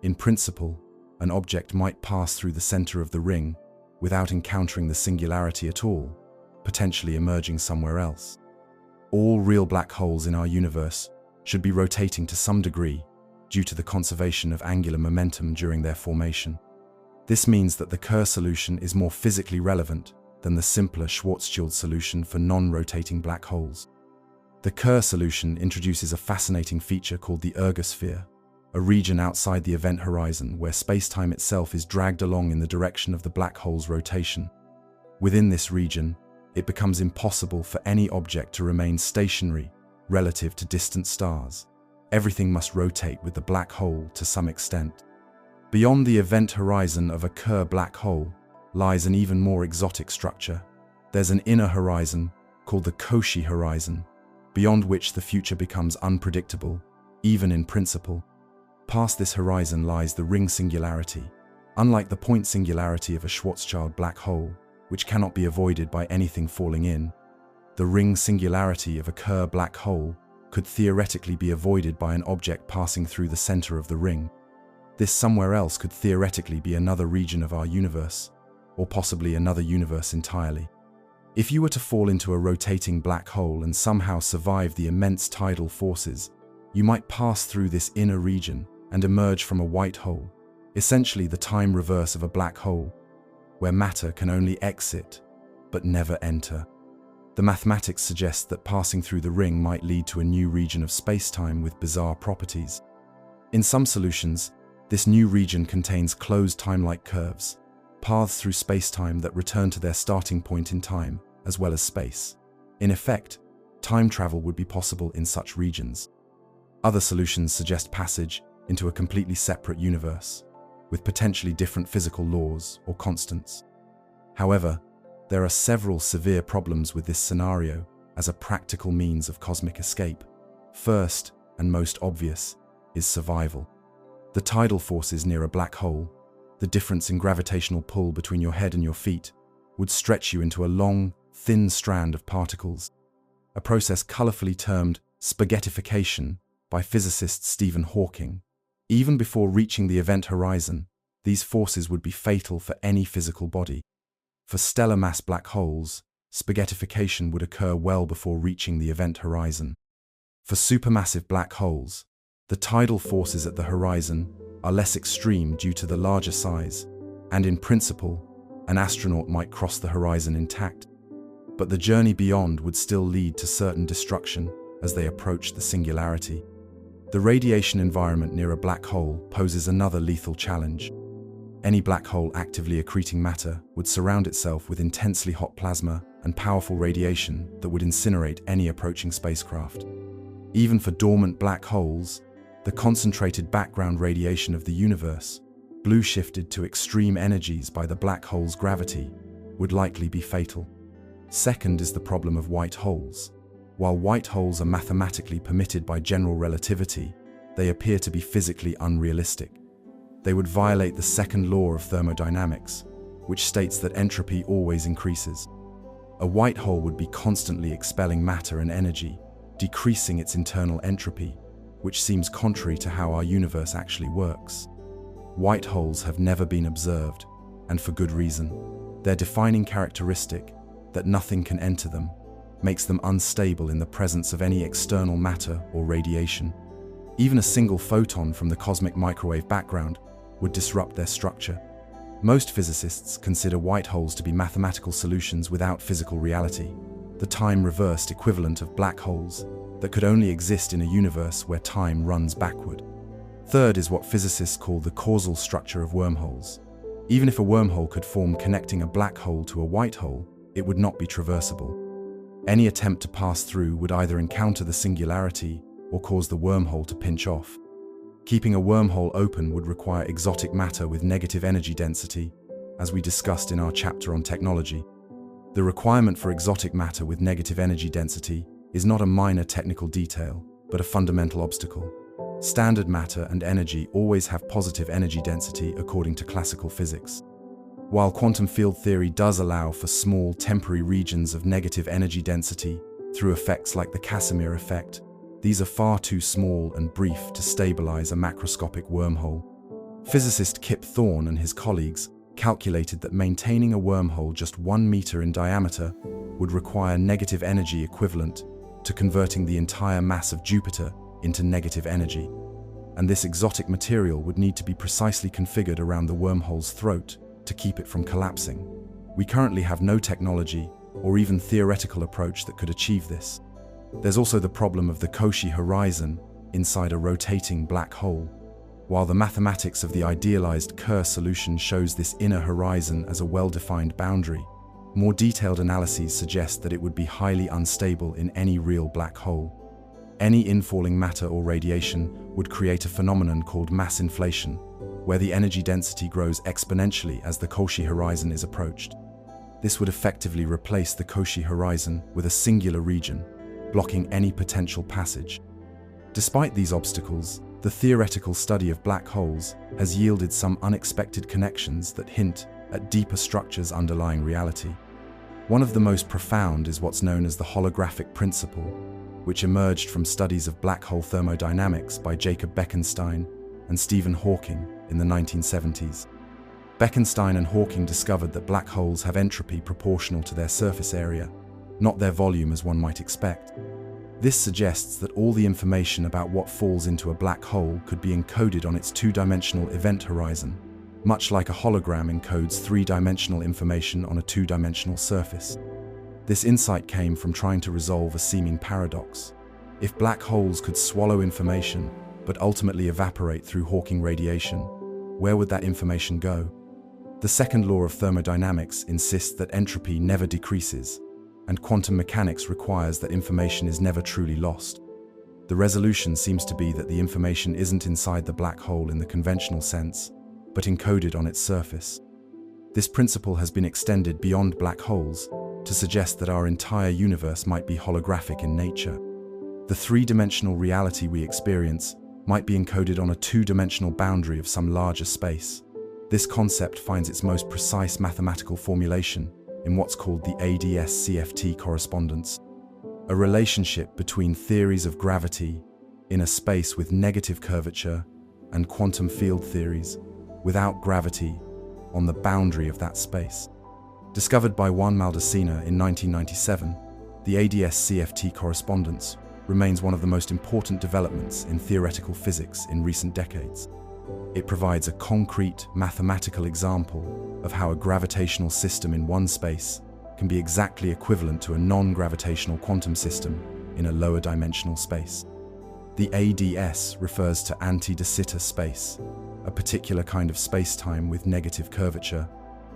In principle, an object might pass through the center of the ring without encountering the singularity at all, potentially emerging somewhere else. All real black holes in our universe should be rotating to some degree due to the conservation of angular momentum during their formation. This means that the Kerr solution is more physically relevant than the simpler Schwarzschild solution for non-rotating black holes. The Kerr solution introduces a fascinating feature called the ergosphere, a region outside the event horizon where space-time itself is dragged along in the direction of the black hole's rotation. Within this region, it becomes impossible for any object to remain stationary relative to distant stars. Everything must rotate with the black hole to some extent. Beyond the event horizon of a Kerr black hole lies an even more exotic structure. There's an inner horizon called the Cauchy horizon, beyond which the future becomes unpredictable, even in principle. Past this horizon lies the ring singularity. Unlike the point singularity of a Schwarzschild black hole, which cannot be avoided by anything falling in, the ring singularity of a Kerr black hole could theoretically be avoided by an object passing through the center of the ring. This somewhere else could theoretically be another region of our universe. or possibly another universe entirely. If you were to fall into a rotating black hole and somehow survive the immense tidal forces, you might pass through this inner region and emerge from a white hole, essentially the time reverse of a black hole, where matter can only exit but never enter. The mathematics suggest that passing through the ring might lead to a new region of space-time with bizarre properties. In some solutions, this new region contains closed time-like curves, paths through space-time that return to their starting point in time, as well as space. In effect, time travel would be possible in such regions. Other solutions suggest passage into a completely separate universe, with potentially different physical laws or constants. However, there are several severe problems with this scenario as a practical means of cosmic escape. First, and most obvious, is survival. The tidal forces near a black hole, the difference in gravitational pull between your head and your feet, would stretch you into a long, thin strand of particles, a process colorfully termed spaghettification by physicist Stephen Hawking. Even before reaching the event horizon, these forces would be fatal for any physical body. For stellar mass black holes, spaghettification would occur well before reaching the event horizon. For supermassive black holes, the tidal forces at the horizon are less extreme due to the larger size, and in principle, an astronaut might cross the horizon intact. But the journey beyond would still lead to certain destruction as they approach the singularity. The radiation environment near a black hole poses another lethal challenge. Any black hole actively accreting matter would surround itself with intensely hot plasma and powerful radiation that would incinerate any approaching spacecraft. Even for dormant black holes, the concentrated background radiation of the universe, blue shifted to extreme energies by the black hole's gravity, would likely be fatal. Second is the problem of white holes. While white holes are mathematically permitted by general relativity, they appear to be physically unrealistic. They would violate the second law of thermodynamics, which states that entropy always increases. A white hole would be constantly expelling matter and energy, decreasing its internal entropy, which seems contrary to how our universe actually works. White holes have never been observed, and for good reason. Their defining characteristic, that nothing can enter them, makes them unstable in the presence of any external matter or radiation. Even a single photon from the cosmic microwave background would disrupt their structure. Most physicists consider white holes to be mathematical solutions without physical reality, the time-reversed equivalent of black holes that could only exist in a universe where time runs backward. Third is what physicists call the causal structure of wormholes. Even if a wormhole could form connecting a black hole to a white hole, it would not be traversable. Any attempt to pass through would either encounter the singularity or cause the wormhole to pinch off. Keeping a wormhole open would require exotic matter with negative energy density, as we discussed in our chapter on technology. The requirement for exotic matter with negative energy density is not a minor technical detail, but a fundamental obstacle. Standard matter and energy always have positive energy density according to classical physics. While quantum field theory does allow for small, temporary regions of negative energy density through effects like the Casimir effect, these are far too small and brief to stabilize a macroscopic wormhole. Physicist Kip Thorne and his colleagues calculated that maintaining a wormhole just 1 meter in diameter would require negative energy equivalent to converting the entire mass of Jupiter into negative energy. And this exotic material would need to be precisely configured around the wormhole's throat to keep it from collapsing. We currently have no technology or even theoretical approach that could achieve this. There's also the problem of the Cauchy horizon inside a rotating black hole. While the mathematics of the idealized Kerr solution shows this inner horizon as a well-defined boundary, more detailed analyses suggest that it would be highly unstable in any real black hole. Any infalling matter or radiation would create a phenomenon called mass inflation, where the energy density grows exponentially as the Cauchy horizon is approached. This would effectively replace the Cauchy horizon with a singular region, blocking any potential passage. Despite these obstacles, the theoretical study of black holes has yielded some unexpected connections that hint at deeper structures underlying reality. One of the most profound is what's known as the holographic principle, which emerged from studies of black hole thermodynamics by Jacob Bekenstein and Stephen Hawking in the 1970s. Bekenstein and Hawking discovered that black holes have entropy proportional to their surface area, not their volume as one might expect. This suggests that all the information about what falls into a black hole could be encoded on its two-dimensional event horizon, much like a hologram encodes three-dimensional information on a two-dimensional surface. This insight came from trying to resolve a seeming paradox. If black holes could swallow information, but ultimately evaporate through Hawking radiation, where would that information go? The second law of thermodynamics insists that entropy never decreases, and quantum mechanics requires that information is never truly lost. The resolution seems to be that the information isn't inside the black hole in the conventional sense, but encoded on its surface. This principle has been extended beyond black holes to suggest that our entire universe might be holographic in nature. The three-dimensional reality we experience might be encoded on a two-dimensional boundary of some larger space. This concept finds its most precise mathematical formulation in what's called the ADS-CFT correspondence, a relationship between theories of gravity in a space with negative curvature and quantum field theories without gravity on the boundary of that space. Discovered by Juan Maldacena in 1997, the ADS-CFT correspondence remains one of the most important developments in theoretical physics in recent decades. It provides a concrete mathematical example of how a gravitational system in one space can be exactly equivalent to a non-gravitational quantum system in a lower dimensional space. The ADS refers to anti-de Sitter space, a particular kind of space-time with negative curvature,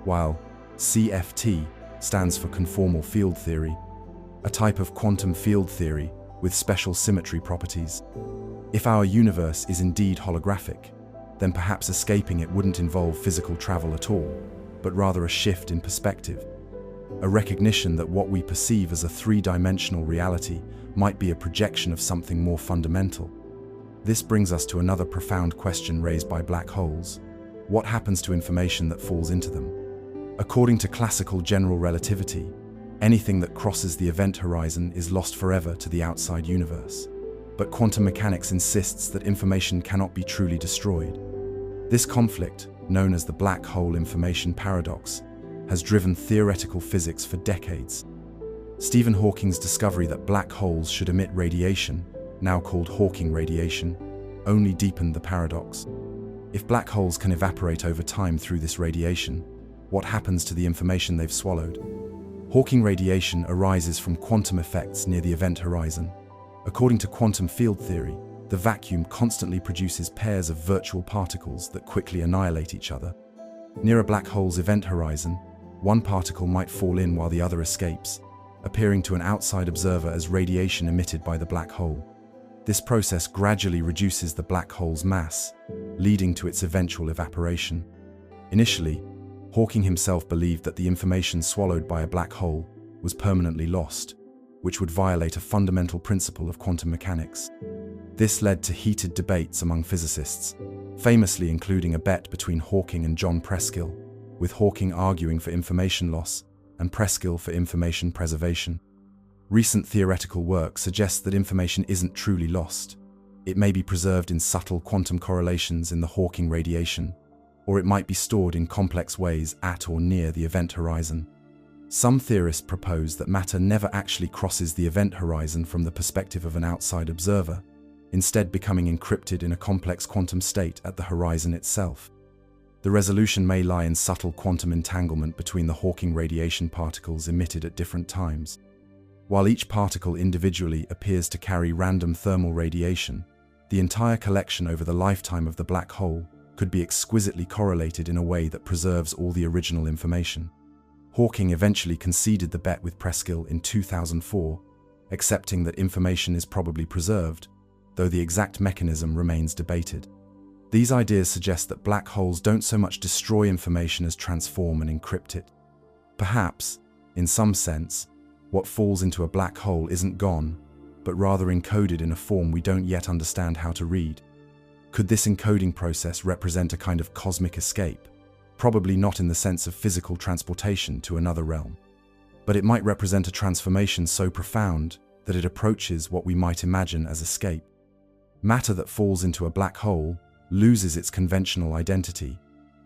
while CFT stands for conformal field theory, a type of quantum field theory with special symmetry properties. If our universe is indeed holographic, then perhaps escaping it wouldn't involve physical travel at all, but rather a shift in perspective, a recognition that what we perceive as a three-dimensional reality might be a projection of something more fundamental. This brings us to another profound question raised by black holes. What happens to information that falls into them? According to classical general relativity, anything that crosses the event horizon is lost forever to the outside universe. But quantum mechanics insists that information cannot be truly destroyed. This conflict, known as the black hole information paradox, has driven theoretical physics for decades. Stephen Hawking's discovery that black holes should emit radiation, now called Hawking radiation, only deepened the paradox. If black holes can evaporate over time through this radiation, what happens to the information they've swallowed? Hawking radiation arises from quantum effects near the event horizon. According to quantum field theory, the vacuum constantly produces pairs of virtual particles that quickly annihilate each other. Near a black hole's event horizon, one particle might fall in while the other escapes, appearing to an outside observer as radiation emitted by the black hole. This process gradually reduces the black hole's mass, leading to its eventual evaporation. Initially, Hawking himself believed that the information swallowed by a black hole was permanently lost, which would violate a fundamental principle of quantum mechanics. This led to heated debates among physicists, famously including a bet between Hawking and John Preskill, with Hawking arguing for information loss and Preskill for information preservation. Recent theoretical work suggests that information isn't truly lost. It may be preserved in subtle quantum correlations in the Hawking radiation, or it might be stored in complex ways at or near the event horizon. Some theorists propose that matter never actually crosses the event horizon from the perspective of an outside observer, instead becoming encrypted in a complex quantum state at the horizon itself. The resolution may lie in subtle quantum entanglement between the Hawking radiation particles emitted at different times. While each particle individually appears to carry random thermal radiation, the entire collection over the lifetime of the black hole could be exquisitely correlated in a way that preserves all the original information. Hawking eventually conceded the bet with Preskill in 2004, accepting that information is probably preserved, though the exact mechanism remains debated. These ideas suggest that black holes don't so much destroy information as transform and encrypt it. Perhaps, in some sense, what falls into a black hole isn't gone, but rather encoded in a form we don't yet understand how to read. Could this encoding process represent a kind of cosmic escape? Probably not in the sense of physical transportation to another realm, but it might represent a transformation so profound that it approaches what we might imagine as escape. Matter that falls into a black hole loses its conventional identity,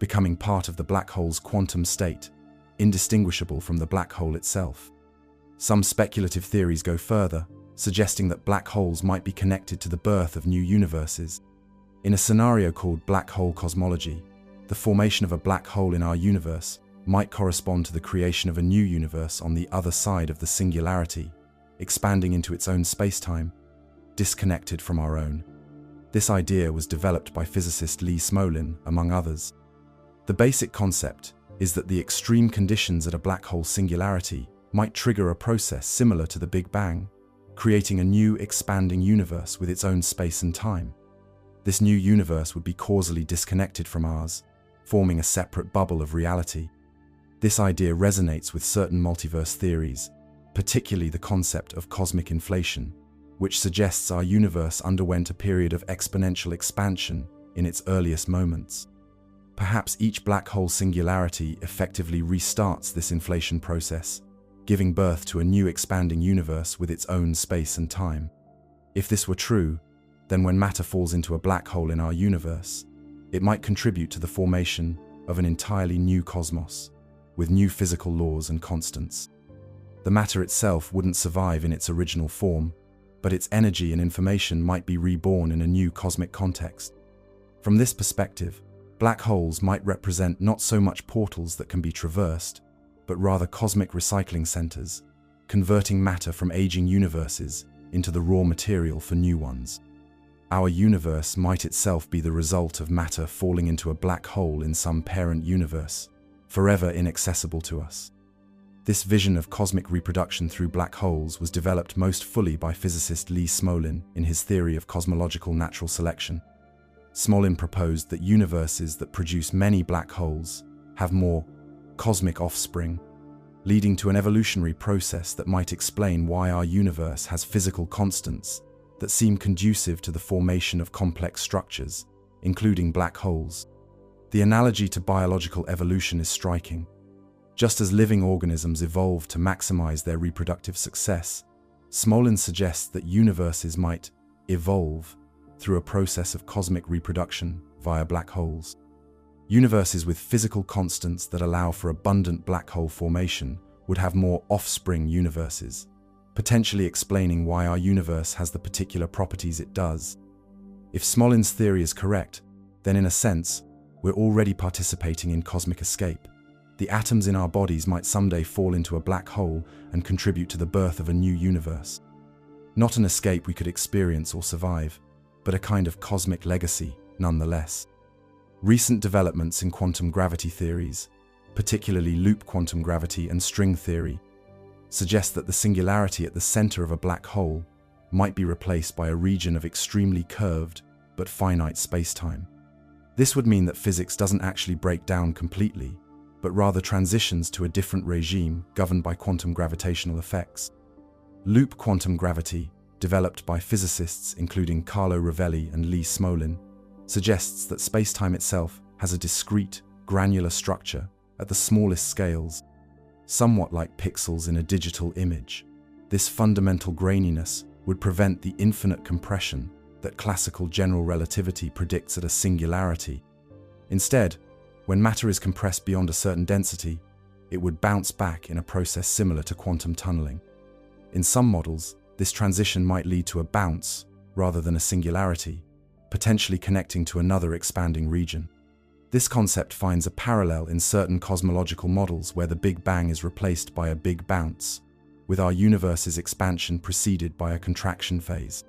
becoming part of the black hole's quantum state, indistinguishable from the black hole itself. Some speculative theories go further, suggesting that black holes might be connected to the birth of new universes. In a scenario called black hole cosmology, the formation of a black hole in our universe might correspond to the creation of a new universe on the other side of the singularity, expanding into its own spacetime, disconnected from our own. This idea was developed by physicist Lee Smolin, among others. The basic concept is that the extreme conditions at a black hole singularity might trigger a process similar to the Big Bang, creating a new expanding universe with its own space and time. This new universe would be causally disconnected from ours, forming a separate bubble of reality. This idea resonates with certain multiverse theories, particularly the concept of cosmic inflation, which suggests our universe underwent a period of exponential expansion in its earliest moments. Perhaps each black hole singularity effectively restarts this inflation process, giving birth to a new expanding universe with its own space and time. If this were true, then when matter falls into a black hole in our universe, it might contribute to the formation of an entirely new cosmos, with new physical laws and constants. The matter itself wouldn't survive in its original form, but its energy and information might be reborn in a new cosmic context. From this perspective, black holes might represent not so much portals that can be traversed, but rather cosmic recycling centers, converting matter from aging universes into the raw material for new ones. Our universe might itself be the result of matter falling into a black hole in some parent universe, forever inaccessible to us. This vision of cosmic reproduction through black holes was developed most fully by physicist Lee Smolin in his theory of cosmological natural selection. Smolin proposed that universes that produce many black holes have more cosmic offspring, leading to an evolutionary process that might explain why our universe has physical constants that seem conducive to the formation of complex structures, including black holes. The analogy to biological evolution is striking. Just as living organisms evolve to maximize their reproductive success, Smolin suggests that universes might evolve through a process of cosmic reproduction via black holes. Universes with physical constants that allow for abundant black hole formation would have more offspring universes, potentially explaining why our universe has the particular properties it does. If Smolin's theory is correct, then in a sense, we're already participating in cosmic escape. The atoms in our bodies might someday fall into a black hole and contribute to the birth of a new universe. Not an escape we could experience or survive, but a kind of cosmic legacy, nonetheless. Recent developments in quantum gravity theories, particularly loop quantum gravity and string theory, suggest that the singularity at the center of a black hole might be replaced by a region of extremely curved but finite spacetime. This would mean that physics doesn't actually break down completely, but rather transitions to a different regime governed by quantum gravitational effects. Loop quantum gravity, developed by physicists including Carlo Rovelli and Lee Smolin, suggests that spacetime itself has a discrete, granular structure at the smallest scales, somewhat like pixels in a digital image. This fundamental graininess would prevent the infinite compression that classical general relativity predicts at a singularity. Instead, when matter is compressed beyond a certain density, it would bounce back in a process similar to quantum tunneling. In some models, this transition might lead to a bounce rather than a singularity, potentially connecting to another expanding region. This concept finds a parallel in certain cosmological models where the Big Bang is replaced by a big bounce, with our universe's expansion preceded by a contraction phase.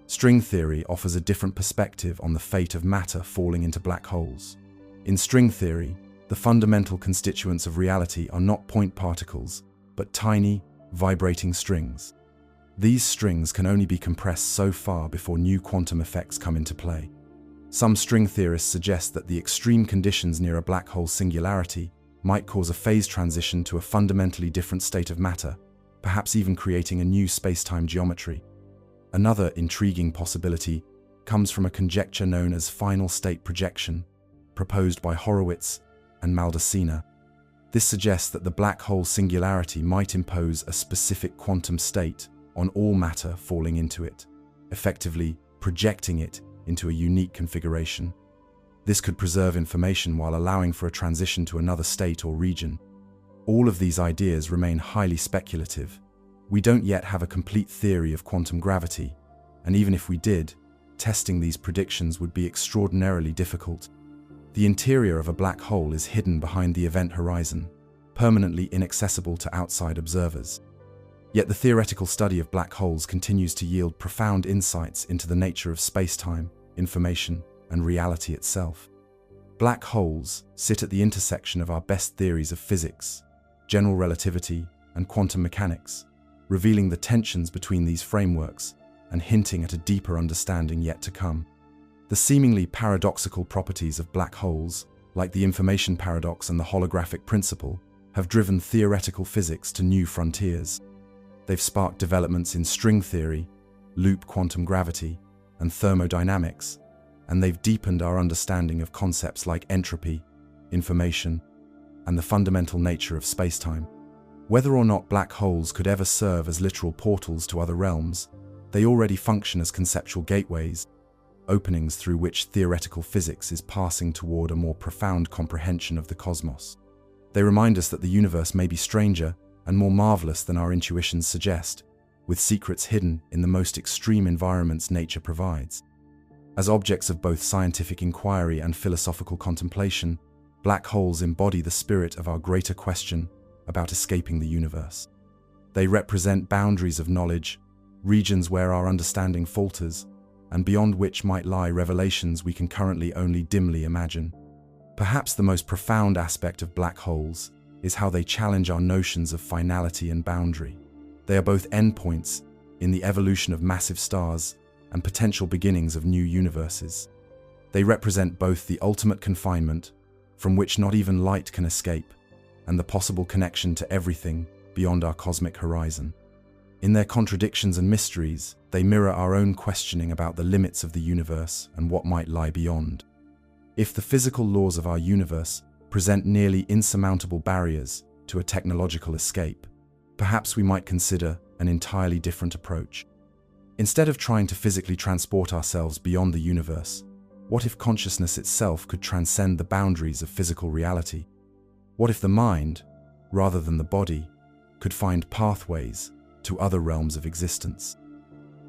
String theory offers a different perspective on the fate of matter falling into black holes. In string theory, the fundamental constituents of reality are not point particles, but tiny, vibrating strings. These strings can only be compressed so far before new quantum effects come into play. Some string theorists suggest that the extreme conditions near a black hole singularity might cause a phase transition to a fundamentally different state of matter, perhaps even creating a new space-time geometry. Another intriguing possibility comes from a conjecture known as final state projection, proposed by Horowitz and Maldacena. This suggests that the black hole singularity might impose a specific quantum state on all matter falling into it, effectively projecting it into a unique configuration. This could preserve information while allowing for a transition to another state or region. All of these ideas remain highly speculative. We don't yet have a complete theory of quantum gravity, and even if we did, testing these predictions would be extraordinarily difficult. The interior of a black hole is hidden behind the event horizon, permanently inaccessible to outside observers. Yet the theoretical study of black holes continues to yield profound insights into the nature of space-time, information, and reality itself. Black holes sit at the intersection of our best theories of physics, general relativity, and quantum mechanics, revealing the tensions between these frameworks and hinting at a deeper understanding yet to come. The seemingly paradoxical properties of black holes, like the information paradox and the holographic principle, have driven theoretical physics to new frontiers. They've sparked developments in string theory, loop quantum gravity, and thermodynamics, and they've deepened our understanding of concepts like entropy, information, and the fundamental nature of spacetime. Whether or not black holes could ever serve as literal portals to other realms, they already function as conceptual gateways, openings through which theoretical physics is passing toward a more profound comprehension of the cosmos. They remind us that the universe may be stranger and more marvelous than our intuitions suggest, with secrets hidden in the most extreme environments nature provides. As objects of both scientific inquiry and philosophical contemplation, black holes embody the spirit of our greater question about escaping the universe. They represent boundaries of knowledge, regions where our understanding falters, and beyond which might lie revelations we can currently only dimly imagine. Perhaps the most profound aspect of black holes is how they challenge our notions of finality and boundary. They are both endpoints in the evolution of massive stars and potential beginnings of new universes. They represent both the ultimate confinement, from which not even light can escape, and the possible connection to everything beyond our cosmic horizon. In their contradictions and mysteries, they mirror our own questioning about the limits of the universe and what might lie beyond. If the physical laws of our universe present nearly insurmountable barriers to a technological escape, perhaps we might consider an entirely different approach. Instead of trying to physically transport ourselves beyond the universe, what if consciousness itself could transcend the boundaries of physical reality? What if the mind, rather than the body, could find pathways to other realms of existence?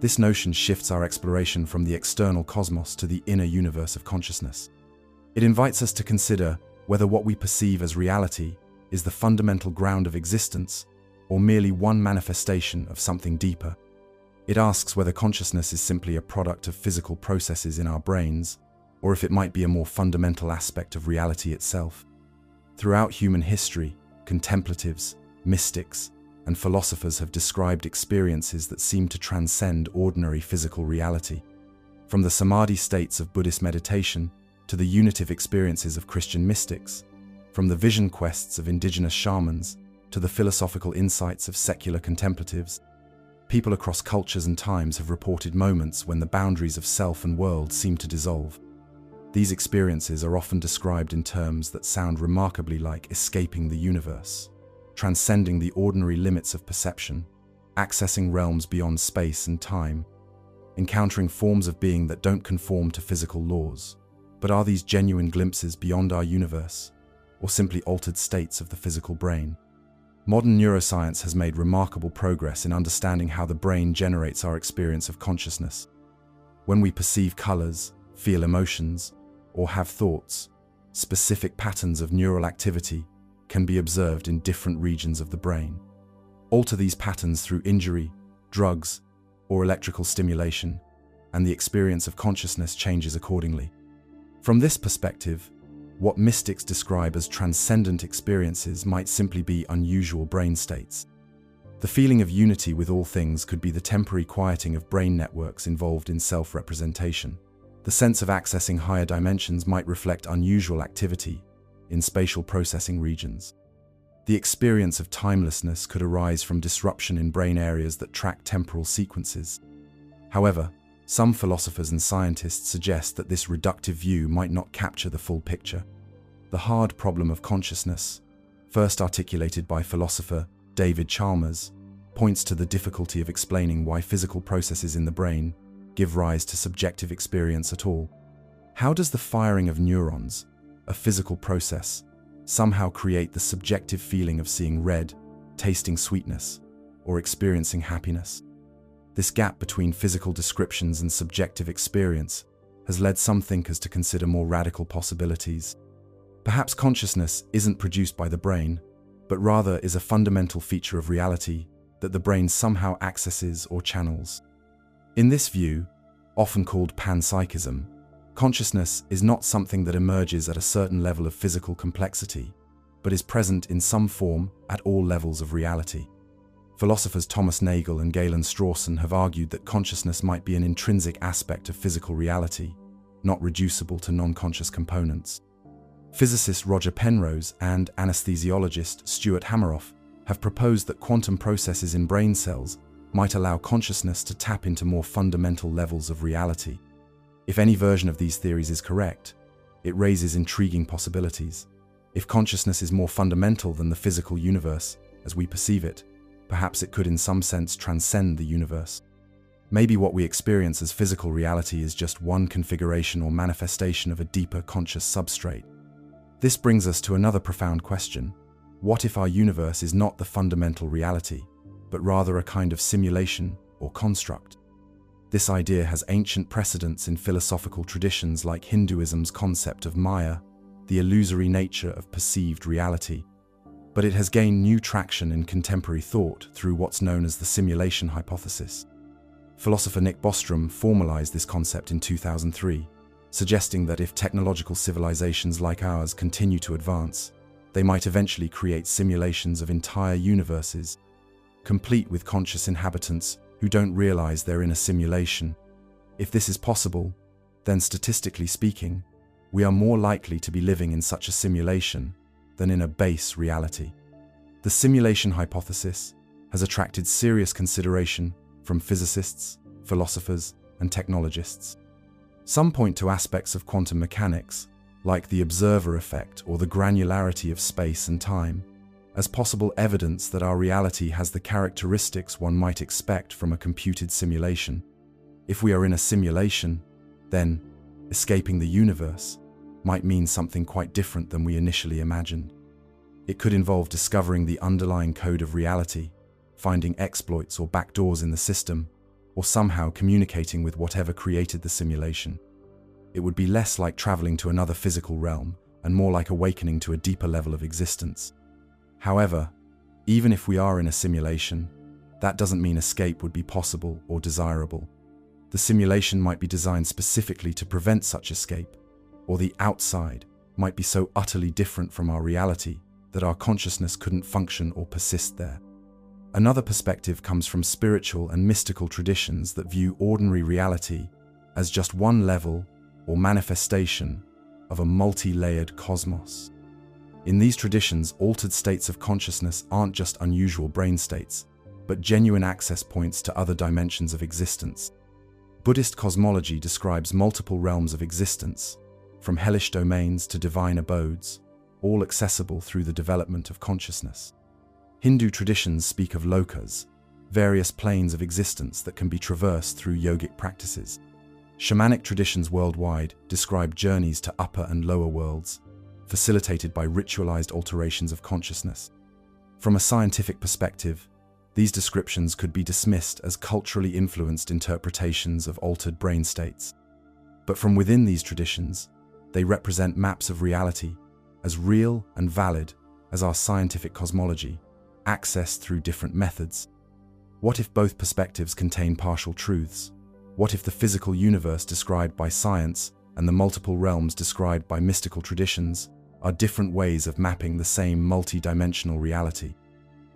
This notion shifts our exploration from the external cosmos to the inner universe of consciousness. It invites us to consider whether what we perceive as reality is the fundamental ground of existence or merely one manifestation of something deeper. It asks whether consciousness is simply a product of physical processes in our brains, or if it might be a more fundamental aspect of reality itself. Throughout human history, contemplatives, mystics, and philosophers have described experiences that seem to transcend ordinary physical reality. From the samadhi states of Buddhist meditation to the unitive experiences of Christian mystics, from the vision quests of indigenous shamans to the philosophical insights of secular contemplatives, people across cultures and times have reported moments when the boundaries of self and world seem to dissolve. These experiences are often described in terms that sound remarkably like escaping the universe, transcending the ordinary limits of perception, accessing realms beyond space and time, encountering forms of being that don't conform to physical laws. But are these genuine glimpses beyond our universe, or simply altered states of the physical brain? Modern neuroscience has made remarkable progress in understanding how the brain generates our experience of consciousness. When we perceive colors, feel emotions, or have thoughts, specific patterns of neural activity can be observed in different regions of the brain. Alter these patterns through injury, drugs, or electrical stimulation, and the experience of consciousness changes accordingly. From this perspective, what mystics describe as transcendent experiences might simply be unusual brain states. The feeling of unity with all things could be the temporary quieting of brain networks involved in self-representation. The sense of accessing higher dimensions might reflect unusual activity in spatial processing regions. The experience of timelessness could arise from disruption in brain areas that track temporal sequences. However, some philosophers and scientists suggest that this reductive view might not capture the full picture. The hard problem of consciousness, first articulated by philosopher David Chalmers, points to the difficulty of explaining why physical processes in the brain give rise to subjective experience at all. How does the firing of neurons, a physical process, somehow create the subjective feeling of seeing red, tasting sweetness, or experiencing happiness? This gap between physical descriptions and subjective experience has led some thinkers to consider more radical possibilities. Perhaps consciousness isn't produced by the brain, but rather is a fundamental feature of reality that the brain somehow accesses or channels. In this view, often called panpsychism, consciousness is not something that emerges at a certain level of physical complexity, but is present in some form at all levels of reality. Philosophers Thomas Nagel and Galen Strawson have argued that consciousness might be an intrinsic aspect of physical reality, not reducible to non-conscious components. Physicist Roger Penrose and anesthesiologist Stuart Hameroff have proposed that quantum processes in brain cells might allow consciousness to tap into more fundamental levels of reality. If any version of these theories is correct, it raises intriguing possibilities. If consciousness is more fundamental than the physical universe as we perceive it, perhaps it could in some sense transcend the universe. Maybe what we experience as physical reality is just one configuration or manifestation of a deeper conscious substrate. This brings us to another profound question. What if our universe is not the fundamental reality, but rather a kind of simulation or construct? This idea has ancient precedents in philosophical traditions like Hinduism's concept of Maya, the illusory nature of perceived reality. But it has gained new traction in contemporary thought through what's known as the simulation hypothesis. Philosopher Nick Bostrom formalized this concept in 2003, suggesting that if technological civilizations like ours continue to advance, they might eventually create simulations of entire universes, complete with conscious inhabitants who don't realize they're in a simulation. If this is possible, then statistically speaking, we are more likely to be living in such a simulation than in a base reality. The simulation hypothesis has attracted serious consideration from physicists, philosophers, and technologists. Some point to aspects of quantum mechanics, like the observer effect or the granularity of space and time, as possible evidence that our reality has the characteristics one might expect from a computed simulation. If we are in a simulation, then escaping the universe might mean something quite different than we initially imagined. It could involve discovering the underlying code of reality, finding exploits or backdoors in the system, or somehow communicating with whatever created the simulation. It would be less like traveling to another physical realm and more like awakening to a deeper level of existence. However, even if we are in a simulation, that doesn't mean escape would be possible or desirable. The simulation might be designed specifically to prevent such escape, or the outside might be so utterly different from our reality that our consciousness couldn't function or persist there. Another perspective comes from spiritual and mystical traditions that view ordinary reality as just one level or manifestation of a multi-layered cosmos. In these traditions, altered states of consciousness aren't just unusual brain states, but genuine access points to other dimensions of existence. Buddhist cosmology describes multiple realms of existence, from hellish domains to divine abodes, all accessible through the development of consciousness. Hindu traditions speak of lokas, various planes of existence that can be traversed through yogic practices. Shamanic traditions worldwide describe journeys to upper and lower worlds, facilitated by ritualized alterations of consciousness. From a scientific perspective, these descriptions could be dismissed as culturally influenced interpretations of altered brain states. But from within these traditions, they represent maps of reality as real and valid as our scientific cosmology, accessed through different methods. What if both perspectives contain partial truths? What if the physical universe described by science and the multiple realms described by mystical traditions are different ways of mapping the same multi-dimensional reality?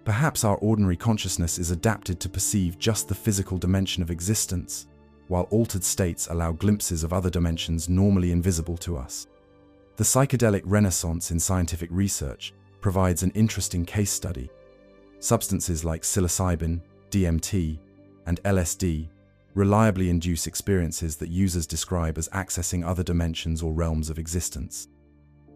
Perhaps our ordinary consciousness is adapted to perceive just the physical dimension of existence, while altered states allow glimpses of other dimensions normally invisible to us. The psychedelic renaissance in scientific research provides an interesting case study. Substances like psilocybin, DMT, and LSD reliably induce experiences that users describe as accessing other dimensions or realms of existence.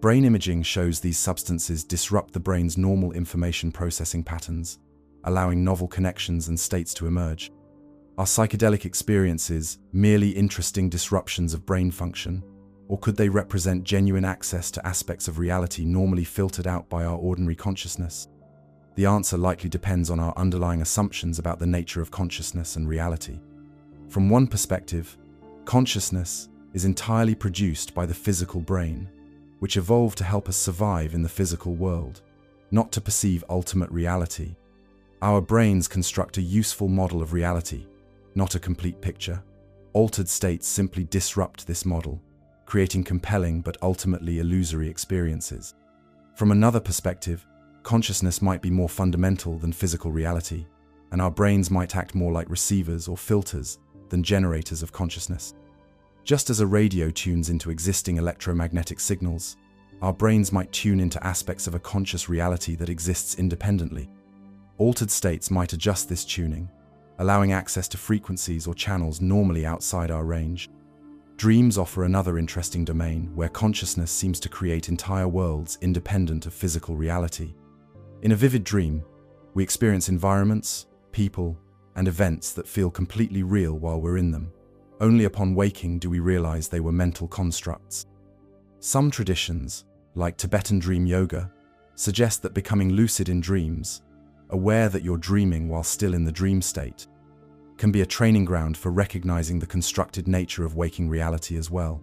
Brain imaging shows these substances disrupt the brain's normal information processing patterns, allowing novel connections and states to emerge. Are psychedelic experiences merely interesting disruptions of brain function, Or could they represent genuine access to aspects of reality normally filtered out by our ordinary consciousness? The answer likely depends on our underlying assumptions about the nature of consciousness and reality. From one perspective, consciousness is entirely produced by the physical brain, which evolved to help us survive in the physical world, not to perceive ultimate reality. Our brains construct a useful model of reality, not a complete picture. Altered states simply disrupt this model, creating compelling but ultimately illusory experiences. From another perspective, consciousness might be more fundamental than physical reality, and our brains might act more like receivers or filters than generators of consciousness. Just as a radio tunes into existing electromagnetic signals, our brains might tune into aspects of a conscious reality that exists independently. Altered states might adjust this tuning, allowing access to frequencies or channels normally outside our range. Dreams offer another interesting domain where consciousness seems to create entire worlds independent of physical reality. In a vivid dream, we experience environments, people, and events that feel completely real while we're in them. Only upon waking do we realize they were mental constructs. Some traditions, like Tibetan dream yoga, suggest that becoming lucid in dreams, aware that you're dreaming while still in the dream state, can be a training ground for recognizing the constructed nature of waking reality as well.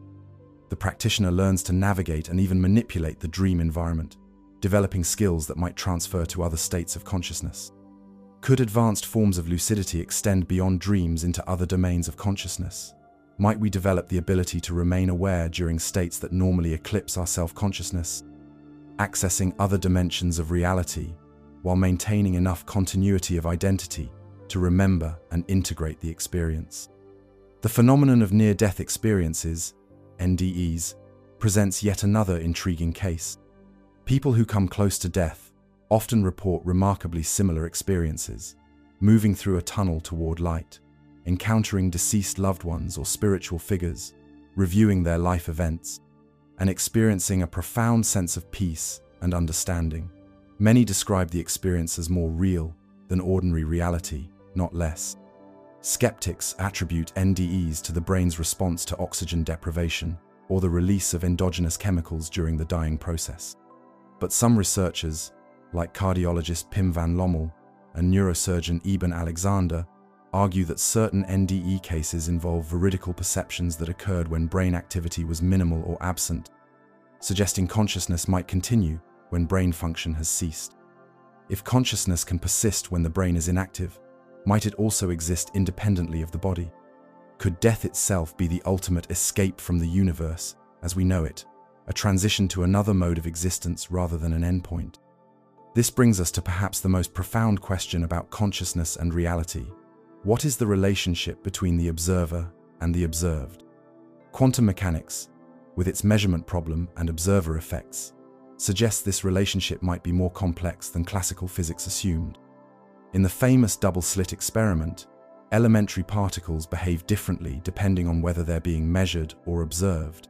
The practitioner learns to navigate and even manipulate the dream environment, developing skills that might transfer to other states of consciousness. Could advanced forms of lucidity extend beyond dreams into other domains of consciousness? Might we develop the ability to remain aware during states that normally eclipse our self-consciousness, accessing other dimensions of reality while maintaining enough continuity of identity to remember and integrate the experience? The phenomenon of near-death experiences, NDEs, presents yet another intriguing case. People who come close to death often report remarkably similar experiences, moving through a tunnel toward light, encountering deceased loved ones or spiritual figures, reviewing their life events, and experiencing a profound sense of peace and understanding. Many describe the experience as more real than ordinary reality, not less. Skeptics attribute NDEs to the brain's response to oxygen deprivation or the release of endogenous chemicals during the dying process. But some researchers, like cardiologist Pim van Lommel and neurosurgeon Eben Alexander, argue that certain NDE cases involve veridical perceptions that occurred when brain activity was minimal or absent, suggesting consciousness might continue when brain function has ceased. If consciousness can persist when the brain is inactive, might it also exist independently of the body? Could death itself be the ultimate escape from the universe as we know it, a transition to another mode of existence rather than an endpoint? This brings us to perhaps the most profound question about consciousness and reality. What is the relationship between the observer and the observed? Quantum mechanics, with its measurement problem and observer effects, suggests this relationship might be more complex than classical physics assumed. In the famous double-slit experiment, elementary particles behave differently depending on whether they're being measured or observed.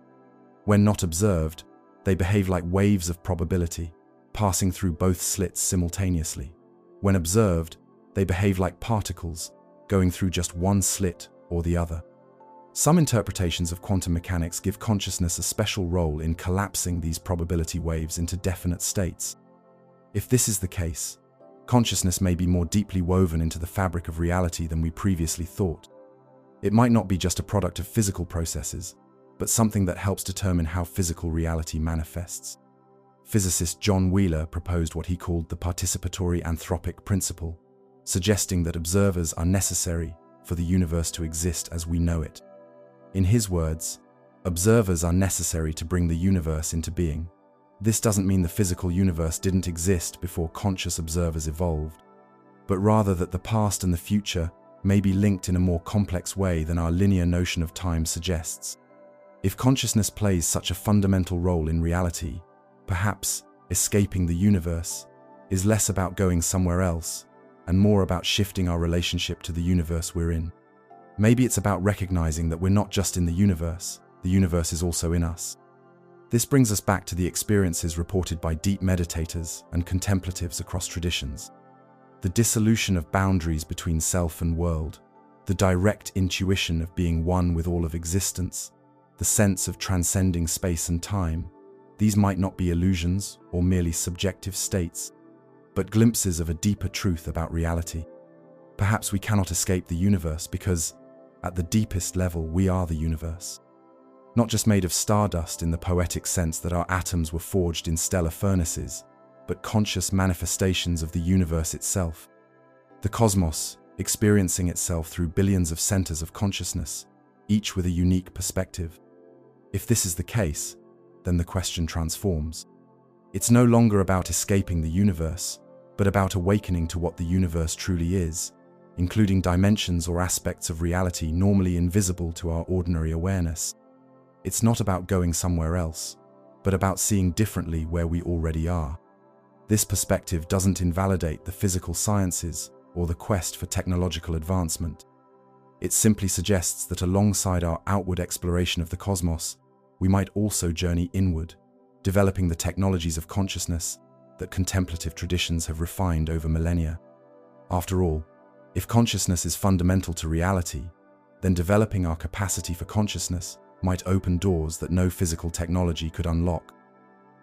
When not observed, they behave like waves of probability, passing through both slits simultaneously. When observed, they behave like particles, going through just one slit or the other. Some interpretations of quantum mechanics give consciousness a special role in collapsing these probability waves into definite states. If this is the case, consciousness may be more deeply woven into the fabric of reality than we previously thought. It might not be just a product of physical processes, but something that helps determine how physical reality manifests. Physicist John Wheeler proposed what he called the participatory anthropic principle, suggesting that observers are necessary for the universe to exist as we know it. In his words, observers are necessary to bring the universe into being. This doesn't mean the physical universe didn't exist before conscious observers evolved, but rather that the past and the future may be linked in a more complex way than our linear notion of time suggests. If consciousness plays such a fundamental role in reality, perhaps escaping the universe is less about going somewhere else and more about shifting our relationship to the universe we're in. Maybe it's about recognizing that we're not just in the universe is also in us. This brings us back to the experiences reported by deep meditators and contemplatives across traditions. The dissolution of boundaries between self and world, the direct intuition of being one with all of existence, the sense of transcending space and time, these might not be illusions or merely subjective states, but glimpses of a deeper truth about reality. Perhaps we cannot escape the universe because, at the deepest level, we are the universe. Not just made of stardust in the poetic sense that our atoms were forged in stellar furnaces, but conscious manifestations of the universe itself. The cosmos, experiencing itself through billions of centers of consciousness, each with a unique perspective. If this is the case, then the question transforms. It's no longer about escaping the universe, but about awakening to what the universe truly is, including dimensions or aspects of reality normally invisible to our ordinary awareness. It's not about going somewhere else, but about seeing differently where we already are. This perspective doesn't invalidate the physical sciences or the quest for technological advancement. It simply suggests that alongside our outward exploration of the cosmos, we might also journey inward, developing the technologies of consciousness that contemplative traditions have refined over millennia. After all, if consciousness is fundamental to reality, then developing our capacity for consciousness might open doors that no physical technology could unlock.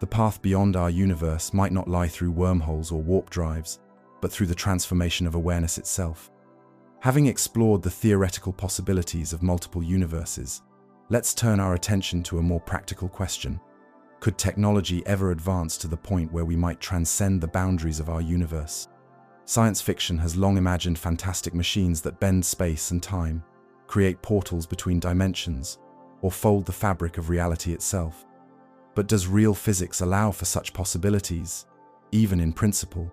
The path beyond our universe might not lie through wormholes or warp drives, but through the transformation of awareness itself. Having explored the theoretical possibilities of multiple universes, let's turn our attention to a more practical question. Could technology ever advance to the point where we might transcend the boundaries of our universe? Science fiction has long imagined fantastic machines that bend space and time, create portals between dimensions, or fold the fabric of reality itself. But does real physics allow for such possibilities, even in principle?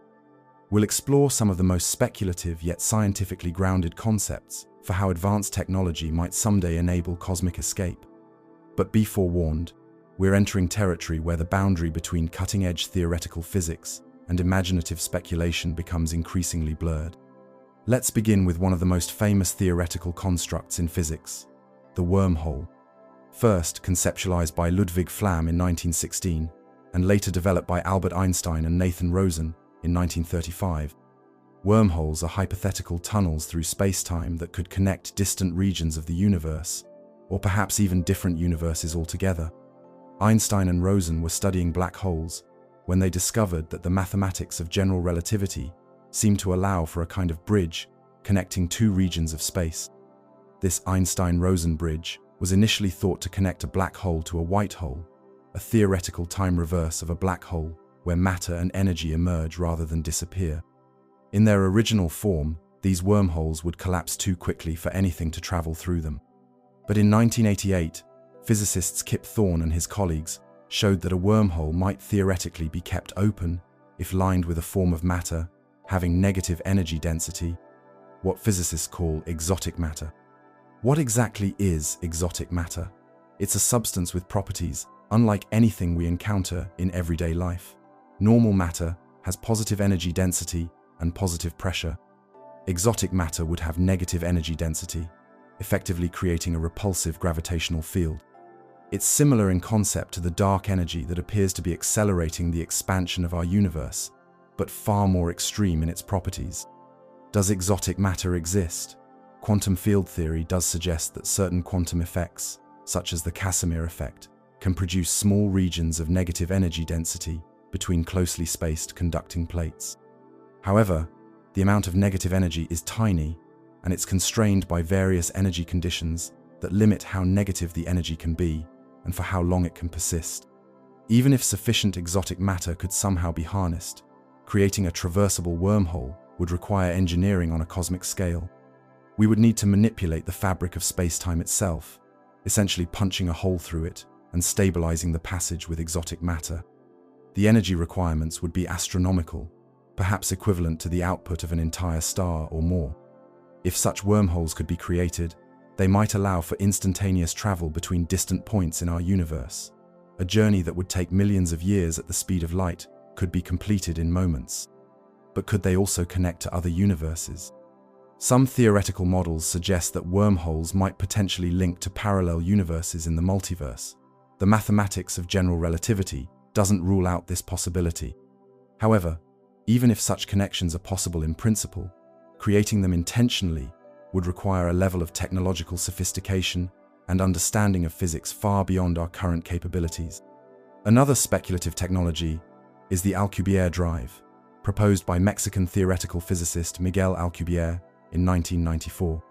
We'll explore some of the most speculative yet scientifically grounded concepts for how advanced technology might someday enable cosmic escape. But be forewarned, we're entering territory where the boundary between cutting-edge theoretical physics and imaginative speculation becomes increasingly blurred. Let's begin with one of the most famous theoretical constructs in physics, the wormhole. First conceptualized by Ludwig Flamm in 1916, and later developed by Albert Einstein and Nathan Rosen in 1935. Wormholes are hypothetical tunnels through space-time that could connect distant regions of the universe, or perhaps even different universes altogether. Einstein and Rosen were studying black holes when they discovered that the mathematics of general relativity seemed to allow for a kind of bridge connecting two regions of space. This Einstein-Rosen bridge was initially thought to connect a black hole to a white hole, a theoretical time reverse of a black hole where matter and energy emerge rather than disappear. In their original form, these wormholes would collapse too quickly for anything to travel through them. But in 1988, physicists Kip Thorne and his colleagues showed that a wormhole might theoretically be kept open if lined with a form of matter having negative energy density, what physicists call exotic matter. What exactly is exotic matter? It's a substance with properties unlike anything we encounter in everyday life. Normal matter has positive energy density and positive pressure. Exotic matter would have negative energy density, effectively creating a repulsive gravitational field. It's similar in concept to the dark energy that appears to be accelerating the expansion of our universe, but far more extreme in its properties. Does exotic matter exist? Quantum field theory does suggest that certain quantum effects, such as the Casimir effect, can produce small regions of negative energy density between closely spaced conducting plates. However, the amount of negative energy is tiny, and it's constrained by various energy conditions that limit how negative the energy can be and for how long it can persist. Even if sufficient exotic matter could somehow be harnessed, creating a traversable wormhole would require engineering on a cosmic scale. We would need to manipulate the fabric of space-time itself, essentially punching a hole through it and stabilizing the passage with exotic matter. The energy requirements would be astronomical, perhaps equivalent to the output of an entire star or more. If such wormholes could be created, they might allow for instantaneous travel between distant points in our universe. A journey that would take millions of years at the speed of light could be completed in moments. But could they also connect to other universes? Some theoretical models suggest that wormholes might potentially link to parallel universes in the multiverse. The mathematics of general relativity doesn't rule out this possibility. However, even if such connections are possible in principle, creating them intentionally would require a level of technological sophistication and understanding of physics far beyond our current capabilities. Another speculative technology is the Alcubierre drive, proposed by Mexican theoretical physicist Miguel Alcubierre in 1994.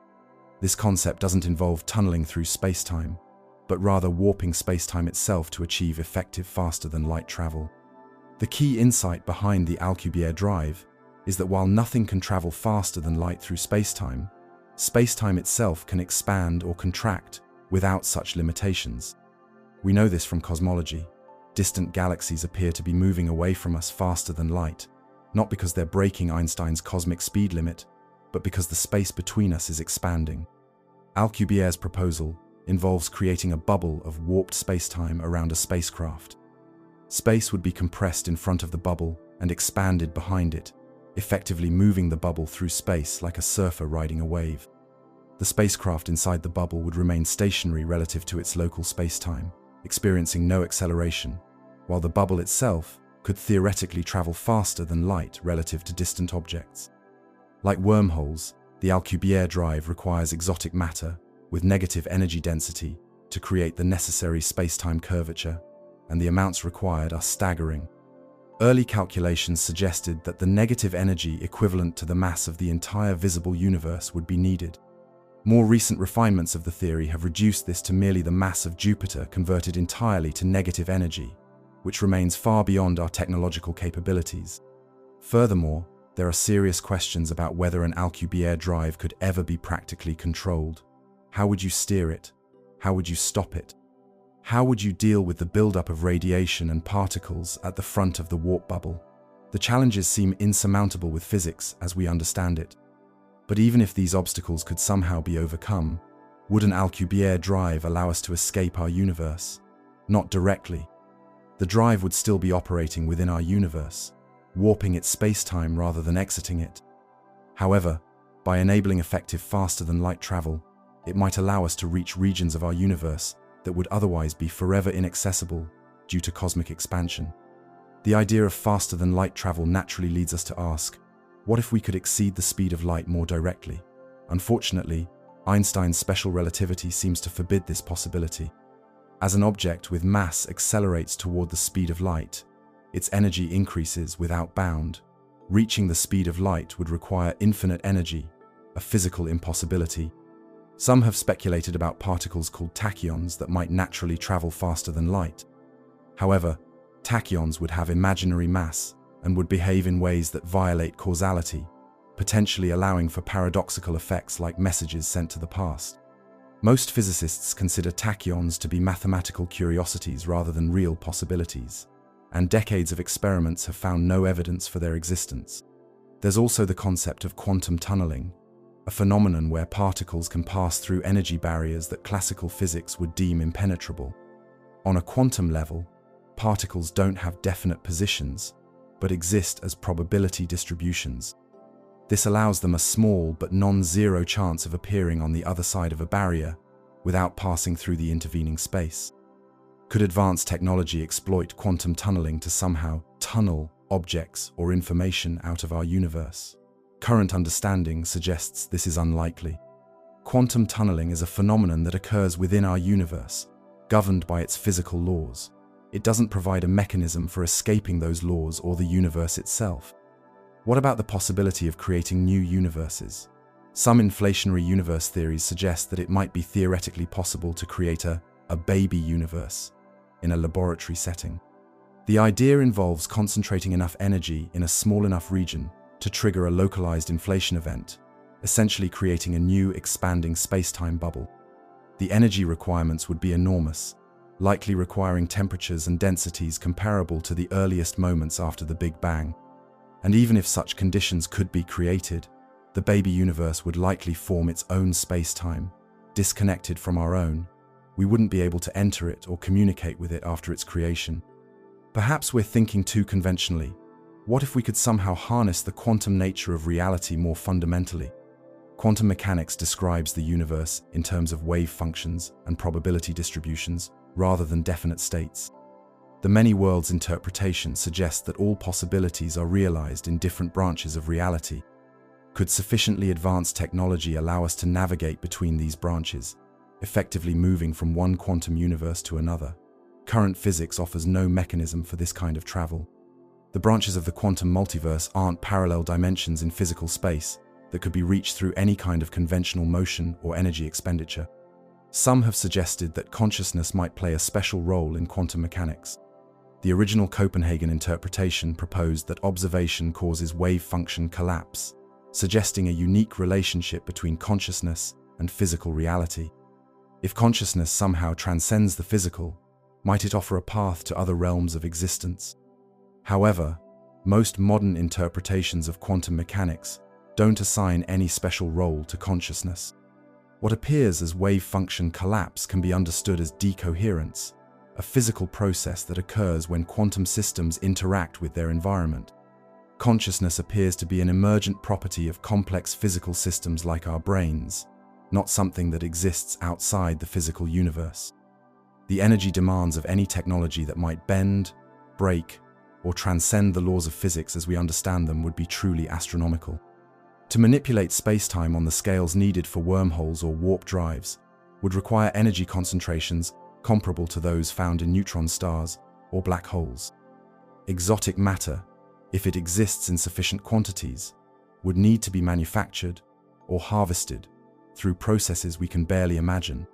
This concept doesn't involve tunneling through space-time, but rather warping space-time itself to achieve effective faster-than-light travel. The key insight behind the Alcubierre drive is that while nothing can travel faster than light through space-time itself can expand or contract without such limitations. We know this from cosmology. Distant galaxies appear to be moving away from us faster than light, not because they're breaking Einstein's cosmic speed limit, but because the space between us is expanding. Alcubierre's proposal involves creating a bubble of warped space-time around a spacecraft. Space would be compressed in front of the bubble and expanded behind it, effectively moving the bubble through space like a surfer riding a wave. The spacecraft inside the bubble would remain stationary relative to its local space-time, experiencing no acceleration, while the bubble itself could theoretically travel faster than light relative to distant objects. Like wormholes, the Alcubierre drive requires exotic matter with negative energy density to create the necessary space-time curvature, and the amounts required are staggering. Early calculations suggested that the negative energy equivalent to the mass of the entire visible universe would be needed. More recent refinements of the theory have reduced this to merely the mass of Jupiter converted entirely to negative energy, which remains far beyond our technological capabilities. Furthermore, there are serious questions about whether an Alcubierre drive could ever be practically controlled. How would you steer it? How would you stop it? How would you deal with the buildup of radiation and particles at the front of the warp bubble? The challenges seem insurmountable with physics as we understand it. But even if these obstacles could somehow be overcome, would an Alcubierre drive allow us to escape our universe? Not directly. The drive would still be operating within our universe, warping its space-time rather than exiting it. However, by enabling effective faster-than-light travel, it might allow us to reach regions of our universe that would otherwise be forever inaccessible due to cosmic expansion. The idea of faster-than-light travel naturally leads us to ask, what if we could exceed the speed of light more directly? Unfortunately, Einstein's special relativity seems to forbid this possibility. As an object with mass accelerates toward the speed of light, its energy increases without bound. Reaching the speed of light would require infinite energy, a physical impossibility. Some have speculated about particles called tachyons that might naturally travel faster than light. However, tachyons would have imaginary mass and would behave in ways that violate causality, potentially allowing for paradoxical effects like messages sent to the past. Most physicists consider tachyons to be mathematical curiosities rather than real possibilities, and decades of experiments have found no evidence for their existence. There's also the concept of quantum tunneling, a phenomenon where particles can pass through energy barriers that classical physics would deem impenetrable. On a quantum level, particles don't have definite positions, but exist as probability distributions. This allows them a small but non-zero chance of appearing on the other side of a barrier without passing through the intervening space. Could advanced technology exploit quantum tunneling to somehow tunnel objects or information out of our universe? Current understanding suggests this is unlikely. Quantum tunneling is a phenomenon that occurs within our universe, governed by its physical laws. It doesn't provide a mechanism for escaping those laws or the universe itself. What about the possibility of creating new universes? Some inflationary universe theories suggest that it might be theoretically possible to create a baby universe in a laboratory setting. The idea involves concentrating enough energy in a small enough region to trigger a localized inflation event, essentially creating a new expanding space-time bubble. The energy requirements would be enormous, likely requiring temperatures and densities comparable to the earliest moments after the Big Bang. And even if such conditions could be created, the baby universe would likely form its own space-time, disconnected from our own. We wouldn't be able to enter it or communicate with it after its creation. Perhaps we're thinking too conventionally. What if we could somehow harness the quantum nature of reality more fundamentally? Quantum mechanics describes the universe in terms of wave functions and probability distributions, rather than definite states. The many worlds interpretation suggests that all possibilities are realized in different branches of reality. Could sufficiently advanced technology allow us to navigate between these branches, effectively moving from one quantum universe to another. Current physics offers no mechanism for this kind of travel. The branches of the quantum multiverse aren't parallel dimensions in physical space that could be reached through any kind of conventional motion or energy expenditure. Some have suggested that consciousness might play a special role in quantum mechanics. The original Copenhagen interpretation proposed that observation causes wave function collapse, suggesting a unique relationship between consciousness and physical reality. If consciousness somehow transcends the physical, might it offer a path to other realms of existence? However, most modern interpretations of quantum mechanics don't assign any special role to consciousness. What appears as wave function collapse can be understood as decoherence, a physical process that occurs when quantum systems interact with their environment. Consciousness appears to be an emergent property of complex physical systems like our brains, not something that exists outside the physical universe. The energy demands of any technology that might bend, break, or transcend the laws of physics as we understand them would be truly astronomical. To manipulate space-time on the scales needed for wormholes or warp drives would require energy concentrations comparable to those found in neutron stars or black holes. Exotic matter, if it exists in sufficient quantities, would need to be manufactured or harvested through processes we can barely imagine.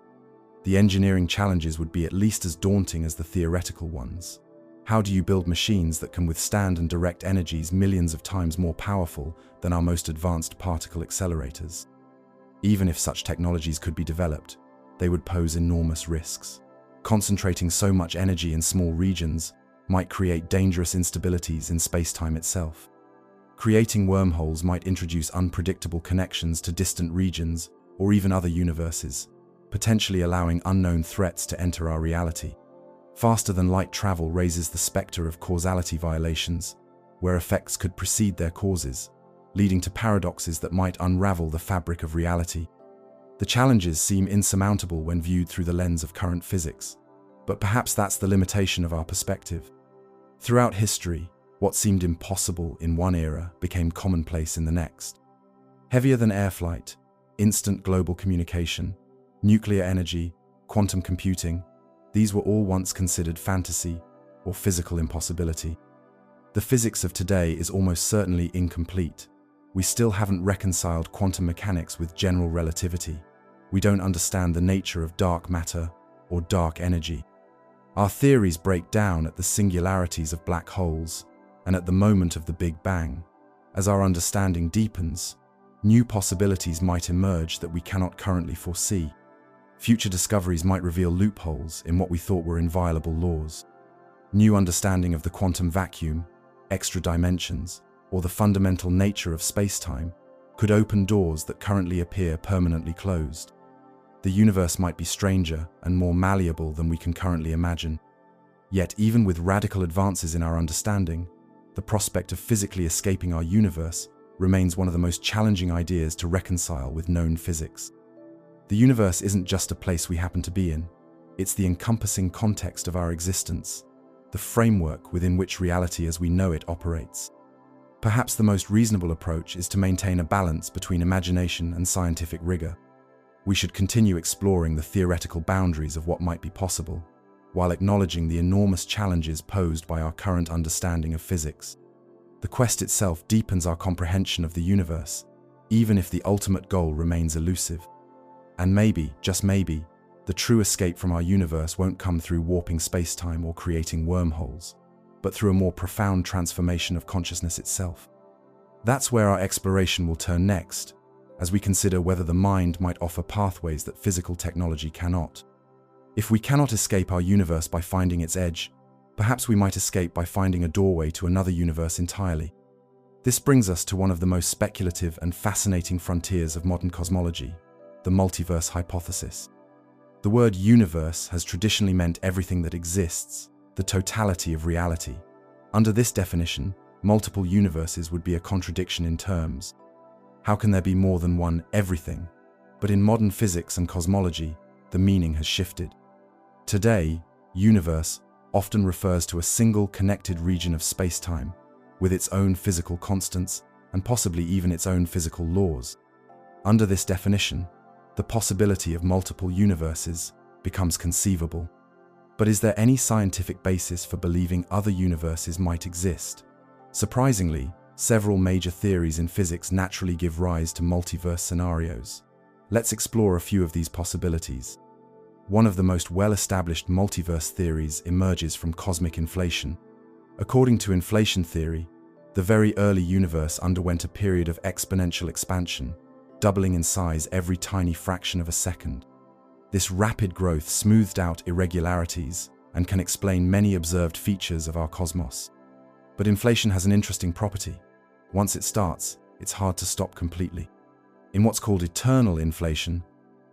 The engineering challenges would be at least as daunting as the theoretical ones. How do you build machines that can withstand and direct energies millions of times more powerful than our most advanced particle accelerators? Even if such technologies could be developed, they would pose enormous risks. Concentrating so much energy in small regions might create dangerous instabilities in space-time itself. Creating wormholes might introduce unpredictable connections to distant regions or even other universes, potentially allowing unknown threats to enter our reality. Faster-than-light travel raises the specter of causality violations, where effects could precede their causes, leading to paradoxes that might unravel the fabric of reality. The challenges seem insurmountable when viewed through the lens of current physics, but perhaps that's the limitation of our perspective. Throughout history, what seemed impossible in one era became commonplace in the next. Heavier-than-air flight, instant global communication, nuclear energy, quantum computing, these were all once considered fantasy or physical impossibility. The physics of today is almost certainly incomplete. We still haven't reconciled quantum mechanics with general relativity. We don't understand the nature of dark matter or dark energy. Our theories break down at the singularities of black holes and at the moment of the Big Bang. As our understanding deepens, new possibilities might emerge that we cannot currently foresee. Future discoveries might reveal loopholes in what we thought were inviolable laws. New understanding of the quantum vacuum, extra dimensions, or the fundamental nature of space-time could open doors that currently appear permanently closed. The universe might be stranger and more malleable than we can currently imagine. Yet, even with radical advances in our understanding, the prospect of physically escaping our universe remains one of the most challenging ideas to reconcile with known physics. The universe isn't just a place we happen to be in. It's the encompassing context of our existence, the framework within which reality as we know it operates. Perhaps the most reasonable approach is to maintain a balance between imagination and scientific rigor. We should continue exploring the theoretical boundaries of what might be possible, while acknowledging the enormous challenges posed by our current understanding of physics. The quest itself deepens our comprehension of the universe, even if the ultimate goal remains elusive. And maybe, just maybe, the true escape from our universe won't come through warping space-time or creating wormholes, but through a more profound transformation of consciousness itself. That's where our exploration will turn next, as we consider whether the mind might offer pathways that physical technology cannot. If we cannot escape our universe by finding its edge, perhaps we might escape by finding a doorway to another universe entirely. This brings us to one of the most speculative and fascinating frontiers of modern cosmology, the multiverse hypothesis. The word universe has traditionally meant everything that exists, the totality of reality. Under this definition, multiple universes would be a contradiction in terms. How can there be more than one everything? But in modern physics and cosmology, the meaning has shifted. Today, universe often refers to a single connected region of space-time, with its own physical constants and possibly even its own physical laws. Under this definition, the possibility of multiple universes becomes conceivable. But is there any scientific basis for believing other universes might exist? Surprisingly, several major theories in physics naturally give rise to multiverse scenarios. Let's explore a few of these possibilities. One of the most well-established multiverse theories emerges from cosmic inflation. According to inflation theory, the very early universe underwent a period of exponential expansion, doubling in size every tiny fraction of a second. This rapid growth smoothed out irregularities and can explain many observed features of our cosmos. But inflation has an interesting property. Once it starts, it's hard to stop completely. In what's called eternal inflation,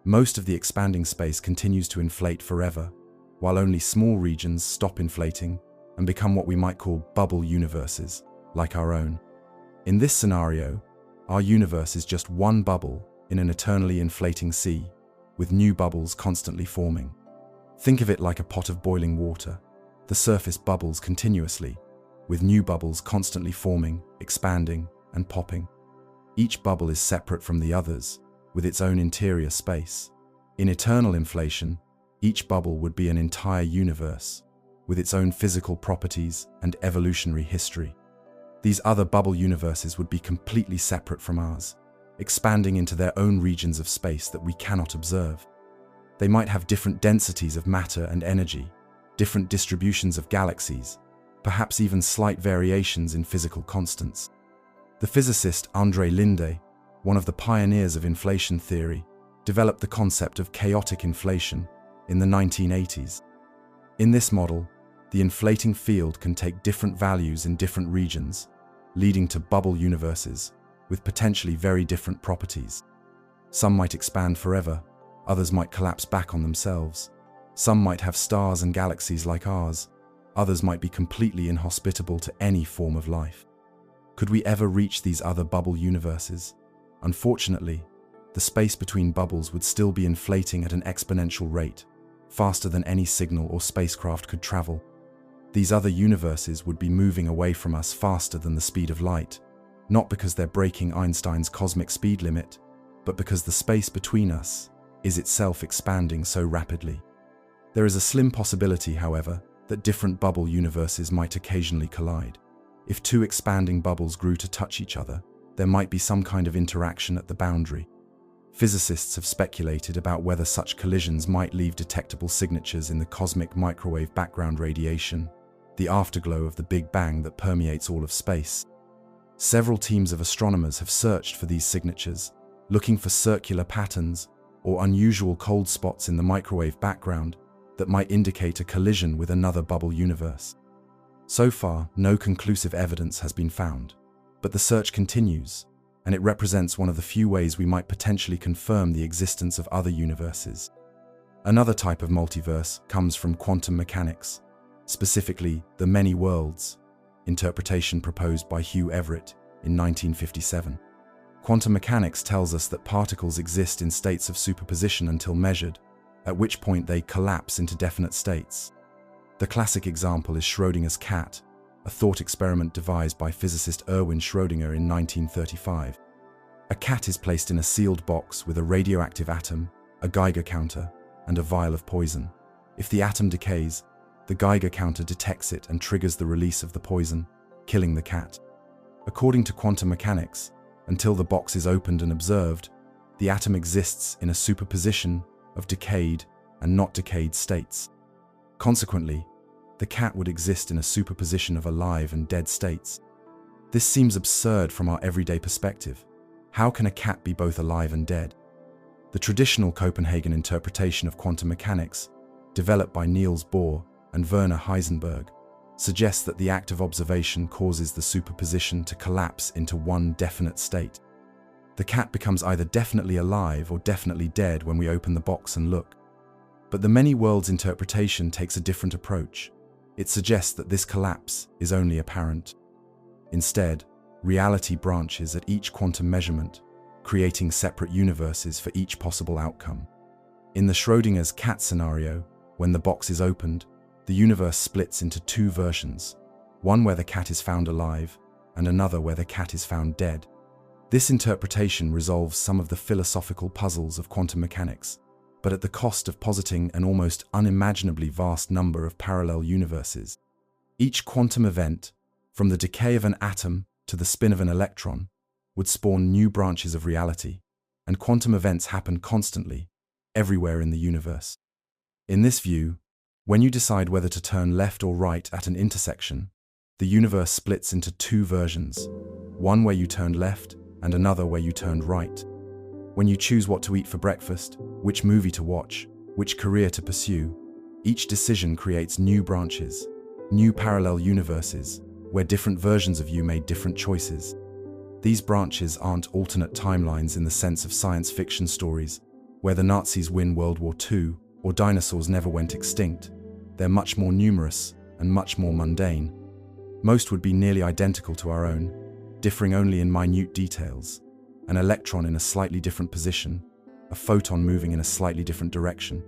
most of the expanding space continues to inflate forever, while only small regions stop inflating and become what we might call bubble universes, like our own. In this scenario, our universe is just one bubble in an eternally inflating sea, with new bubbles constantly forming. Think of it like a pot of boiling water. The surface bubbles continuously, with new bubbles constantly forming, expanding, and popping. Each bubble is separate from the others, with its own interior space. In eternal inflation, each bubble would be an entire universe, with its own physical properties and evolutionary history. These other bubble universes would be completely separate from ours, expanding into their own regions of space that we cannot observe. They might have different densities of matter and energy, different distributions of galaxies, perhaps even slight variations in physical constants. The physicist André Linde, one of the pioneers of inflation theory, developed the concept of chaotic inflation in the 1980s. In this model, the inflating field can take different values in different regions, leading to bubble universes with potentially very different properties. Some might expand forever, others might collapse back on themselves. Some might have stars and galaxies like ours, others might be completely inhospitable to any form of life. Could we ever reach these other bubble universes? Unfortunately, the space between bubbles would still be inflating at an exponential rate, faster than any signal or spacecraft could travel. These other universes would be moving away from us faster than the speed of light, not because they're breaking Einstein's cosmic speed limit, but because the space between us is itself expanding so rapidly. There is a slim possibility, however, that different bubble universes might occasionally collide. If two expanding bubbles grew to touch each other, there might be some kind of interaction at the boundary. Physicists have speculated about whether such collisions might leave detectable signatures in the cosmic microwave background radiation, the afterglow of the Big Bang that permeates all of space. Several teams of astronomers have searched for these signatures, looking for circular patterns or unusual cold spots in the microwave background that might indicate a collision with another bubble universe. So far, no conclusive evidence has been found, but the search continues, and it represents one of the few ways we might potentially confirm the existence of other universes. Another type of multiverse comes from quantum mechanics, specifically the many worlds interpretation proposed by Hugh Everett in 1957. Quantum mechanics tells us that particles exist in states of superposition until measured, at which point they collapse into definite states. The classic example is Schrödinger's cat, a thought experiment devised by physicist Erwin Schrödinger in 1935. A cat is placed in a sealed box with a radioactive atom, a Geiger counter, and a vial of poison. If the atom decays, the Geiger counter detects it and triggers the release of the poison, killing the cat. According to quantum mechanics, until the box is opened and observed, the atom exists in a superposition of decayed and not decayed states. Consequently, the cat would exist in a superposition of alive and dead states. This seems absurd from our everyday perspective. How can a cat be both alive and dead? The traditional Copenhagen interpretation of quantum mechanics, developed by Niels Bohr and Werner Heisenberg, suggests that the act of observation causes the superposition to collapse into one definite state. The cat becomes either definitely alive or definitely dead when we open the box and look. But the many worlds interpretation takes a different approach. It suggests that this collapse is only apparent. Instead, reality branches at each quantum measurement, creating separate universes for each possible outcome. In the Schrödinger's cat scenario, when the box is opened, the universe splits into two versions, one where the cat is found alive and another where the cat is found dead. This interpretation resolves some of the philosophical puzzles of quantum mechanics, but at the cost of positing an almost unimaginably vast number of parallel universes. Each quantum event, from the decay of an atom to the spin of an electron, would spawn new branches of reality, and quantum events happen constantly, everywhere in the universe. In this view, when you decide whether to turn left or right at an intersection, the universe splits into two versions, one where you turned left and another where you turned right. When you choose what to eat for breakfast, which movie to watch, which career to pursue, each decision creates new branches, new parallel universes, where different versions of you made different choices. These branches aren't alternate timelines in the sense of science fiction stories, where the Nazis win World War II or dinosaurs never went extinct. They're much more numerous and much more mundane. Most would be nearly identical to our own, differing only in minute details. An electron in a slightly different position, a photon moving in a slightly different direction.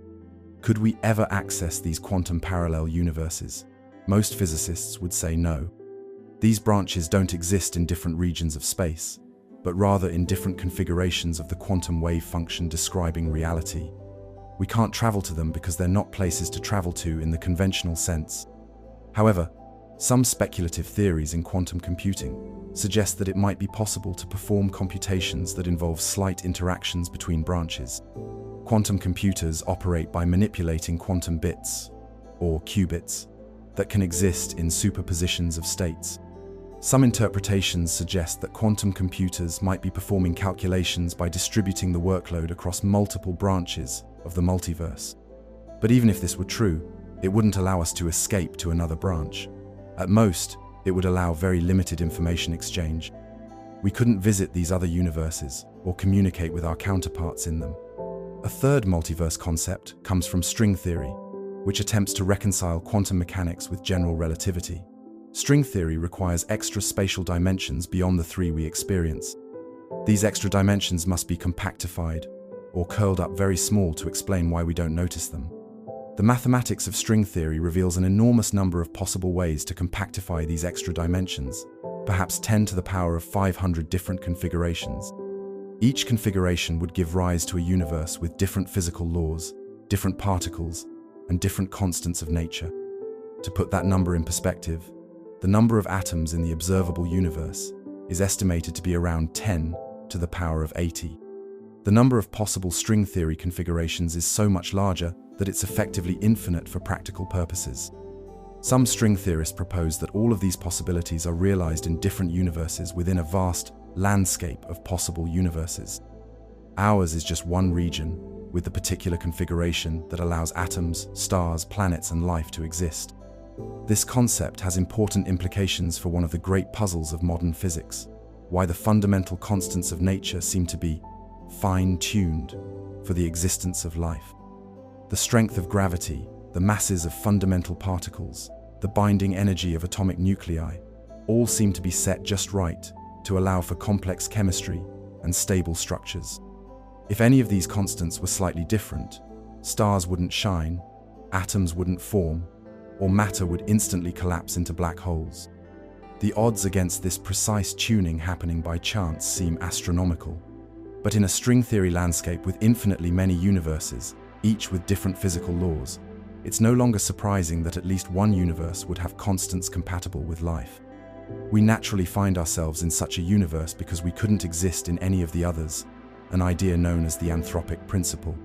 Could we ever access these quantum parallel universes? Most physicists would say no. These branches don't exist in different regions of space, but rather in different configurations of the quantum wave function describing reality. We can't travel to them because they're not places to travel to in the conventional sense. However, some speculative theories in quantum computing suggest that it might be possible to perform computations that involve slight interactions between branches. Quantum computers operate by manipulating quantum bits, or qubits, that can exist in superpositions of states. Some interpretations suggest that quantum computers might be performing calculations by distributing the workload across multiple branches of the multiverse. But even if this were true, it wouldn't allow us to escape to another branch. At most, it would allow very limited information exchange. We couldn't visit these other universes or communicate with our counterparts in them. A third multiverse concept comes from string theory, which attempts to reconcile quantum mechanics with general relativity. String theory requires extra spatial dimensions beyond the three we experience. These extra dimensions must be compactified or curled up very small to explain why we don't notice them. The mathematics of string theory reveals an enormous number of possible ways to compactify these extra dimensions, perhaps 10 to the power of 500 different configurations. Each configuration would give rise to a universe with different physical laws, different particles, and different constants of nature. To put that number in perspective, the number of atoms in the observable universe is estimated to be around 10 to the power of 80. The number of possible string theory configurations is so much larger that it's effectively infinite for practical purposes. Some string theorists propose that all of these possibilities are realized in different universes within a vast landscape of possible universes. Ours is just one region, with the particular configuration that allows atoms, stars, planets, and life to exist. This concept has important implications for one of the great puzzles of modern physics, why the fundamental constants of nature seem to be fine-tuned for the existence of life. The strength of gravity, the masses of fundamental particles, the binding energy of atomic nuclei, all seem to be set just right to allow for complex chemistry and stable structures. If any of these constants were slightly different, stars wouldn't shine, atoms wouldn't form, or matter would instantly collapse into black holes. The odds against this precise tuning happening by chance seem astronomical. But in a string theory landscape with infinitely many universes, each with different physical laws, it's no longer surprising that at least one universe would have constants compatible with life. We naturally find ourselves in such a universe because we couldn't exist in any of the others, an idea known as the anthropic principle.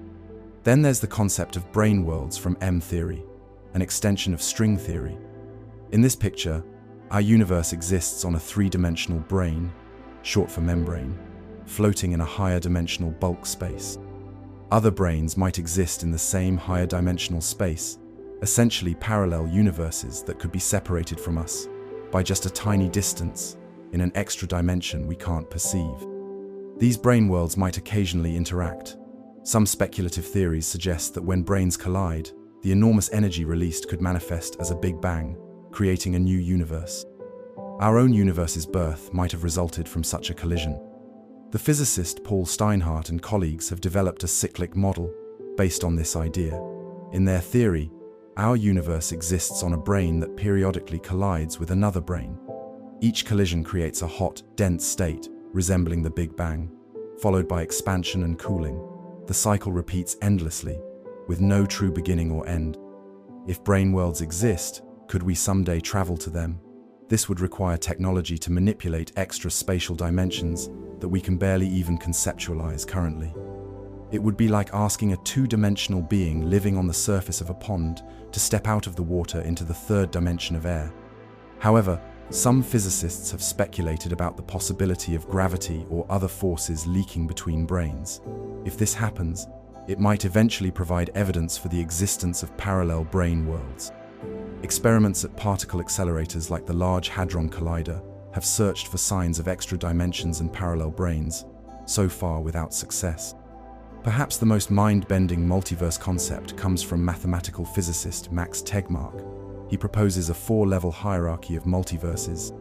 Then there's the concept of brane worlds from M-theory, an extension of string theory. In this picture, our universe exists on a three-dimensional brane, short for membrane, floating in a higher dimensional bulk space. Other branes might exist in the same higher dimensional space, essentially parallel universes that could be separated from us by just a tiny distance in an extra dimension we can't perceive. These brane worlds might occasionally interact. Some speculative theories suggest that when branes collide, the enormous energy released could manifest as a Big Bang, creating a new universe. Our own universe's birth might have resulted from such a collision. The physicist Paul Steinhardt and colleagues have developed a cyclic model based on this idea. In their theory, our universe exists on a brane that periodically collides with another brane. Each collision creates a hot, dense state, resembling the Big Bang, followed by expansion and cooling. The cycle repeats endlessly, with no true beginning or end. If brain worlds exist, could we someday travel to them? This would require technology to manipulate extra spatial dimensions that we can barely even conceptualize currently. It would be like asking a two-dimensional being living on the surface of a pond to step out of the water into the third dimension of air. However, some physicists have speculated about the possibility of gravity or other forces leaking between brains. If this happens, it might eventually provide evidence for the existence of parallel brain worlds. Experiments at particle accelerators like the Large Hadron Collider have searched for signs of extra dimensions and parallel brains, so far without success. Perhaps the most mind-bending multiverse concept comes from mathematical physicist Max Tegmark. He proposes a four-level hierarchy of multiverses,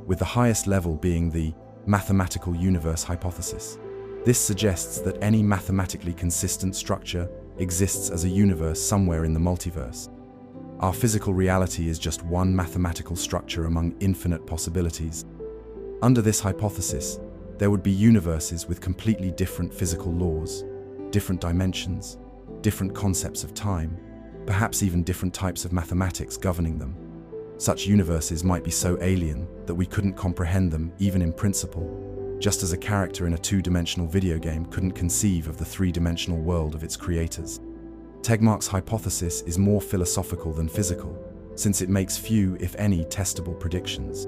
with the highest level being the mathematical universe hypothesis. This suggests that any mathematically consistent structure exists as a universe somewhere in the multiverse. Our physical reality is just one mathematical structure among infinite possibilities. Under this hypothesis, there would be universes with completely different physical laws, different dimensions, different concepts of time, perhaps even different types of mathematics governing them. Such universes might be so alien that we couldn't comprehend them even in principle, just as a character in a two-dimensional video game couldn't conceive of the three-dimensional world of its creators. Tegmark's hypothesis is more philosophical than physical, since it makes few, if any, testable predictions.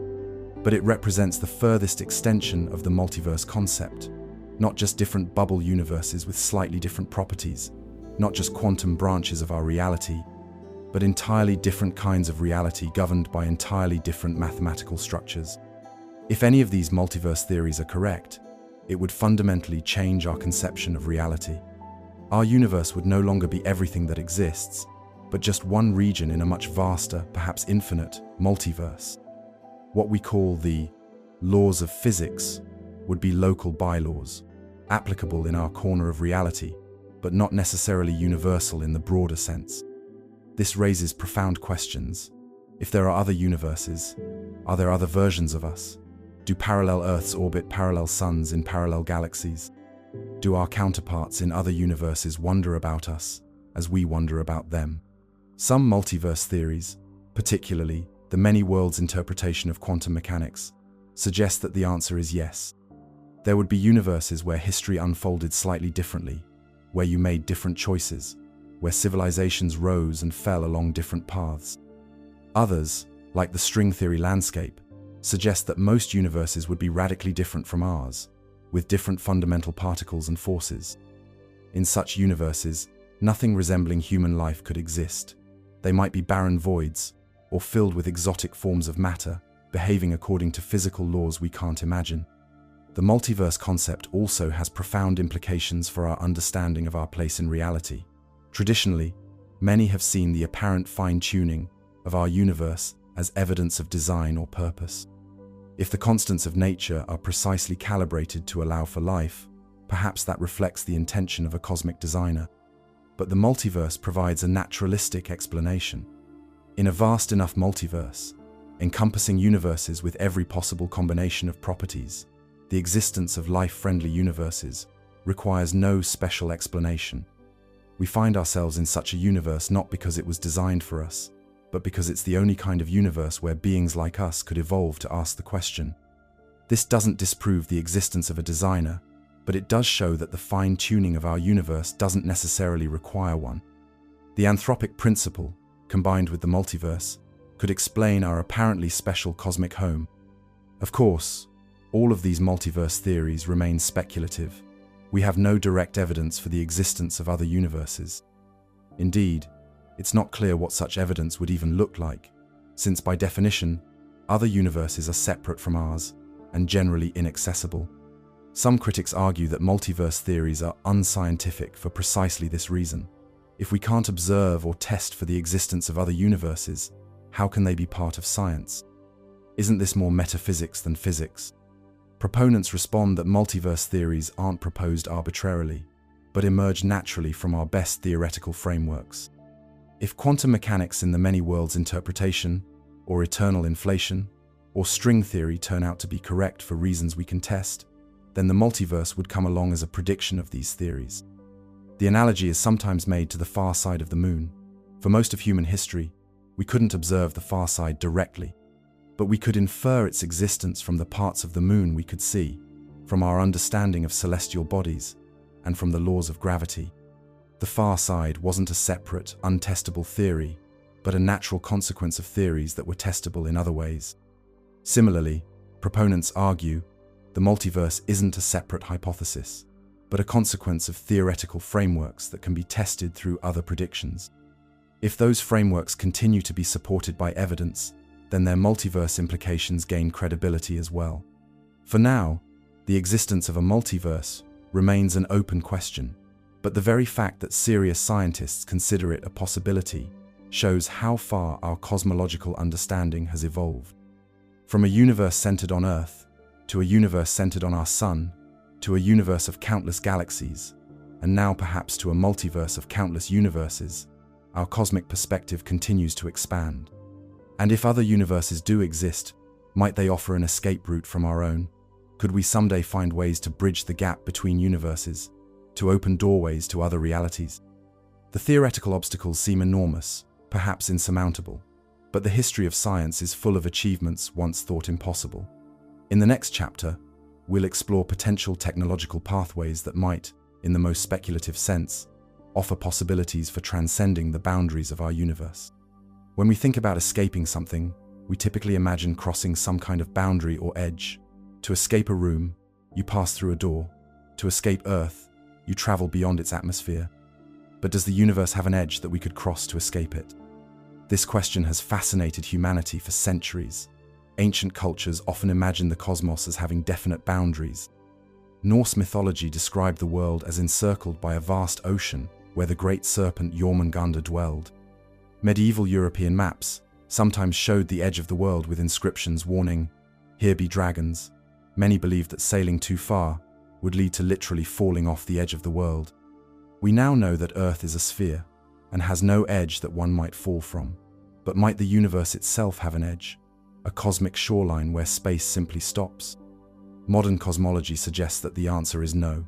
But it represents the furthest extension of the multiverse concept, not just different bubble universes with slightly different properties, not just quantum branches of our reality, but entirely different kinds of reality governed by entirely different mathematical structures. If any of these multiverse theories are correct, it would fundamentally change our conception of reality. Our universe would no longer be everything that exists, but just one region in a much vaster, perhaps infinite, multiverse. What we call the laws of physics would be local bylaws, applicable in our corner of reality, but not necessarily universal in the broader sense. This raises profound questions. If there are other universes, are there other versions of us? Do parallel Earths orbit parallel suns in parallel galaxies? Do our counterparts in other universes wonder about us as we wonder about them? Some multiverse theories, particularly the many worlds interpretation of quantum mechanics, suggest that the answer is yes. There would be universes where history unfolded slightly differently, where you made different choices, where civilizations rose and fell along different paths. Others, like the string theory landscape, suggest that most universes would be radically different from ours, with different fundamental particles and forces. In such universes, nothing resembling human life could exist. They might be barren voids, or filled with exotic forms of matter, behaving according to physical laws we can't imagine. The multiverse concept also has profound implications for our understanding of our place in reality. Traditionally, many have seen the apparent fine-tuning of our universe as evidence of design or purpose. If the constants of nature are precisely calibrated to allow for life, perhaps that reflects the intention of a cosmic designer. But the multiverse provides a naturalistic explanation. In a vast enough multiverse, encompassing universes with every possible combination of properties, the existence of life-friendly universes requires no special explanation. We find ourselves in such a universe not because it was designed for us, but because it's the only kind of universe where beings like us could evolve to ask the question. This doesn't disprove the existence of a designer, but it does show that the fine-tuning of our universe doesn't necessarily require one. The anthropic principle, combined with the multiverse, could explain our apparently special cosmic home. Of course, all of these multiverse theories remain speculative. We have no direct evidence for the existence of other universes. Indeed, it's not clear what such evidence would even look like, since by definition, other universes are separate from ours and generally inaccessible. Some critics argue that multiverse theories are unscientific for precisely this reason. If we can't observe or test for the existence of other universes, how can they be part of science? Isn't this more metaphysics than physics? Proponents respond that multiverse theories aren't proposed arbitrarily, but emerge naturally from our best theoretical frameworks. If quantum mechanics in the many worlds interpretation, or eternal inflation, or string theory turn out to be correct for reasons we can test, then the multiverse would come along as a prediction of these theories. The analogy is sometimes made to the far side of the moon. For most of human history, we couldn't observe the far side directly, but we could infer its existence from the parts of the moon we could see, from our understanding of celestial bodies, and from the laws of gravity. The far side wasn't a separate, untestable theory, but a natural consequence of theories that were testable in other ways. Similarly, proponents argue the multiverse isn't a separate hypothesis, but a consequence of theoretical frameworks that can be tested through other predictions. If those frameworks continue to be supported by evidence, then their multiverse implications gain credibility as well. For now, the existence of a multiverse remains an open question, but the very fact that serious scientists consider it a possibility shows how far our cosmological understanding has evolved. From a universe centered on Earth, to a universe centered on our Sun, to a universe of countless galaxies, and now perhaps to a multiverse of countless universes, our cosmic perspective continues to expand. And if other universes do exist, might they offer an escape route from our own? Could we someday find ways to bridge the gap between universes, to open doorways to other realities? The theoretical obstacles seem enormous, perhaps insurmountable, but the history of science is full of achievements once thought impossible. In the next chapter, we'll explore potential technological pathways that might, in the most speculative sense, offer possibilities for transcending the boundaries of our universe. When we think about escaping something, we typically imagine crossing some kind of boundary or edge. To escape a room, you pass through a door. To escape Earth, you travel beyond its atmosphere. But does the universe have an edge that we could cross to escape it? This question has fascinated humanity for centuries. Ancient cultures often imagined the cosmos as having definite boundaries. Norse mythology described the world as encircled by a vast ocean where the great serpent Jormungandr dwelled. Medieval European maps sometimes showed the edge of the world with inscriptions warning, "Here be dragons." Many believed that sailing too far would lead to literally falling off the edge of the world. We now know that Earth is a sphere and has no edge that one might fall from. But might the universe itself have an edge? A cosmic shoreline where space simply stops? Modern cosmology suggests that the answer is no,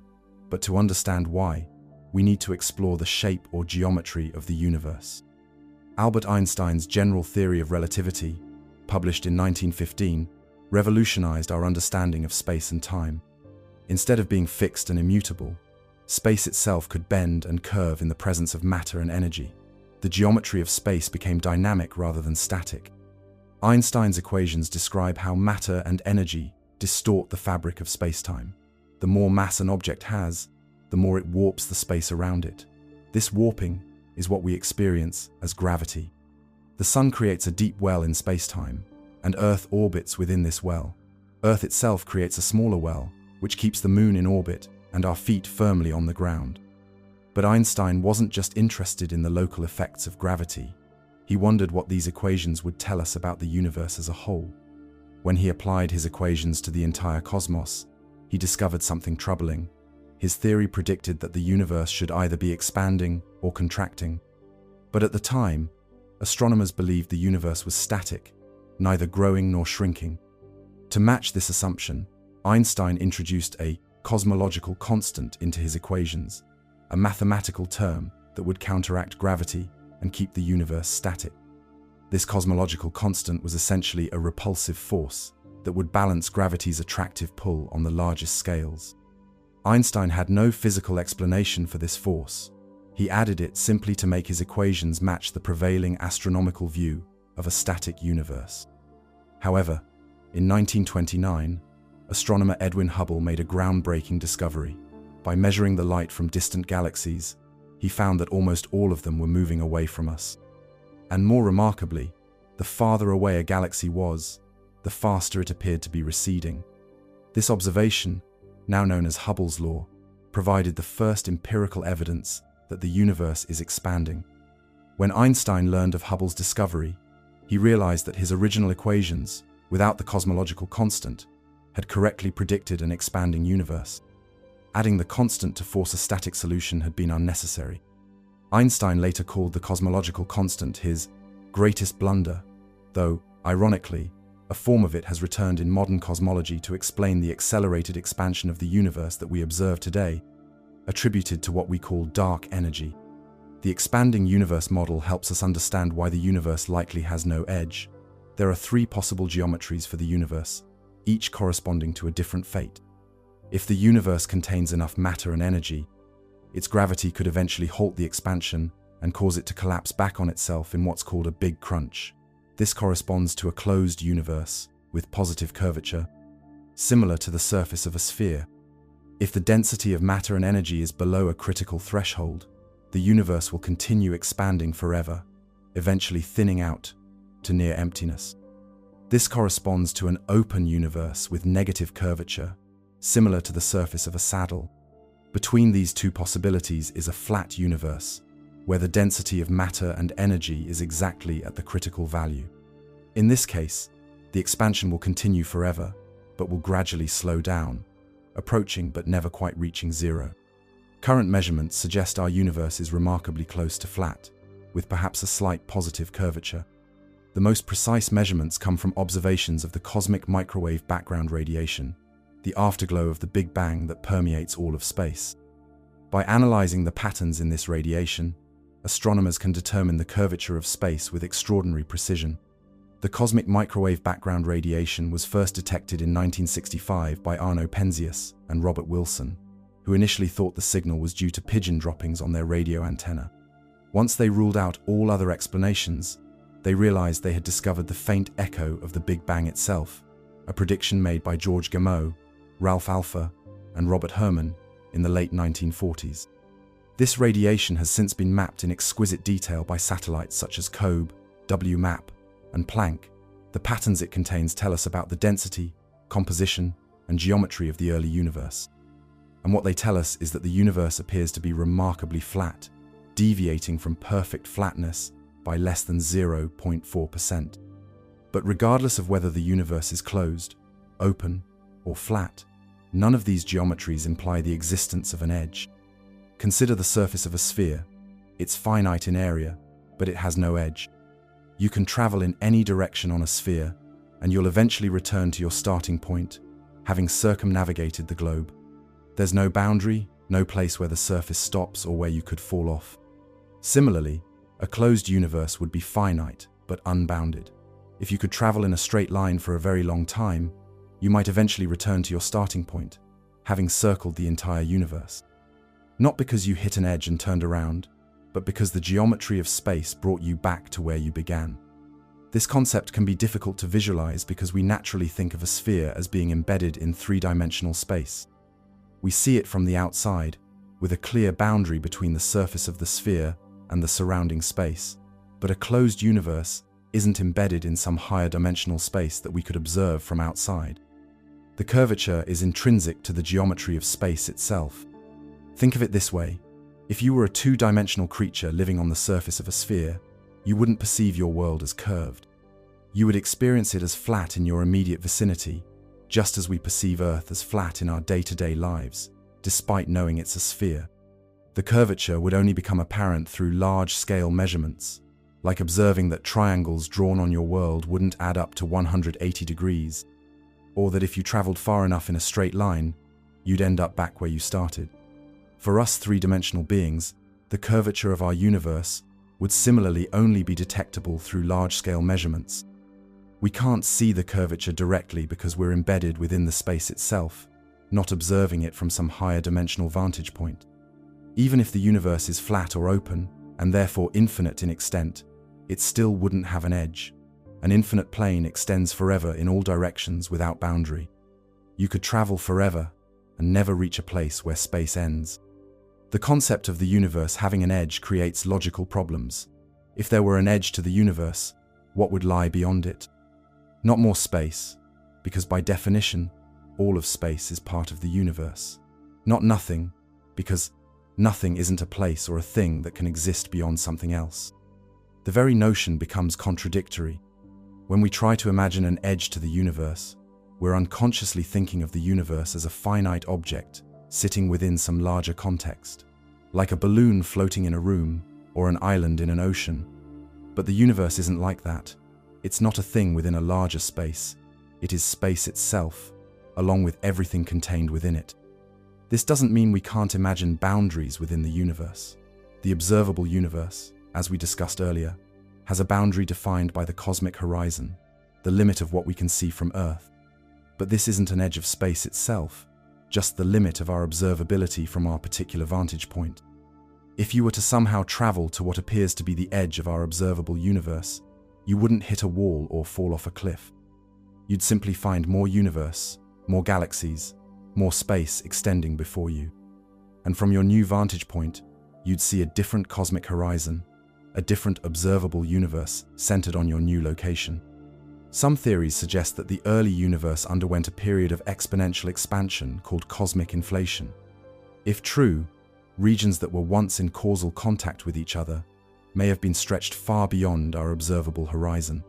but to understand why, we need to explore the shape or geometry of the universe. Albert Einstein's general theory of relativity, published in 1915, revolutionized our understanding of space and time. Instead of being fixed and immutable, space itself could bend and curve in the presence of matter and energy. The geometry of space became dynamic rather than static. Einstein's equations describe how matter and energy distort the fabric of space-time. The more mass an object has, the more it warps the space around it. This warping is what we experience as gravity. The Sun creates a deep well in space-time, and Earth orbits within this well. Earth itself creates a smaller well, which keeps the Moon in orbit and our feet firmly on the ground. But Einstein wasn't just interested in the local effects of gravity. He wondered what these equations would tell us about the universe as a whole. When he applied his equations to the entire cosmos, he discovered something troubling. His theory predicted that the universe should either be expanding or contracting. But at the time, astronomers believed the universe was static, neither growing nor shrinking. To match this assumption, Einstein introduced a cosmological constant into his equations, a mathematical term that would counteract gravity and keep the universe static. This cosmological constant was essentially a repulsive force that would balance gravity's attractive pull on the largest scales. Einstein had no physical explanation for this force. He added it simply to make his equations match the prevailing astronomical view of a static universe. However, in 1929, astronomer Edwin Hubble made a groundbreaking discovery. By measuring the light from distant galaxies, he found that almost all of them were moving away from us. And more remarkably, the farther away a galaxy was, the faster it appeared to be receding. This observation, now known as Hubble's law, provided the first empirical evidence that the universe is expanding. When Einstein learned of Hubble's discovery, he realized that his original equations, without the cosmological constant, had correctly predicted an expanding universe. Adding the constant to force a static solution had been unnecessary. Einstein later called the cosmological constant his greatest blunder, though, ironically, A form of it has returned in modern cosmology to explain the accelerated expansion of the universe that we observe today, attributed to what we call dark energy. The expanding universe model helps us understand why the universe likely has no edge. There are three possible geometries for the universe, each corresponding to a different fate. If the universe contains enough matter and energy, its gravity could eventually halt the expansion and cause it to collapse back on itself in what's called a big crunch. This corresponds to a closed universe with positive curvature, similar to the surface of a sphere. If the density of matter and energy is below a critical threshold, the universe will continue expanding forever, eventually thinning out to near emptiness. This corresponds to an open universe with negative curvature, similar to the surface of a saddle. Between these two possibilities is a flat universe, where the density of matter and energy is exactly at the critical value. In this case, the expansion will continue forever, but will gradually slow down, approaching but never quite reaching zero. Current measurements suggest our universe is remarkably close to flat, with perhaps a slight positive curvature. The most precise measurements come from observations of the cosmic microwave background radiation, the afterglow of the Big Bang that permeates all of space. By analyzing the patterns in this radiation, astronomers can determine the curvature of space with extraordinary precision. The cosmic microwave background radiation was first detected in 1965 by Arno Penzias and Robert Wilson, who initially thought the signal was due to pigeon droppings on their radio antenna. Once they ruled out all other explanations, they realized they had discovered the faint echo of the Big Bang itself, a prediction made by George Gamow, Ralph Alpher, and Robert Herman in the late 1940s. This radiation has since been mapped in exquisite detail by satellites such as COBE, WMAP, and Planck. The patterns it contains tell us about the density, composition, and geometry of the early universe. And what they tell us is that the universe appears to be remarkably flat, deviating from perfect flatness by less than 0.4%. But regardless of whether the universe is closed, open, or flat, none of these geometries imply the existence of an edge. Consider the surface of a sphere. It's finite in area, but it has no edge. You can travel in any direction on a sphere, and you'll eventually return to your starting point, having circumnavigated the globe. There's no boundary, no place where the surface stops or where you could fall off. Similarly, a closed universe would be finite, but unbounded. If you could travel in a straight line for a very long time, you might eventually return to your starting point, having circled the entire universe. Not because you hit an edge and turned around, but because the geometry of space brought you back to where you began. This concept can be difficult to visualize because we naturally think of a sphere as being embedded in three-dimensional space. We see it from the outside, with a clear boundary between the surface of the sphere and the surrounding space, but a closed universe isn't embedded in some higher dimensional space that we could observe from outside. The curvature is intrinsic to the geometry of space itself. Think of it this way: if you were a two-dimensional creature living on the surface of a sphere, you wouldn't perceive your world as curved. You would experience it as flat in your immediate vicinity, just as we perceive Earth as flat in our day-to-day lives, despite knowing it's a sphere. The curvature would only become apparent through large-scale measurements, like observing that triangles drawn on your world wouldn't add up to 180 degrees, or that if you traveled far enough in a straight line, you'd end up back where you started. For us three-dimensional beings, the curvature of our universe would similarly only be detectable through large-scale measurements. We can't see the curvature directly because we're embedded within the space itself, not observing it from some higher dimensional vantage point. Even if the universe is flat or open, and therefore infinite in extent, it still wouldn't have an edge. An infinite plane extends forever in all directions without boundary. You could travel forever and never reach a place where space ends. The concept of the universe having an edge creates logical problems. If there were an edge to the universe, what would lie beyond it? Not more space, because by definition, all of space is part of the universe. Not nothing, because nothing isn't a place or a thing that can exist beyond something else. The very notion becomes contradictory. When we try to imagine an edge to the universe, we're unconsciously thinking of the universe as a finite object sitting within some larger context, like a balloon floating in a room or an island in an ocean. But the universe isn't like that. It's not a thing within a larger space. It is space itself, along with everything contained within it. This doesn't mean we can't imagine boundaries within the universe. The observable universe, as we discussed earlier, has a boundary defined by the cosmic horizon, the limit of what we can see from Earth. But this isn't an edge of space itself, just the limit of our observability from our particular vantage point. If you were to somehow travel to what appears to be the edge of our observable universe, you wouldn't hit a wall or fall off a cliff. You'd simply find more universe, more galaxies, more space extending before you. And from your new vantage point, you'd see a different cosmic horizon, a different observable universe centered on your new location. Some theories suggest that the early universe underwent a period of exponential expansion called cosmic inflation. If true, regions that were once in causal contact with each other may have been stretched far beyond our observable horizon.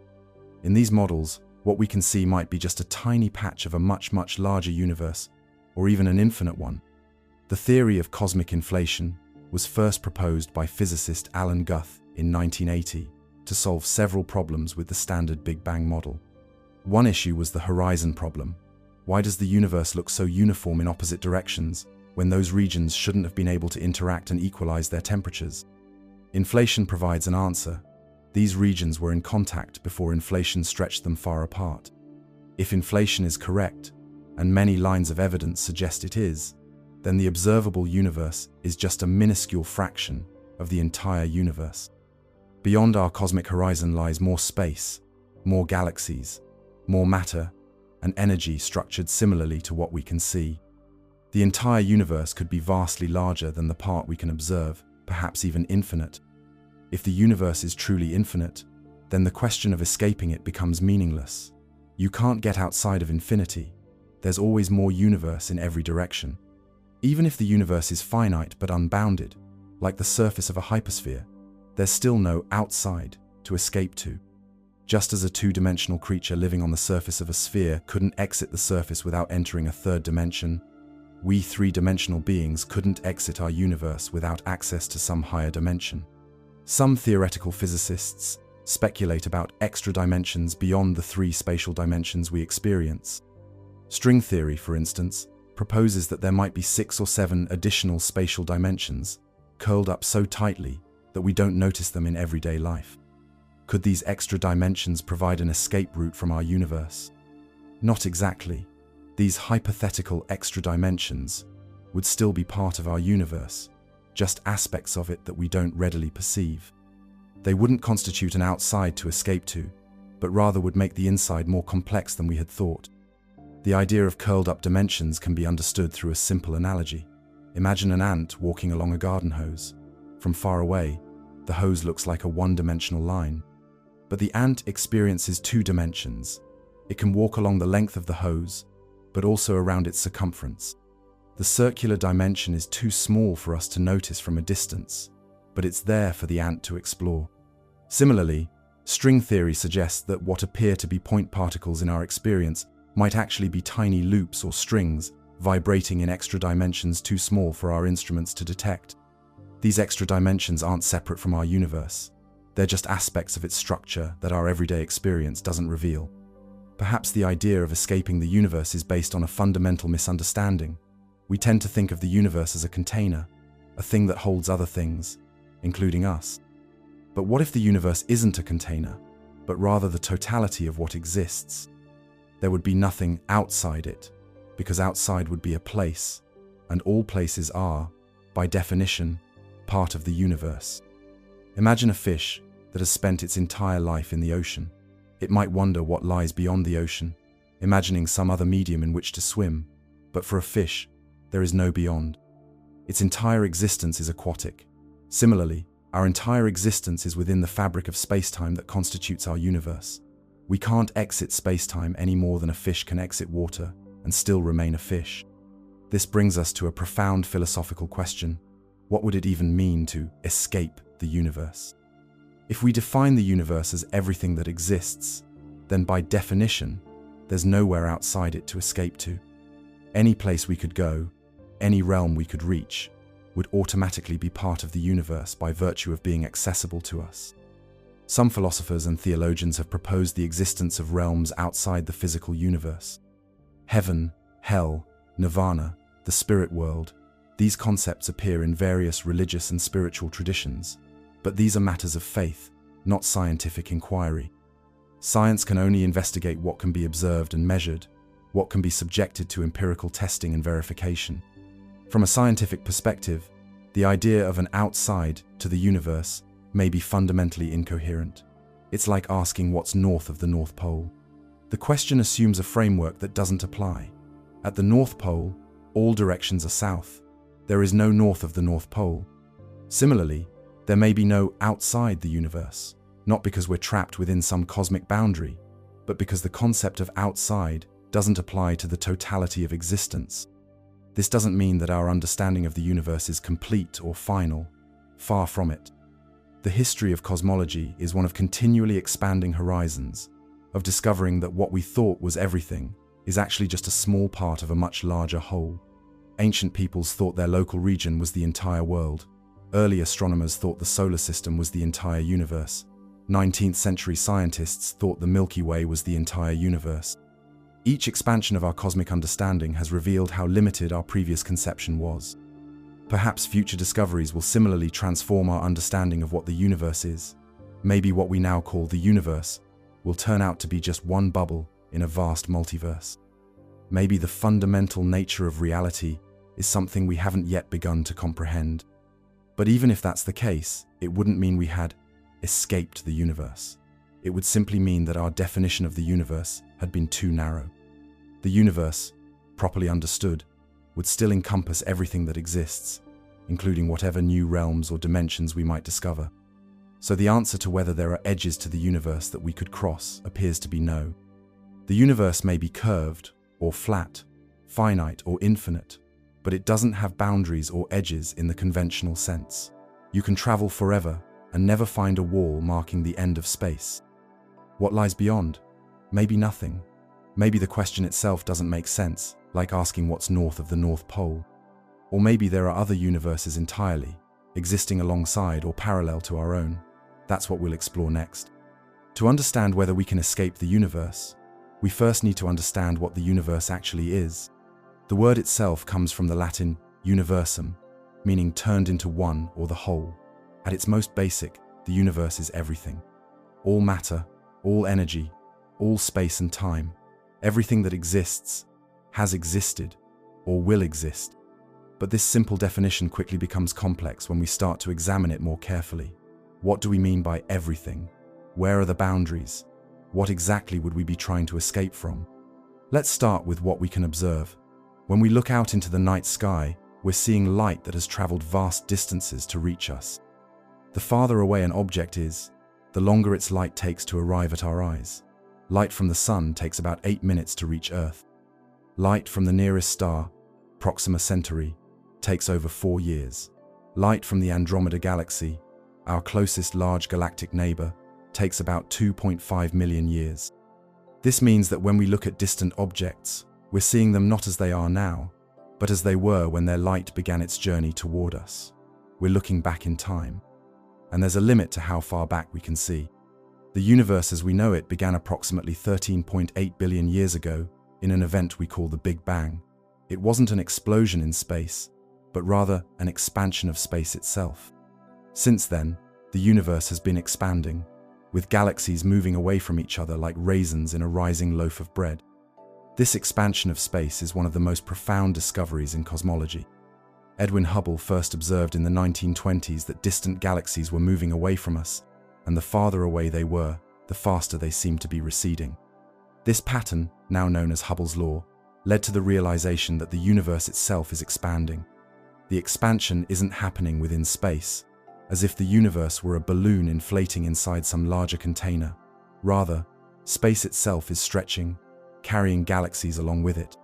In these models, what we can see might be just a tiny patch of a much, much larger universe, or even an infinite one. The theory of cosmic inflation was first proposed by physicist Alan Guth in 1980 to solve several problems with the standard Big Bang model. One issue was the horizon problem. Why does the universe look so uniform in opposite directions when those regions shouldn't have been able to interact and equalize their temperatures? Inflation provides an answer. These regions were in contact before inflation stretched them far apart. If inflation is correct, and many lines of evidence suggest it is, then the observable universe is just a minuscule fraction of the entire universe. Beyond our cosmic horizon lies more space, more galaxies, more matter, and energy structured similarly to what we can see. The entire universe could be vastly larger than the part we can observe, perhaps even infinite. If the universe is truly infinite, then the question of escaping it becomes meaningless. You can't get outside of infinity. There's always more universe in every direction. Even if the universe is finite but unbounded, like the surface of a hypersphere, there's still no outside to escape to. Just as a two-dimensional creature living on the surface of a sphere couldn't exit the surface without entering a third dimension, we three-dimensional beings couldn't exit our universe without access to some higher dimension. Some theoretical physicists speculate about extra dimensions beyond the three spatial dimensions we experience. String theory, for instance, proposes that there might be 6 or 7 additional spatial dimensions, curled up so tightly that we don't notice them in everyday life. Could these extra dimensions provide an escape route from our universe? Not exactly. These hypothetical extra dimensions would still be part of our universe, just aspects of it that we don't readily perceive. They wouldn't constitute an outside to escape to, but rather would make the inside more complex than we had thought. The idea of curled-up dimensions can be understood through a simple analogy. Imagine an ant walking along a garden hose. From far away, the hose looks like a one-dimensional line. But the ant experiences 2 dimensions. It can walk along the length of the hose, but also around its circumference. The circular dimension is too small for us to notice from a distance, but it's there for the ant to explore. Similarly, string theory suggests that what appear to be point particles in our experience might actually be tiny loops or strings vibrating in extra dimensions too small for our instruments to detect. These extra dimensions aren't separate from our universe. They're just aspects of its structure that our everyday experience doesn't reveal. Perhaps the idea of escaping the universe is based on a fundamental misunderstanding. We tend to think of the universe as a container, a thing that holds other things, including us. But what if the universe isn't a container, but rather the totality of what exists? There would be nothing outside it, because outside would be a place, and all places are, by definition, part of the universe. Imagine a fish that has spent its entire life in the ocean. It might wonder what lies beyond the ocean, imagining some other medium in which to swim. But for a fish, there is no beyond. Its entire existence is aquatic. Similarly, our entire existence is within the fabric of space-time that constitutes our universe. We can't exit space-time any more than a fish can exit water and still remain a fish. This brings us to a profound philosophical question. What would it even mean to escape the universe? If we define the universe as everything that exists, then by definition, there's nowhere outside it to escape to. Any place we could go, any realm we could reach, would automatically be part of the universe by virtue of being accessible to us. Some philosophers and theologians have proposed the existence of realms outside the physical universe. Heaven, hell, nirvana, the spirit world. These concepts appear in various religious and spiritual traditions, but these are matters of faith, not scientific inquiry. Science can only investigate what can be observed and measured, what can be subjected to empirical testing and verification. From a scientific perspective, the idea of an outside to the universe may be fundamentally incoherent. It's like asking what's north of the North Pole. The question assumes a framework that doesn't apply. At the North Pole, all directions are south. There is no north of the North Pole. Similarly, there may be no outside the universe, not because we're trapped within some cosmic boundary, but because the concept of outside doesn't apply to the totality of existence. This doesn't mean that our understanding of the universe is complete or final. Far from it. The history of cosmology is one of continually expanding horizons, of discovering that what we thought was everything is actually just a small part of a much larger whole. Ancient peoples thought their local region was the entire world. Early astronomers thought the solar system was the entire universe. 19th century scientists thought the Milky Way was the entire universe. Each expansion of our cosmic understanding has revealed how limited our previous conception was. Perhaps future discoveries will similarly transform our understanding of what the universe is. Maybe what we now call the universe will turn out to be just one bubble in a vast multiverse. Maybe the fundamental nature of reality is something we haven't yet begun to comprehend. But even if that's the case, it wouldn't mean we had escaped the universe. It would simply mean that our definition of the universe had been too narrow. The universe, properly understood, would still encompass everything that exists, including whatever new realms or dimensions we might discover. So the answer to whether there are edges to the universe that we could cross appears to be no. The universe may be curved or flat, finite or infinite, but it doesn't have boundaries or edges in the conventional sense. You can travel forever and never find a wall marking the end of space. What lies beyond? Maybe nothing. Maybe the question itself doesn't make sense, like asking what's north of the North Pole. Or maybe there are other universes entirely, existing alongside or parallel to our own. That's what we'll explore next. To understand whether we can escape the universe, we first need to understand what the universe actually is. The word itself comes from the Latin universum, meaning turned into one or the whole. At its most basic, the universe is everything. All matter, all energy, all space and time, everything that exists, has existed, or will exist. But this simple definition quickly becomes complex when we start to examine it more carefully. What do we mean by everything? Where are the boundaries? What exactly would we be trying to escape from? Let's start with what we can observe. When we look out into the night sky, we're seeing light that has traveled vast distances to reach us. The farther away an object is, the longer its light takes to arrive at our eyes. Light from the sun takes about 8 minutes to reach Earth. Light from the nearest star, Proxima Centauri, takes over 4 years. Light from the Andromeda Galaxy, our closest large galactic neighbor, takes about 2.5 million years. This means that when we look at distant objects, we're seeing them not as they are now, but as they were when their light began its journey toward us. We're looking back in time. And there's a limit to how far back we can see. The universe as we know it began approximately 13.8 billion years ago in an event we call the Big Bang. It wasn't an explosion in space, but rather an expansion of space itself. Since then, the universe has been expanding, with galaxies moving away from each other like raisins in a rising loaf of bread. This expansion of space is one of the most profound discoveries in cosmology. Edwin Hubble first observed in the 1920s that distant galaxies were moving away from us, and the farther away they were, the faster they seemed to be receding. This pattern, now known as Hubble's law, led to the realization that the universe itself is expanding. The expansion isn't happening within space, as if the universe were a balloon inflating inside some larger container. Rather, space itself is stretching, carrying galaxies along with it.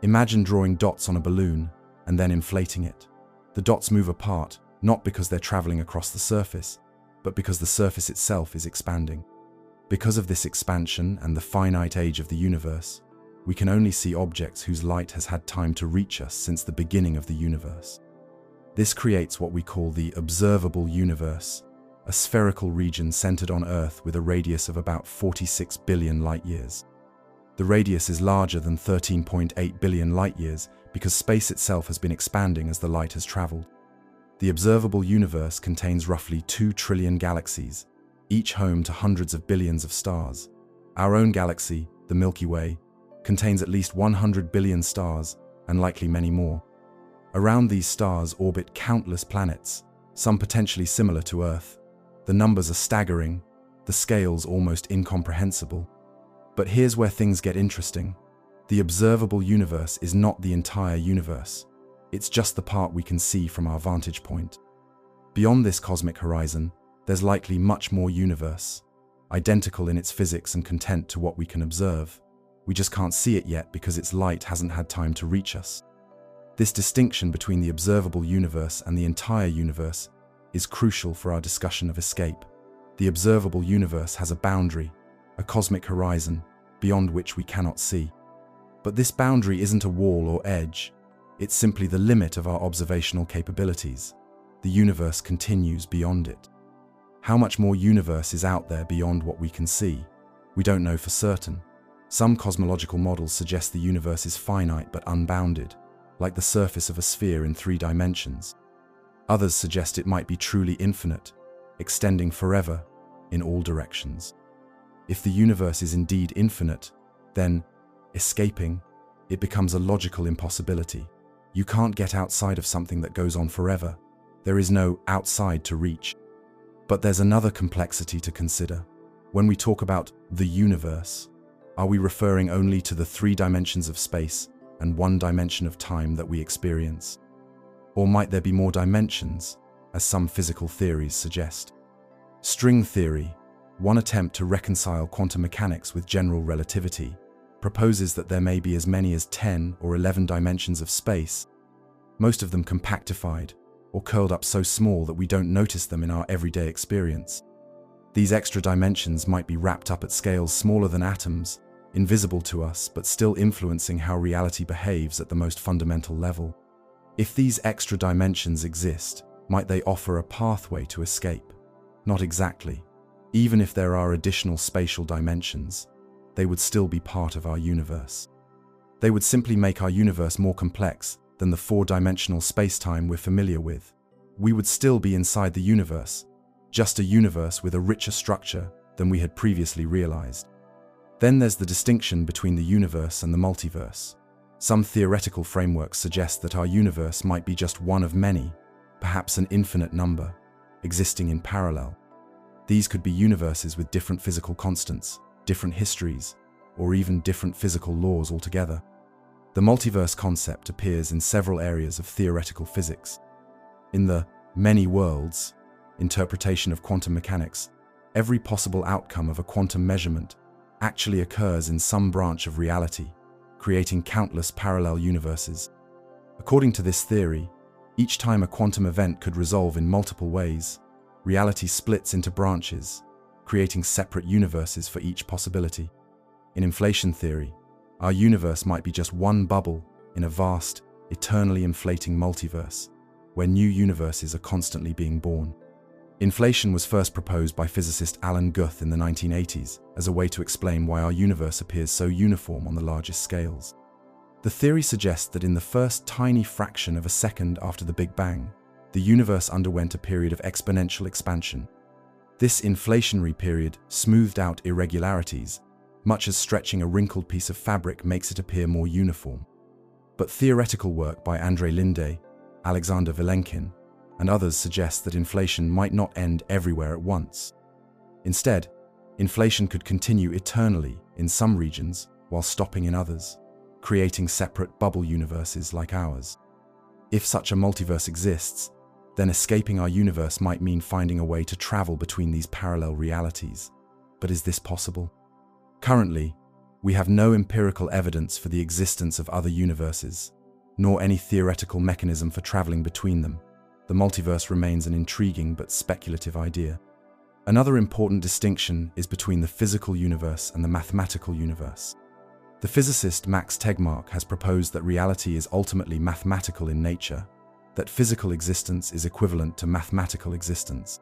Imagine drawing dots on a balloon and then inflating it. The dots move apart, not because they're traveling across the surface, but because the surface itself is expanding. Because of this expansion and the finite age of the universe, we can only see objects whose light has had time to reach us since the beginning of the universe. This creates what we call the observable universe, a spherical region centered on Earth with a radius of about 46 billion light-years. The radius is larger than 13.8 billion light-years because space itself has been expanding as the light has traveled. The observable universe contains roughly 2 trillion galaxies, each home to hundreds of billions of stars. Our own galaxy, the Milky Way, contains at least 100 billion stars and likely many more. Around these stars orbit countless planets, some potentially similar to Earth. The numbers are staggering, the scales almost incomprehensible. But here's where things get interesting. The observable universe is not the entire universe. It's just the part we can see from our vantage point. Beyond this cosmic horizon, there's likely much more universe, identical in its physics and content to what we can observe. We just can't see it yet because its light hasn't had time to reach us. This distinction between the observable universe and the entire universe is crucial for our discussion of escape. The observable universe has a boundary, a cosmic horizon, beyond which we cannot see. But this boundary isn't a wall or edge. It's simply the limit of our observational capabilities. The universe continues beyond it. How much more universe is out there beyond what we can see? We don't know for certain. Some cosmological models suggest the universe is finite but unbounded, like the surface of a sphere in 3 dimensions. Others suggest it might be truly infinite, extending forever in all directions. If the universe is indeed infinite, then, escaping, it becomes a logical impossibility. You can't get outside of something that goes on forever. There is no outside to reach. But there's another complexity to consider. When we talk about the universe, are we referring only to the 3 dimensions of space and 1 dimension of time that we experience? Or might there be more dimensions, as some physical theories suggest? String theory, one attempt to reconcile quantum mechanics with general relativity, proposes that there may be as many as 10 or 11 dimensions of space, most of them compactified or curled up so small that we don't notice them in our everyday experience. These extra dimensions might be wrapped up at scales smaller than atoms, invisible to us but still influencing how reality behaves at the most fundamental level. If these extra dimensions exist, might they offer a pathway to escape? Not exactly. Even if there are additional spatial dimensions, they would still be part of our universe. They would simply make our universe more complex than the 4-dimensional space-time we're familiar with. We would still be inside the universe, just a universe with a richer structure than we had previously realized. Then there's the distinction between the universe and the multiverse. Some theoretical frameworks suggest that our universe might be just one of many, perhaps an infinite number, existing in parallel. These could be universes with different physical constants, different histories, or even different physical laws altogether. The multiverse concept appears in several areas of theoretical physics. In the many worlds interpretation of quantum mechanics, every possible outcome of a quantum measurement actually occurs in some branch of reality, creating countless parallel universes. According to this theory, each time a quantum event could resolve in multiple ways, reality splits into branches, creating separate universes for each possibility. In inflation theory, our universe might be just one bubble in a vast, eternally inflating multiverse, where new universes are constantly being born. Inflation was first proposed by physicist Alan Guth in the 1980s as a way to explain why our universe appears so uniform on the largest scales. The theory suggests that in the first tiny fraction of a second after the Big Bang, the universe underwent a period of exponential expansion. This inflationary period smoothed out irregularities, much as stretching a wrinkled piece of fabric makes it appear more uniform. But theoretical work by Andrei Linde, Alexander Vilenkin, and others suggest that inflation might not end everywhere at once. Instead, inflation could continue eternally in some regions while stopping in others, creating separate bubble universes like ours. If such a multiverse exists, then escaping our universe might mean finding a way to travel between these parallel realities. But is this possible? Currently, we have no empirical evidence for the existence of other universes, nor any theoretical mechanism for traveling between them. The multiverse remains an intriguing but speculative idea. Another important distinction is between the physical universe and the mathematical universe. The physicist Max Tegmark has proposed that reality is ultimately mathematical in nature, that physical existence is equivalent to mathematical existence.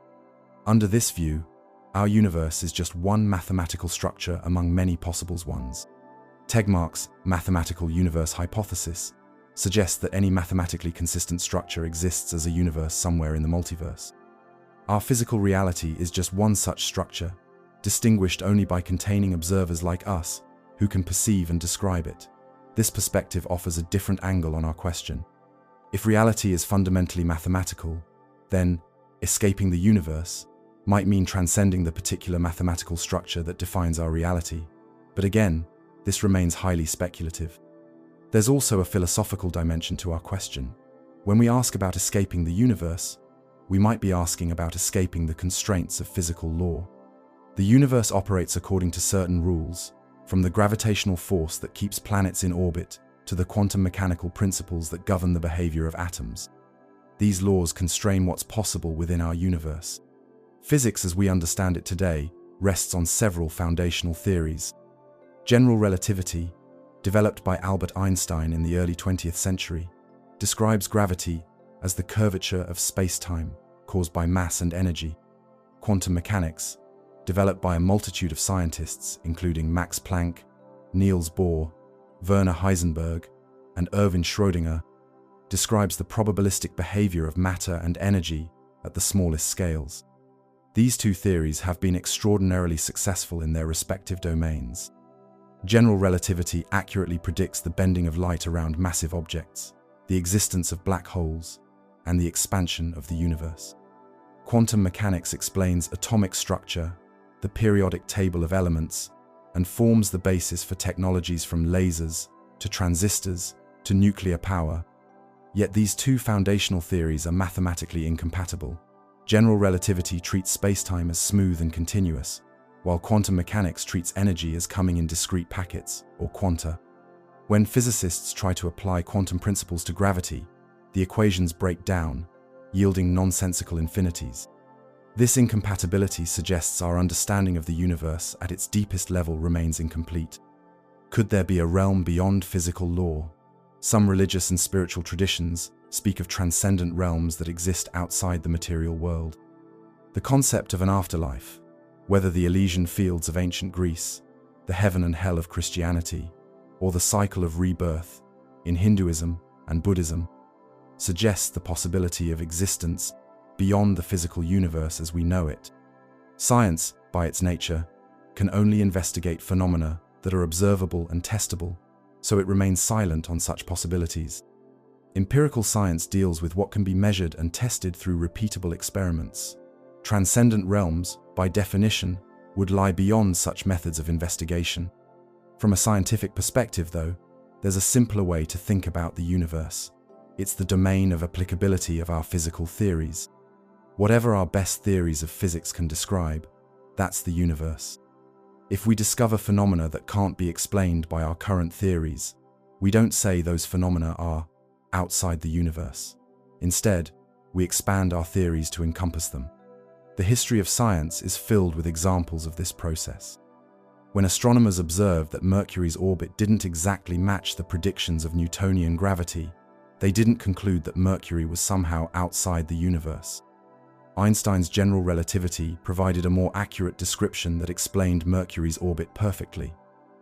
Under this view, our universe is just one mathematical structure among many possible ones. Tegmark's mathematical universe hypothesis suggests that any mathematically consistent structure exists as a universe somewhere in the multiverse. Our physical reality is just one such structure, distinguished only by containing observers like us who can perceive and describe it. This perspective offers a different angle on our question. If reality is fundamentally mathematical, then escaping the universe might mean transcending the particular mathematical structure that defines our reality. But again, this remains highly speculative. There's also a philosophical dimension to our question. When we ask about escaping the universe, we might be asking about escaping the constraints of physical law. The universe operates according to certain rules, from the gravitational force that keeps planets in orbit to the quantum mechanical principles that govern the behavior of atoms. These laws constrain what's possible within our universe. Physics as we understand it today rests on several foundational theories. General relativity, developed by Albert Einstein in the early 20th century, describes gravity as the curvature of space-time caused by mass and energy. Quantum mechanics, developed by a multitude of scientists including Max Planck, Niels Bohr, Werner Heisenberg, and Erwin Schrödinger, describes the probabilistic behavior of matter and energy at the smallest scales. These two theories have been extraordinarily successful in their respective domains. General relativity accurately predicts the bending of light around massive objects, the existence of black holes, and the expansion of the universe. Quantum mechanics explains atomic structure, the periodic table of elements, and forms the basis for technologies from lasers to transistors to nuclear power. Yet these two foundational theories are mathematically incompatible. General relativity treats spacetime as smooth and continuous, while quantum mechanics treats energy as coming in discrete packets, or quanta. When physicists try to apply quantum principles to gravity, the equations break down, yielding nonsensical infinities. This incompatibility suggests our understanding of the universe at its deepest level remains incomplete. Could there be a realm beyond physical law? Some religious and spiritual traditions speak of transcendent realms that exist outside the material world. The concept of an afterlife, whether the Elysian fields of ancient Greece, the heaven and hell of Christianity, or the cycle of rebirth in Hinduism and Buddhism, suggests the possibility of existence beyond the physical universe as we know it. Science, by its nature, can only investigate phenomena that are observable and testable, so it remains silent on such possibilities. Empirical science deals with what can be measured and tested through repeatable experiments. Transcendent realms, by definition, would lie beyond such methods of investigation. From a scientific perspective, though, there's a simpler way to think about the universe. It's the domain of applicability of our physical theories. Whatever our best theories of physics can describe, that's the universe. If we discover phenomena that can't be explained by our current theories, we don't say those phenomena are outside the universe. Instead, we expand our theories to encompass them. The history of science is filled with examples of this process. When astronomers observed that Mercury's orbit didn't exactly match the predictions of Newtonian gravity, they didn't conclude that Mercury was somehow outside the universe. Einstein's general relativity provided a more accurate description that explained Mercury's orbit perfectly.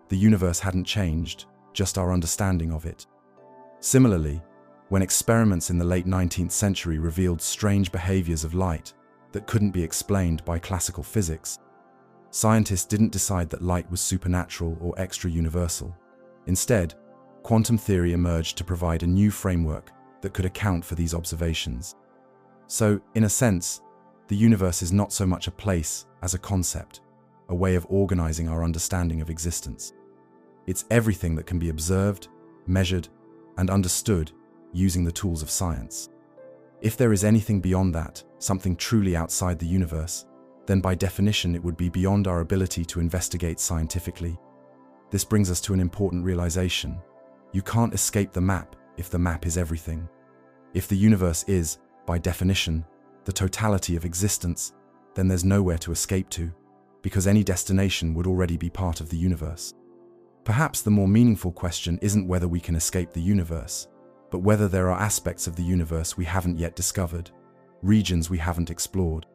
The universe hadn't changed, just our understanding of it. Similarly, when experiments in the late 19th century revealed strange behaviors of light that couldn't be explained by classical physics, scientists didn't decide that light was supernatural or extra-universal. Instead, quantum theory emerged to provide a new framework that could account for these observations. So, in a sense, the universe is not so much a place as a concept, a way of organizing our understanding of existence. It's everything that can be observed, measured, and understood using the tools of science. If there is anything beyond that, something truly outside the universe, then by definition it would be beyond our ability to investigate scientifically. This brings us to an important realization. You can't escape the map if the map is everything. If the universe is, by definition, the totality of existence, then there's nowhere to escape to, because any destination would already be part of the universe. Perhaps the more meaningful question isn't whether we can escape the universe, but whether there are aspects of the universe we haven't yet discovered, regions we haven't explored.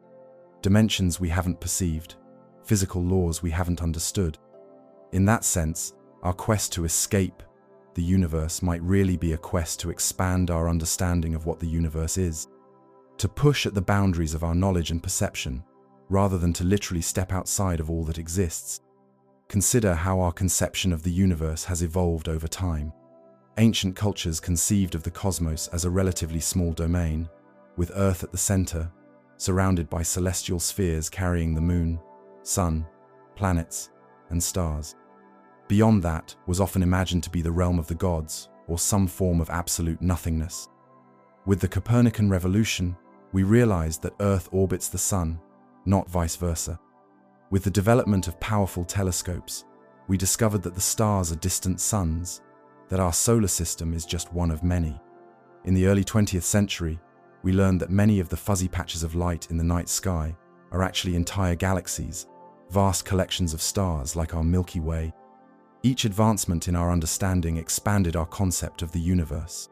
dimensions we haven't perceived, physical laws we haven't understood. In that sense, our quest to escape the universe might really be a quest to expand our understanding of what the universe is, to push at the boundaries of our knowledge and perception, rather than to literally step outside of all that exists. Consider how our conception of the universe has evolved over time. Ancient cultures conceived of the cosmos as a relatively small domain, with Earth at the center, surrounded by celestial spheres carrying the moon, sun, planets, and stars. Beyond that was often imagined to be the realm of the gods, or some form of absolute nothingness. With the Copernican revolution, we realized that Earth orbits the sun, not vice versa. With the development of powerful telescopes, we discovered that the stars are distant suns, that our solar system is just one of many. In the early 20th century, we learned that many of the fuzzy patches of light in the night sky are actually entire galaxies, vast collections of stars like our Milky Way. Each advancement in our understanding expanded our concept of the universe.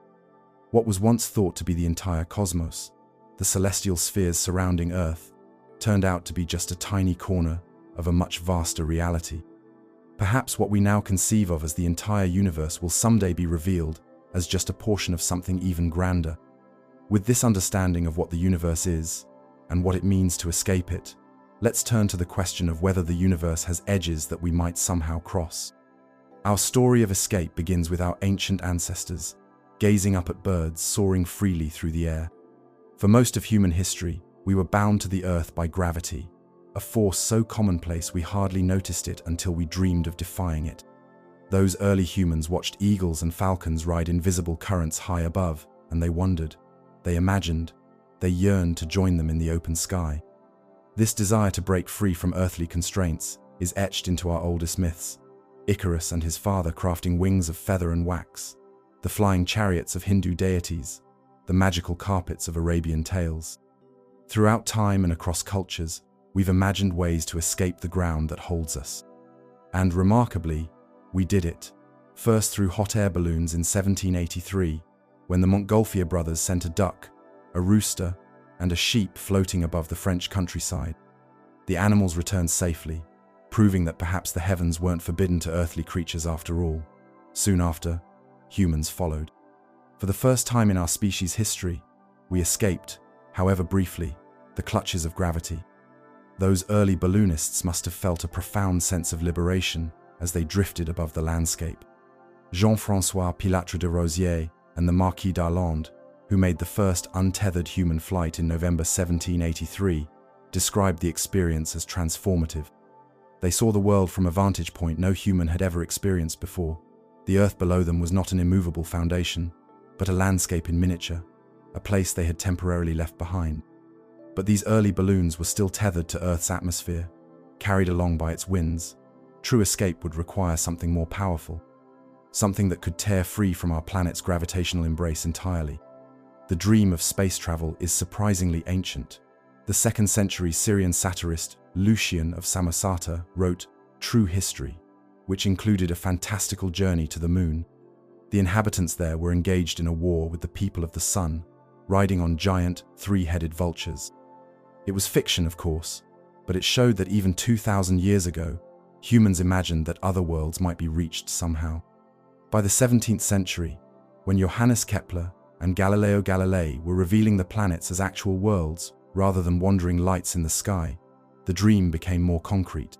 What was once thought to be the entire cosmos, the celestial spheres surrounding Earth, turned out to be just a tiny corner of a much vaster reality. Perhaps what we now conceive of as the entire universe will someday be revealed as just a portion of something even grander. With this understanding of what the universe is, and what it means to escape it, let's turn to the question of whether the universe has edges that we might somehow cross. Our story of escape begins with our ancient ancestors, gazing up at birds soaring freely through the air. For most of human history, we were bound to the earth by gravity, a force so commonplace we hardly noticed it until we dreamed of defying it. Those early humans watched eagles and falcons ride invisible currents high above, and they wondered, they imagined, they yearned to join them in the open sky. This desire to break free from earthly constraints is etched into our oldest myths. Icarus and his father crafting wings of feather and wax, the flying chariots of Hindu deities, the magical carpets of Arabian tales. Throughout time and across cultures, we've imagined ways to escape the ground that holds us. And remarkably, we did it. First through hot air balloons in 1783, when the Montgolfier brothers sent a duck, a rooster, and a sheep floating above the French countryside. The animals returned safely, proving that perhaps the heavens weren't forbidden to earthly creatures after all. Soon after, humans followed. For the first time in our species' history, we escaped, however briefly, the clutches of gravity. Those early balloonists must have felt a profound sense of liberation as they drifted above the landscape. Jean-François Pilatre de Rosiers and the Marquis d'Arlandes, who made the first untethered human flight in November 1783, described the experience as transformative. They saw the world from a vantage point no human had ever experienced before. The earth below them was not an immovable foundation, but a landscape in miniature, a place they had temporarily left behind. But these early balloons were still tethered to Earth's atmosphere, carried along by its winds. True escape would require something more powerful, something that could tear free from our planet's gravitational embrace entirely. The dream of space travel is surprisingly ancient. The 2nd century Syrian satirist Lucian of Samosata wrote True History, which included a fantastical journey to the moon. The inhabitants there were engaged in a war with the people of the sun, riding on giant, three-headed vultures. It was fiction, of course, but it showed that even 2,000 years ago, humans imagined that other worlds might be reached somehow. By the 17th century, when Johannes Kepler and Galileo Galilei were revealing the planets as actual worlds rather than wandering lights in the sky, the dream became more concrete.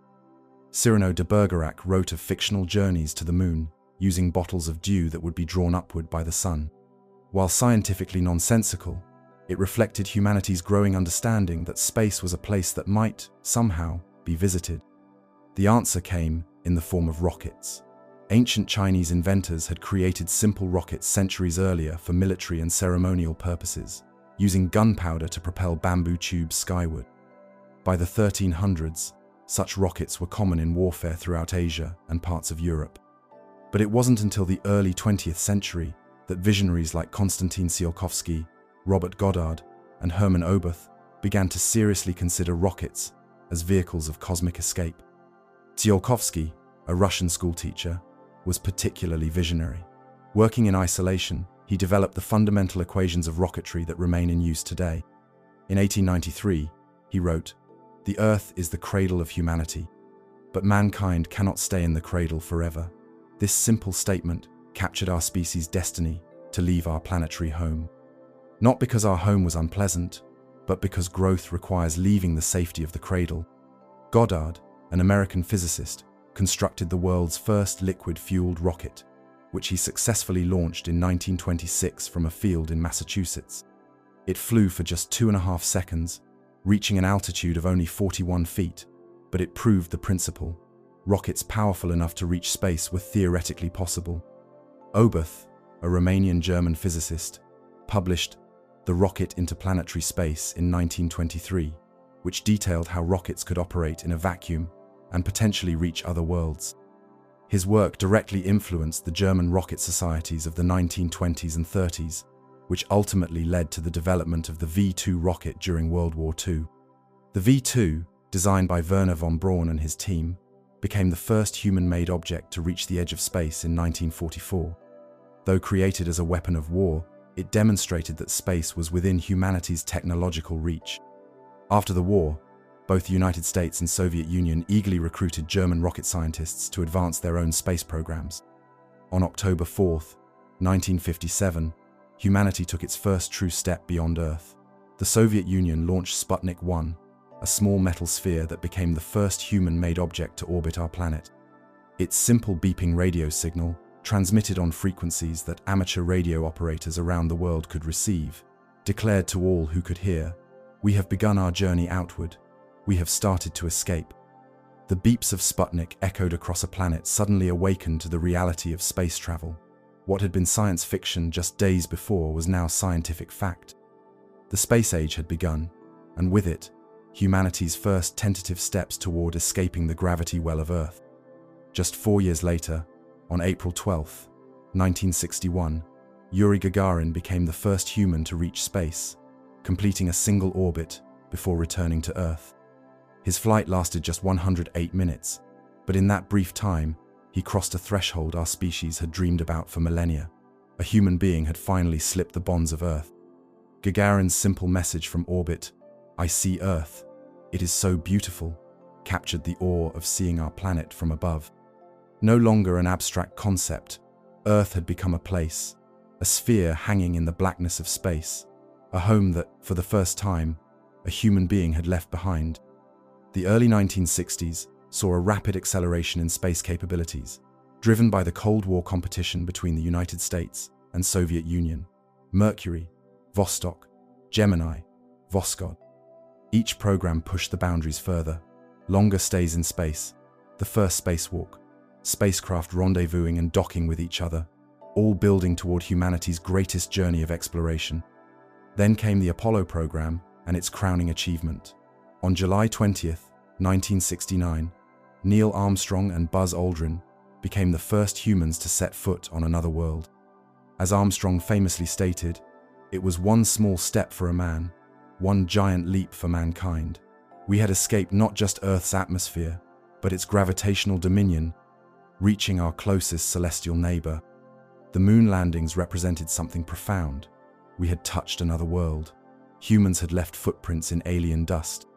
Cyrano de Bergerac wrote of fictional journeys to the moon, using bottles of dew that would be drawn upward by the sun. While scientifically nonsensical, it reflected humanity's growing understanding that space was a place that might, somehow, be visited. The answer came in the form of rockets. Ancient Chinese inventors had created simple rockets centuries earlier for military and ceremonial purposes, using gunpowder to propel bamboo tubes skyward. By the 1300s, such rockets were common in warfare throughout Asia and parts of Europe. But it wasn't until the early 20th century that visionaries like Konstantin Tsiolkovsky, Robert Goddard, and Hermann Oberth began to seriously consider rockets as vehicles of cosmic escape. Tsiolkovsky, a Russian schoolteacher, was particularly visionary. Working in isolation, he developed the fundamental equations of rocketry that remain in use today. In 1893, he wrote, The Earth is the cradle of humanity, but mankind cannot stay in the cradle forever. This simple statement captured our species' destiny to leave our planetary home. Not because our home was unpleasant, but because growth requires leaving the safety of the cradle. Goddard, an American physicist, constructed the world's first liquid-fueled rocket, which he successfully launched in 1926 from a field in Massachusetts. It flew for just 2.5 seconds, reaching an altitude of only 41 feet, but it proved the principle. Rockets powerful enough to reach space were theoretically possible. Oberth, a Romanian-German physicist, published The Rocket into Planetary Space in 1923, which detailed how rockets could operate in a vacuum and potentially reach other worlds. His work directly influenced the German rocket societies of the 1920s and 30s, which ultimately led to the development of the V-2 rocket during World War II. The V-2, designed by Wernher von Braun and his team, became the first human-made object to reach the edge of space in 1944. Though created as a weapon of war, it demonstrated that space was within humanity's technological reach. After the war, both the United States and Soviet Union eagerly recruited German rocket scientists to advance their own space programs. On October 4, 1957, humanity took its first true step beyond Earth. The Soviet Union launched Sputnik 1, a small metal sphere that became the first human-made object to orbit our planet. Its simple beeping radio signal transmitted on frequencies that amateur radio operators around the world could receive, declared to all who could hear, "We have begun our journey outward. We have started to escape." The beeps of Sputnik echoed across a planet suddenly awakened to the reality of space travel. What had been science fiction just days before was now scientific fact. The space age had begun, and with it, humanity's first tentative steps toward escaping the gravity well of Earth. Just 4 years later, on April 12, 1961, Yuri Gagarin became the first human to reach space, completing a single orbit before returning to Earth. His flight lasted just 108 minutes, but in that brief time, he crossed a threshold our species had dreamed about for millennia. A human being had finally slipped the bonds of Earth. Gagarin's simple message from orbit, "I see Earth. It is so beautiful," captured the awe of seeing our planet from above. No longer an abstract concept, Earth had become a place, a sphere hanging in the blackness of space, a home that, for the first time, a human being had left behind. The early 1960s saw a rapid acceleration in space capabilities, driven by the Cold War competition between the United States and Soviet Union. Mercury, Vostok, Gemini, Voskhod. Each program pushed the boundaries further. Longer stays in space, the first spacewalk, spacecraft rendezvousing and docking with each other, all building toward humanity's greatest journey of exploration. Then came the Apollo program and its crowning achievement. On July 20, 1969, Neil Armstrong and Buzz Aldrin became the first humans to set foot on another world. As Armstrong famously stated, "It was one small step for a man, one giant leap for mankind." We had escaped not just Earth's atmosphere, but its gravitational dominion, reaching our closest celestial neighbor. The moon landings represented something profound. We had touched another world. Humans had left footprints in alien dust.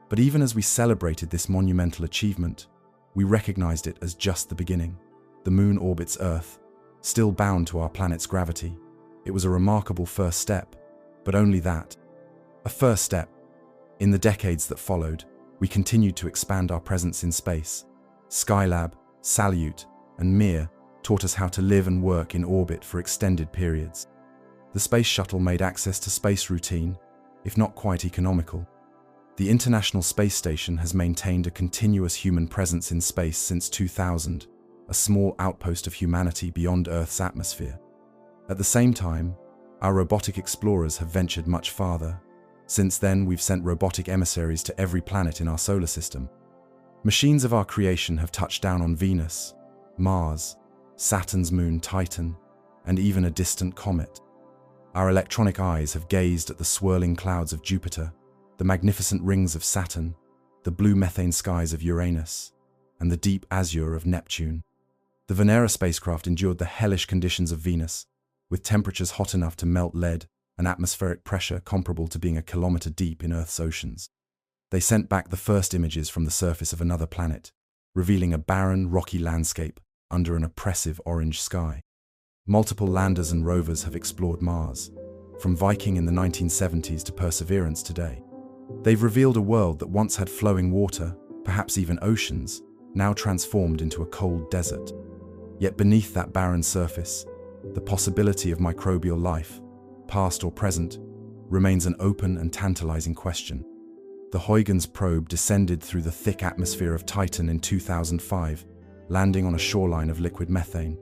But even as we celebrated this monumental achievement, we recognized it as just the beginning. The moon orbits Earth, still bound to our planet's gravity. It was a remarkable first step, but only that. A first step. In the decades that followed, we continued to expand our presence in space. Skylab, Salyut, and Mir taught us how to live and work in orbit for extended periods. The space shuttle made access to space routine, if not quite economical. The International Space Station has maintained a continuous human presence in space since 2000, a small outpost of humanity beyond Earth's atmosphere. At the same time, our robotic explorers have ventured much farther. Since then, we've sent robotic emissaries to every planet in our solar system. Machines of our creation have touched down on Venus, Mars, Saturn's moon Titan, and even a distant comet. Our electronic eyes have gazed at the swirling clouds of Jupiter, the magnificent rings of Saturn, the blue methane skies of Uranus, and the deep azure of Neptune. The Venera spacecraft endured the hellish conditions of Venus, with temperatures hot enough to melt lead and atmospheric pressure comparable to being a kilometer deep in Earth's oceans. They sent back the first images from the surface of another planet, revealing a barren, rocky landscape under an oppressive orange sky. Multiple landers and rovers have explored Mars, from Viking in the 1970s to Perseverance today. They've revealed a world that once had flowing water, perhaps even oceans, now transformed into a cold desert. Yet beneath that barren surface, the possibility of microbial life, past or present, remains an open and tantalizing question. The Huygens probe descended through the thick atmosphere of Titan in 2005, landing on a shoreline of liquid methane.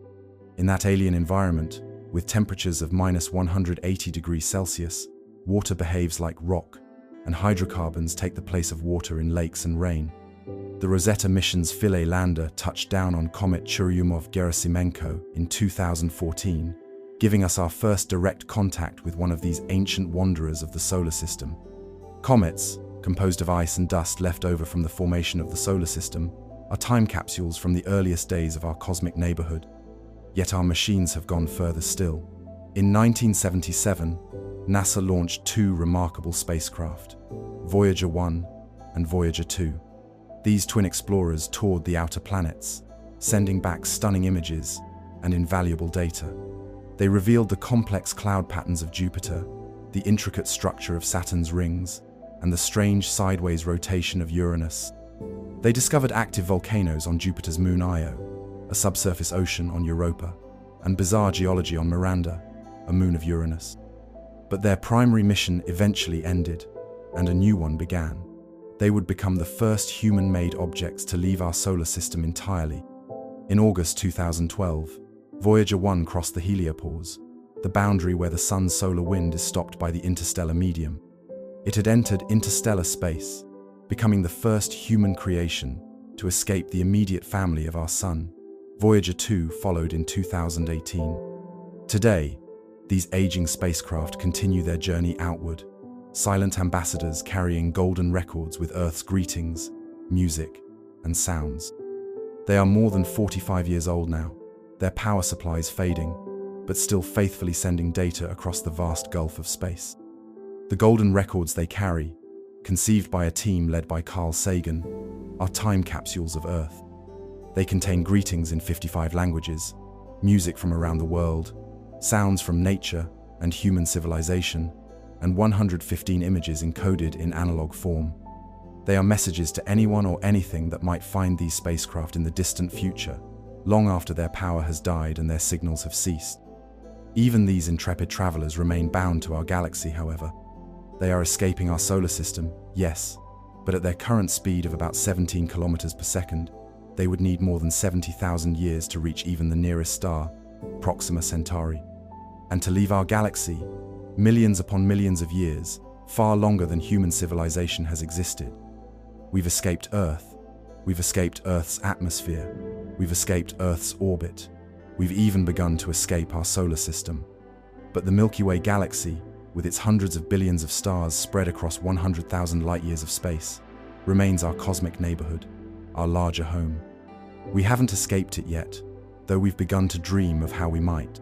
In that alien environment, with temperatures of -180 degrees Celsius, water behaves like rock, and hydrocarbons take the place of water in lakes and rain. The Rosetta mission's Philae lander touched down on comet Churyumov-Gerasimenko in 2014, giving us our first direct contact with one of these ancient wanderers of the solar system. Comets, composed of ice and dust left over from the formation of the solar system, are time capsules from the earliest days of our cosmic neighborhood. Yet our machines have gone further still. In 1977, NASA launched two remarkable spacecraft, Voyager 1 and Voyager 2. These twin explorers toured the outer planets, sending back stunning images and invaluable data. They revealed the complex cloud patterns of Jupiter, the intricate structure of Saturn's rings, and the strange sideways rotation of Uranus. They discovered active volcanoes on Jupiter's moon Io, a subsurface ocean on Europa, and bizarre geology on Miranda, a moon of Uranus. But their primary mission eventually ended, and a new one began. They would become the first human-made objects to leave our solar system entirely. In August 2012, Voyager 1 crossed the heliopause, the boundary where the sun's solar wind is stopped by the interstellar medium. It had entered interstellar space, becoming the first human creation to escape the immediate family of our sun. Voyager 2 followed in 2018. Today, these aging spacecraft continue their journey outward, silent ambassadors carrying golden records with Earth's greetings, music, and sounds. They are more than 45 years old now, their power supplies fading, but still faithfully sending data across the vast gulf of space. The golden records they carry, conceived by a team led by Carl Sagan, are time capsules of Earth. They contain greetings in 55 languages, music from around the world, sounds from nature and human civilization, and 115 images encoded in analog form. They are messages to anyone or anything that might find these spacecraft in the distant future, long after their power has died and their signals have ceased. Even these intrepid travelers remain bound to our galaxy, however. They are escaping our solar system, yes, but at their current speed of about 17 kilometers per second, they would need more than 70,000 years to reach even the nearest star, Proxima Centauri. And to leave our galaxy, millions upon millions of years, far longer than human civilization has existed. We've escaped Earth. We've escaped Earth's atmosphere. We've escaped Earth's orbit. We've even begun to escape our solar system. But the Milky Way galaxy, with its hundreds of billions of stars spread across 100,000 light-years of space, remains our cosmic neighborhood, our larger home. We haven't escaped it yet, though we've begun to dream of how we might.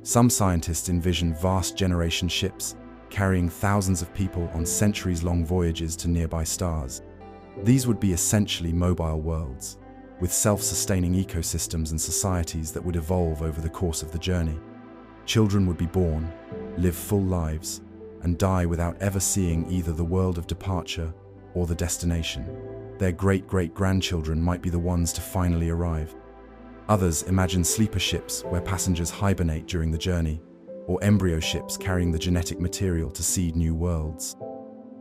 Some scientists envision vast generation ships carrying thousands of people on centuries-long voyages to nearby stars. These would be essentially mobile worlds, with self-sustaining ecosystems and societies that would evolve over the course of the journey. Children would be born, live full lives, and die without ever seeing either the world of departure or the destination. Their great-great-grandchildren might be the ones to finally arrive. Others imagine sleeper ships where passengers hibernate during the journey, or embryo ships carrying the genetic material to seed new worlds.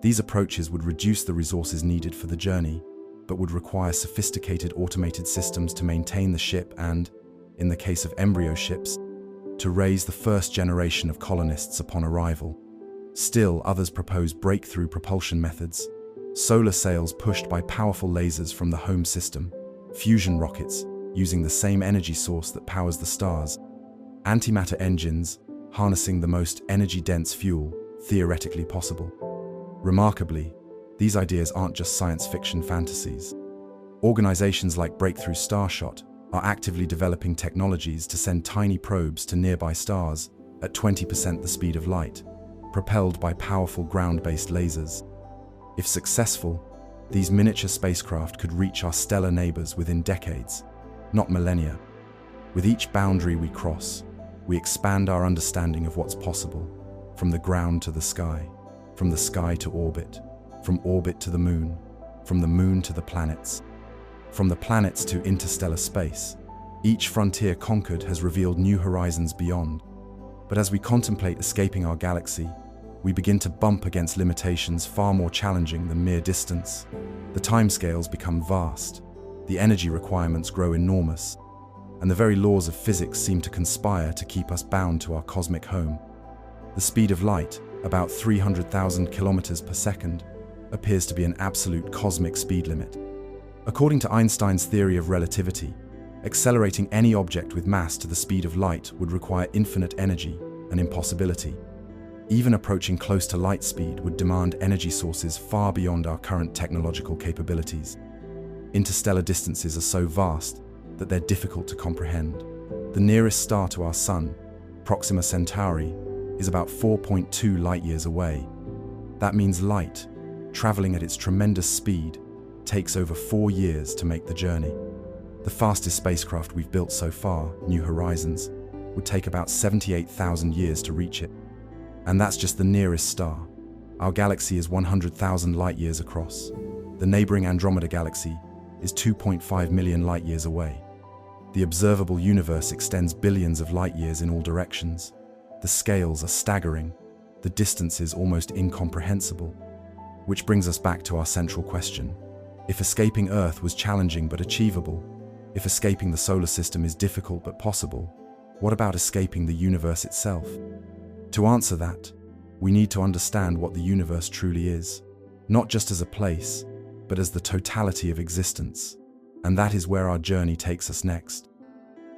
These approaches would reduce the resources needed for the journey, but would require sophisticated automated systems to maintain the ship and, in the case of embryo ships, to raise the first generation of colonists upon arrival. Still, others propose breakthrough propulsion methods, solar sails pushed by powerful lasers from the home system, fusion rockets using the same energy source that powers the stars, antimatter engines harnessing the most energy-dense fuel theoretically possible. Remarkably, these ideas aren't just science fiction fantasies. Organizations like Breakthrough Starshot are actively developing technologies to send tiny probes to nearby stars at 20% the speed of light, propelled by powerful ground-based lasers. If successful, These miniature spacecraft could reach our stellar neighbors within decades, not millennia. With each boundary we cross, we expand our understanding of what's possible, from the ground to the sky, from the sky to orbit, from orbit to the moon, from the moon to the planets, from the planets to interstellar space. Each frontier conquered has revealed new horizons beyond. But as we contemplate escaping our galaxy, we begin to bump against limitations far more challenging than mere distance. The timescales become vast, the energy requirements grow enormous, and the very laws of physics seem to conspire to keep us bound to our cosmic home. The speed of light, about 300,000 kilometers per second, appears to be an absolute cosmic speed limit. According to Einstein's theory of relativity, accelerating any object with mass to the speed of light would require infinite energy, an impossibility. Even approaching close to light speed would demand energy sources far beyond our current technological capabilities. Interstellar distances are so vast that they're difficult to comprehend. The nearest star to our Sun, Proxima Centauri, is about 4.2 light-years away. That means light, traveling at its tremendous speed, takes over 4 years to make the journey. The fastest spacecraft we've built so far, New Horizons, would take about 78,000 years to reach it. And that's just the nearest star. Our galaxy is 100,000 light-years across. The neighboring Andromeda Galaxy is 2.5 million light-years away. The observable universe extends billions of light-years in all directions. The scales are staggering, the distances almost incomprehensible. Which brings us back to our central question. If escaping Earth was challenging but achievable, if escaping the solar system is difficult but possible, what about escaping the universe itself? To answer that, we need to understand what the universe truly is, not just as a place, but as the totality of existence. And that is where our journey takes us next.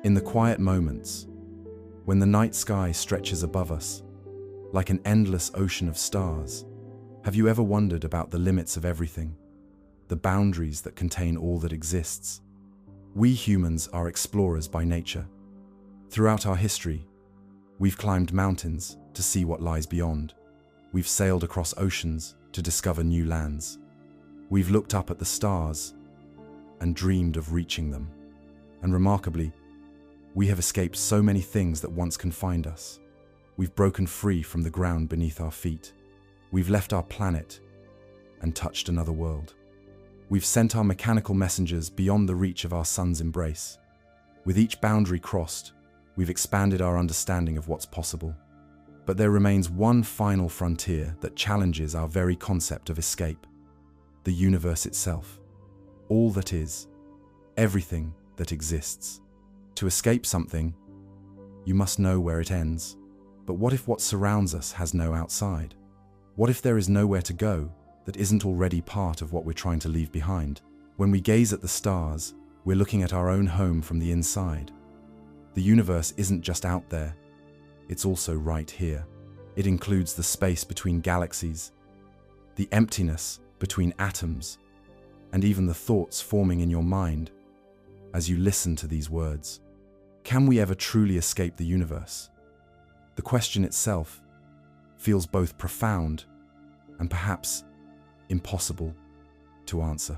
In the quiet moments, when the night sky stretches above us, like an endless ocean of stars, have you ever wondered about the limits of everything, the boundaries that contain all that exists? We humans are explorers by nature. Throughout our history, we've climbed mountains to see what lies beyond. We've sailed across oceans to discover new lands. We've looked up at the stars and dreamed of reaching them. And remarkably, we have escaped so many things that once confined us. We've broken free from the ground beneath our feet. We've left our planet and touched another world. We've sent our mechanical messengers beyond the reach of our sun's embrace. With each boundary crossed, we've expanded our understanding of what's possible. But there remains one final frontier that challenges our very concept of escape: the universe itself. All that is, everything that exists. To escape something, you must know where it ends. But what if what surrounds us has no outside? What if there is nowhere to go that isn't already part of what we're trying to leave behind? When we gaze at the stars, we're looking at our own home from the inside. The universe isn't just out there, it's also right here. It includes the space between galaxies, the emptiness between atoms, and even the thoughts forming in your mind as you listen to these words. Can we ever truly escape the universe? The question itself feels both profound and perhaps impossible to answer.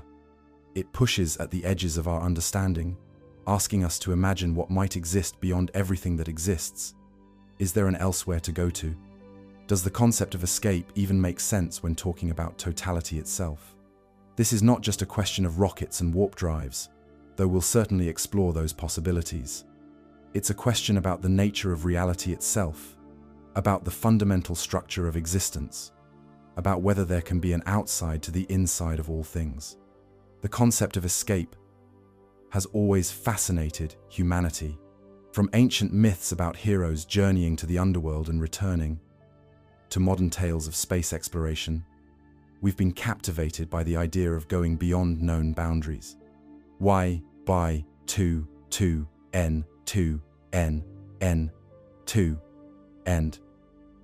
It pushes at the edges of our understanding, asking us to imagine what might exist beyond everything that exists. Is there an elsewhere to go to? Does the concept of escape even make sense when talking about totality itself? This is not just a question of rockets and warp drives, though we'll certainly explore those possibilities. It's a question about the nature of reality itself, about the fundamental structure of existence, about whether there can be an outside to the inside of all things. The concept of escape has always fascinated humanity. From ancient myths about heroes journeying to the underworld and returning, to modern tales of space exploration, we've been captivated by the idea of going beyond known boundaries. Why, by, to, n, n, n, to, end.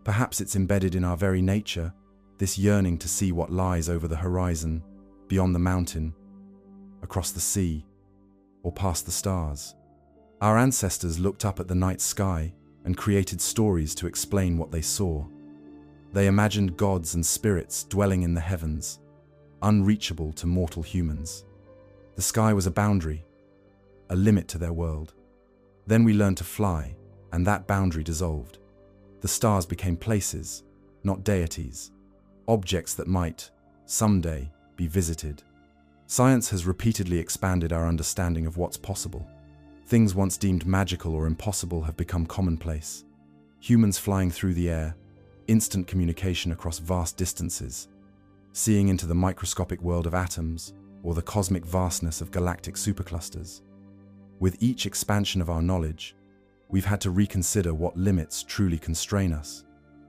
Perhaps it's embedded in our very nature, this yearning to see what lies over the horizon, beyond the mountain, across the sea, or past the stars. Our ancestors looked up at the night sky and created stories to explain what they saw. They imagined gods and spirits dwelling in the heavens, unreachable to mortal humans. The sky was a boundary, a limit to their world. Then we learned to fly, and that boundary dissolved. The stars became places, not deities, objects that might, someday, be visited. Science has repeatedly expanded our understanding of what's possible. Things once deemed magical or impossible have become commonplace. Humans flying through the air, instant communication across vast distances, seeing into the microscopic world of atoms, or the cosmic vastness of galactic superclusters. With each expansion of our knowledge, we've had to reconsider what limits truly constrain us.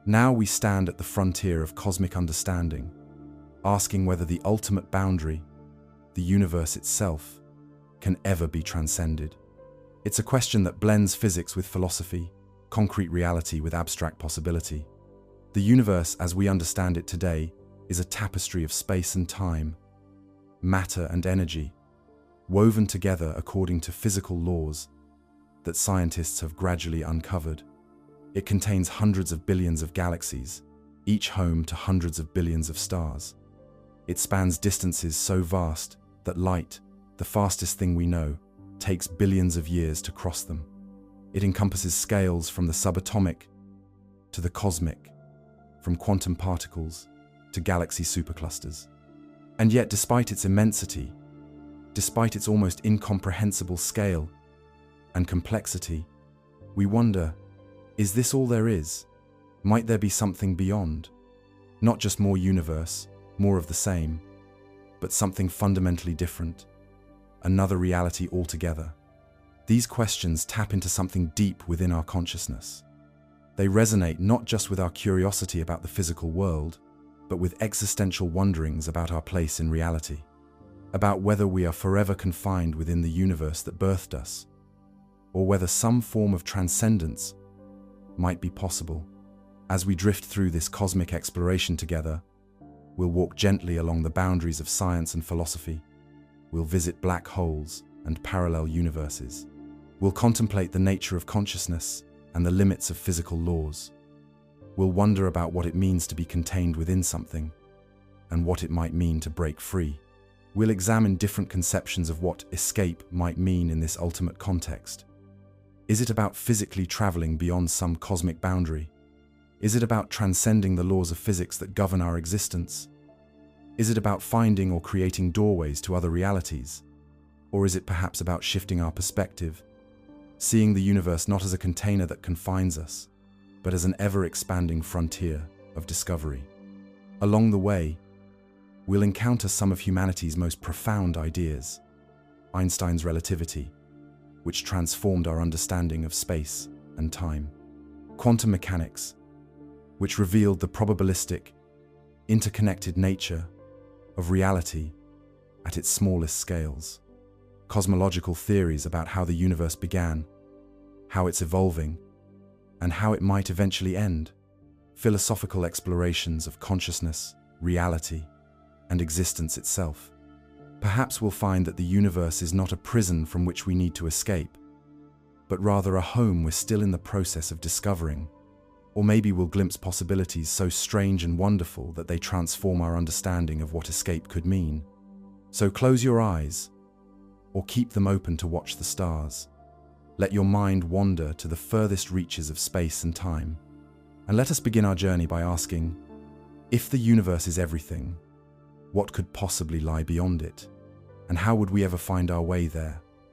Now we stand at the frontier of cosmic understanding, asking whether the ultimate boundary, the universe itself, can ever be transcended. It's a question that blends physics with philosophy, concrete reality with abstract possibility. The universe, as we understand it today, is a tapestry of space and time, matter and energy, woven together according to physical laws that scientists have gradually uncovered. It contains hundreds of billions of galaxies, each home to hundreds of billions of stars. It spans distances so vast that light, the fastest thing we know, takes billions of years to cross them. It encompasses scales from the subatomic to the cosmic, from quantum particles to galaxy superclusters. And yet, despite its immensity, despite its almost incomprehensible scale and complexity, we wonder, is this all there is? Might there be something beyond? Not just more universe, more of the same, but something fundamentally different, another reality altogether. These questions tap into something deep within our consciousness. They resonate not just with our curiosity about the physical world, but with existential wonderings about our place in reality, about whether we are forever confined within the universe that birthed us, or whether some form of transcendence might be possible. As we drift through this cosmic exploration together, we'll walk gently along the boundaries of science and philosophy. We'll visit black holes and parallel universes. We'll contemplate the nature of consciousness and the limits of physical laws. We'll wonder about what it means to be contained within something and what it might mean to break free. We'll examine different conceptions of what escape might mean in this ultimate context. Is it about physically traveling beyond some cosmic boundary? Is it about transcending the laws of physics that govern our existence? Is it about finding or creating doorways to other realities? Or is it perhaps about shifting our perspective, seeing the universe not as a container that confines us, but as an ever-expanding frontier of discovery? Along the way, we'll encounter some of humanity's most profound ideas. Einstein's relativity, which transformed our understanding of space and time. Quantum mechanics, which revealed the probabilistic, interconnected nature of reality at its smallest scales. Cosmological theories about how the universe began, how it's evolving, and how it might eventually end. Philosophical explorations of consciousness, reality, and existence itself. Perhaps we'll find that the universe is not a prison from which we need to escape, but rather a home we're still in the process of discovering. Or maybe we'll glimpse possibilities so strange and wonderful that they transform our understanding of what escape could mean. So close your eyes, or keep them open to watch the stars. Let your mind wander to the furthest reaches of space and time. And let us begin our journey by asking, if the universe is everything, what could possibly lie beyond it? And how would we ever find our way there?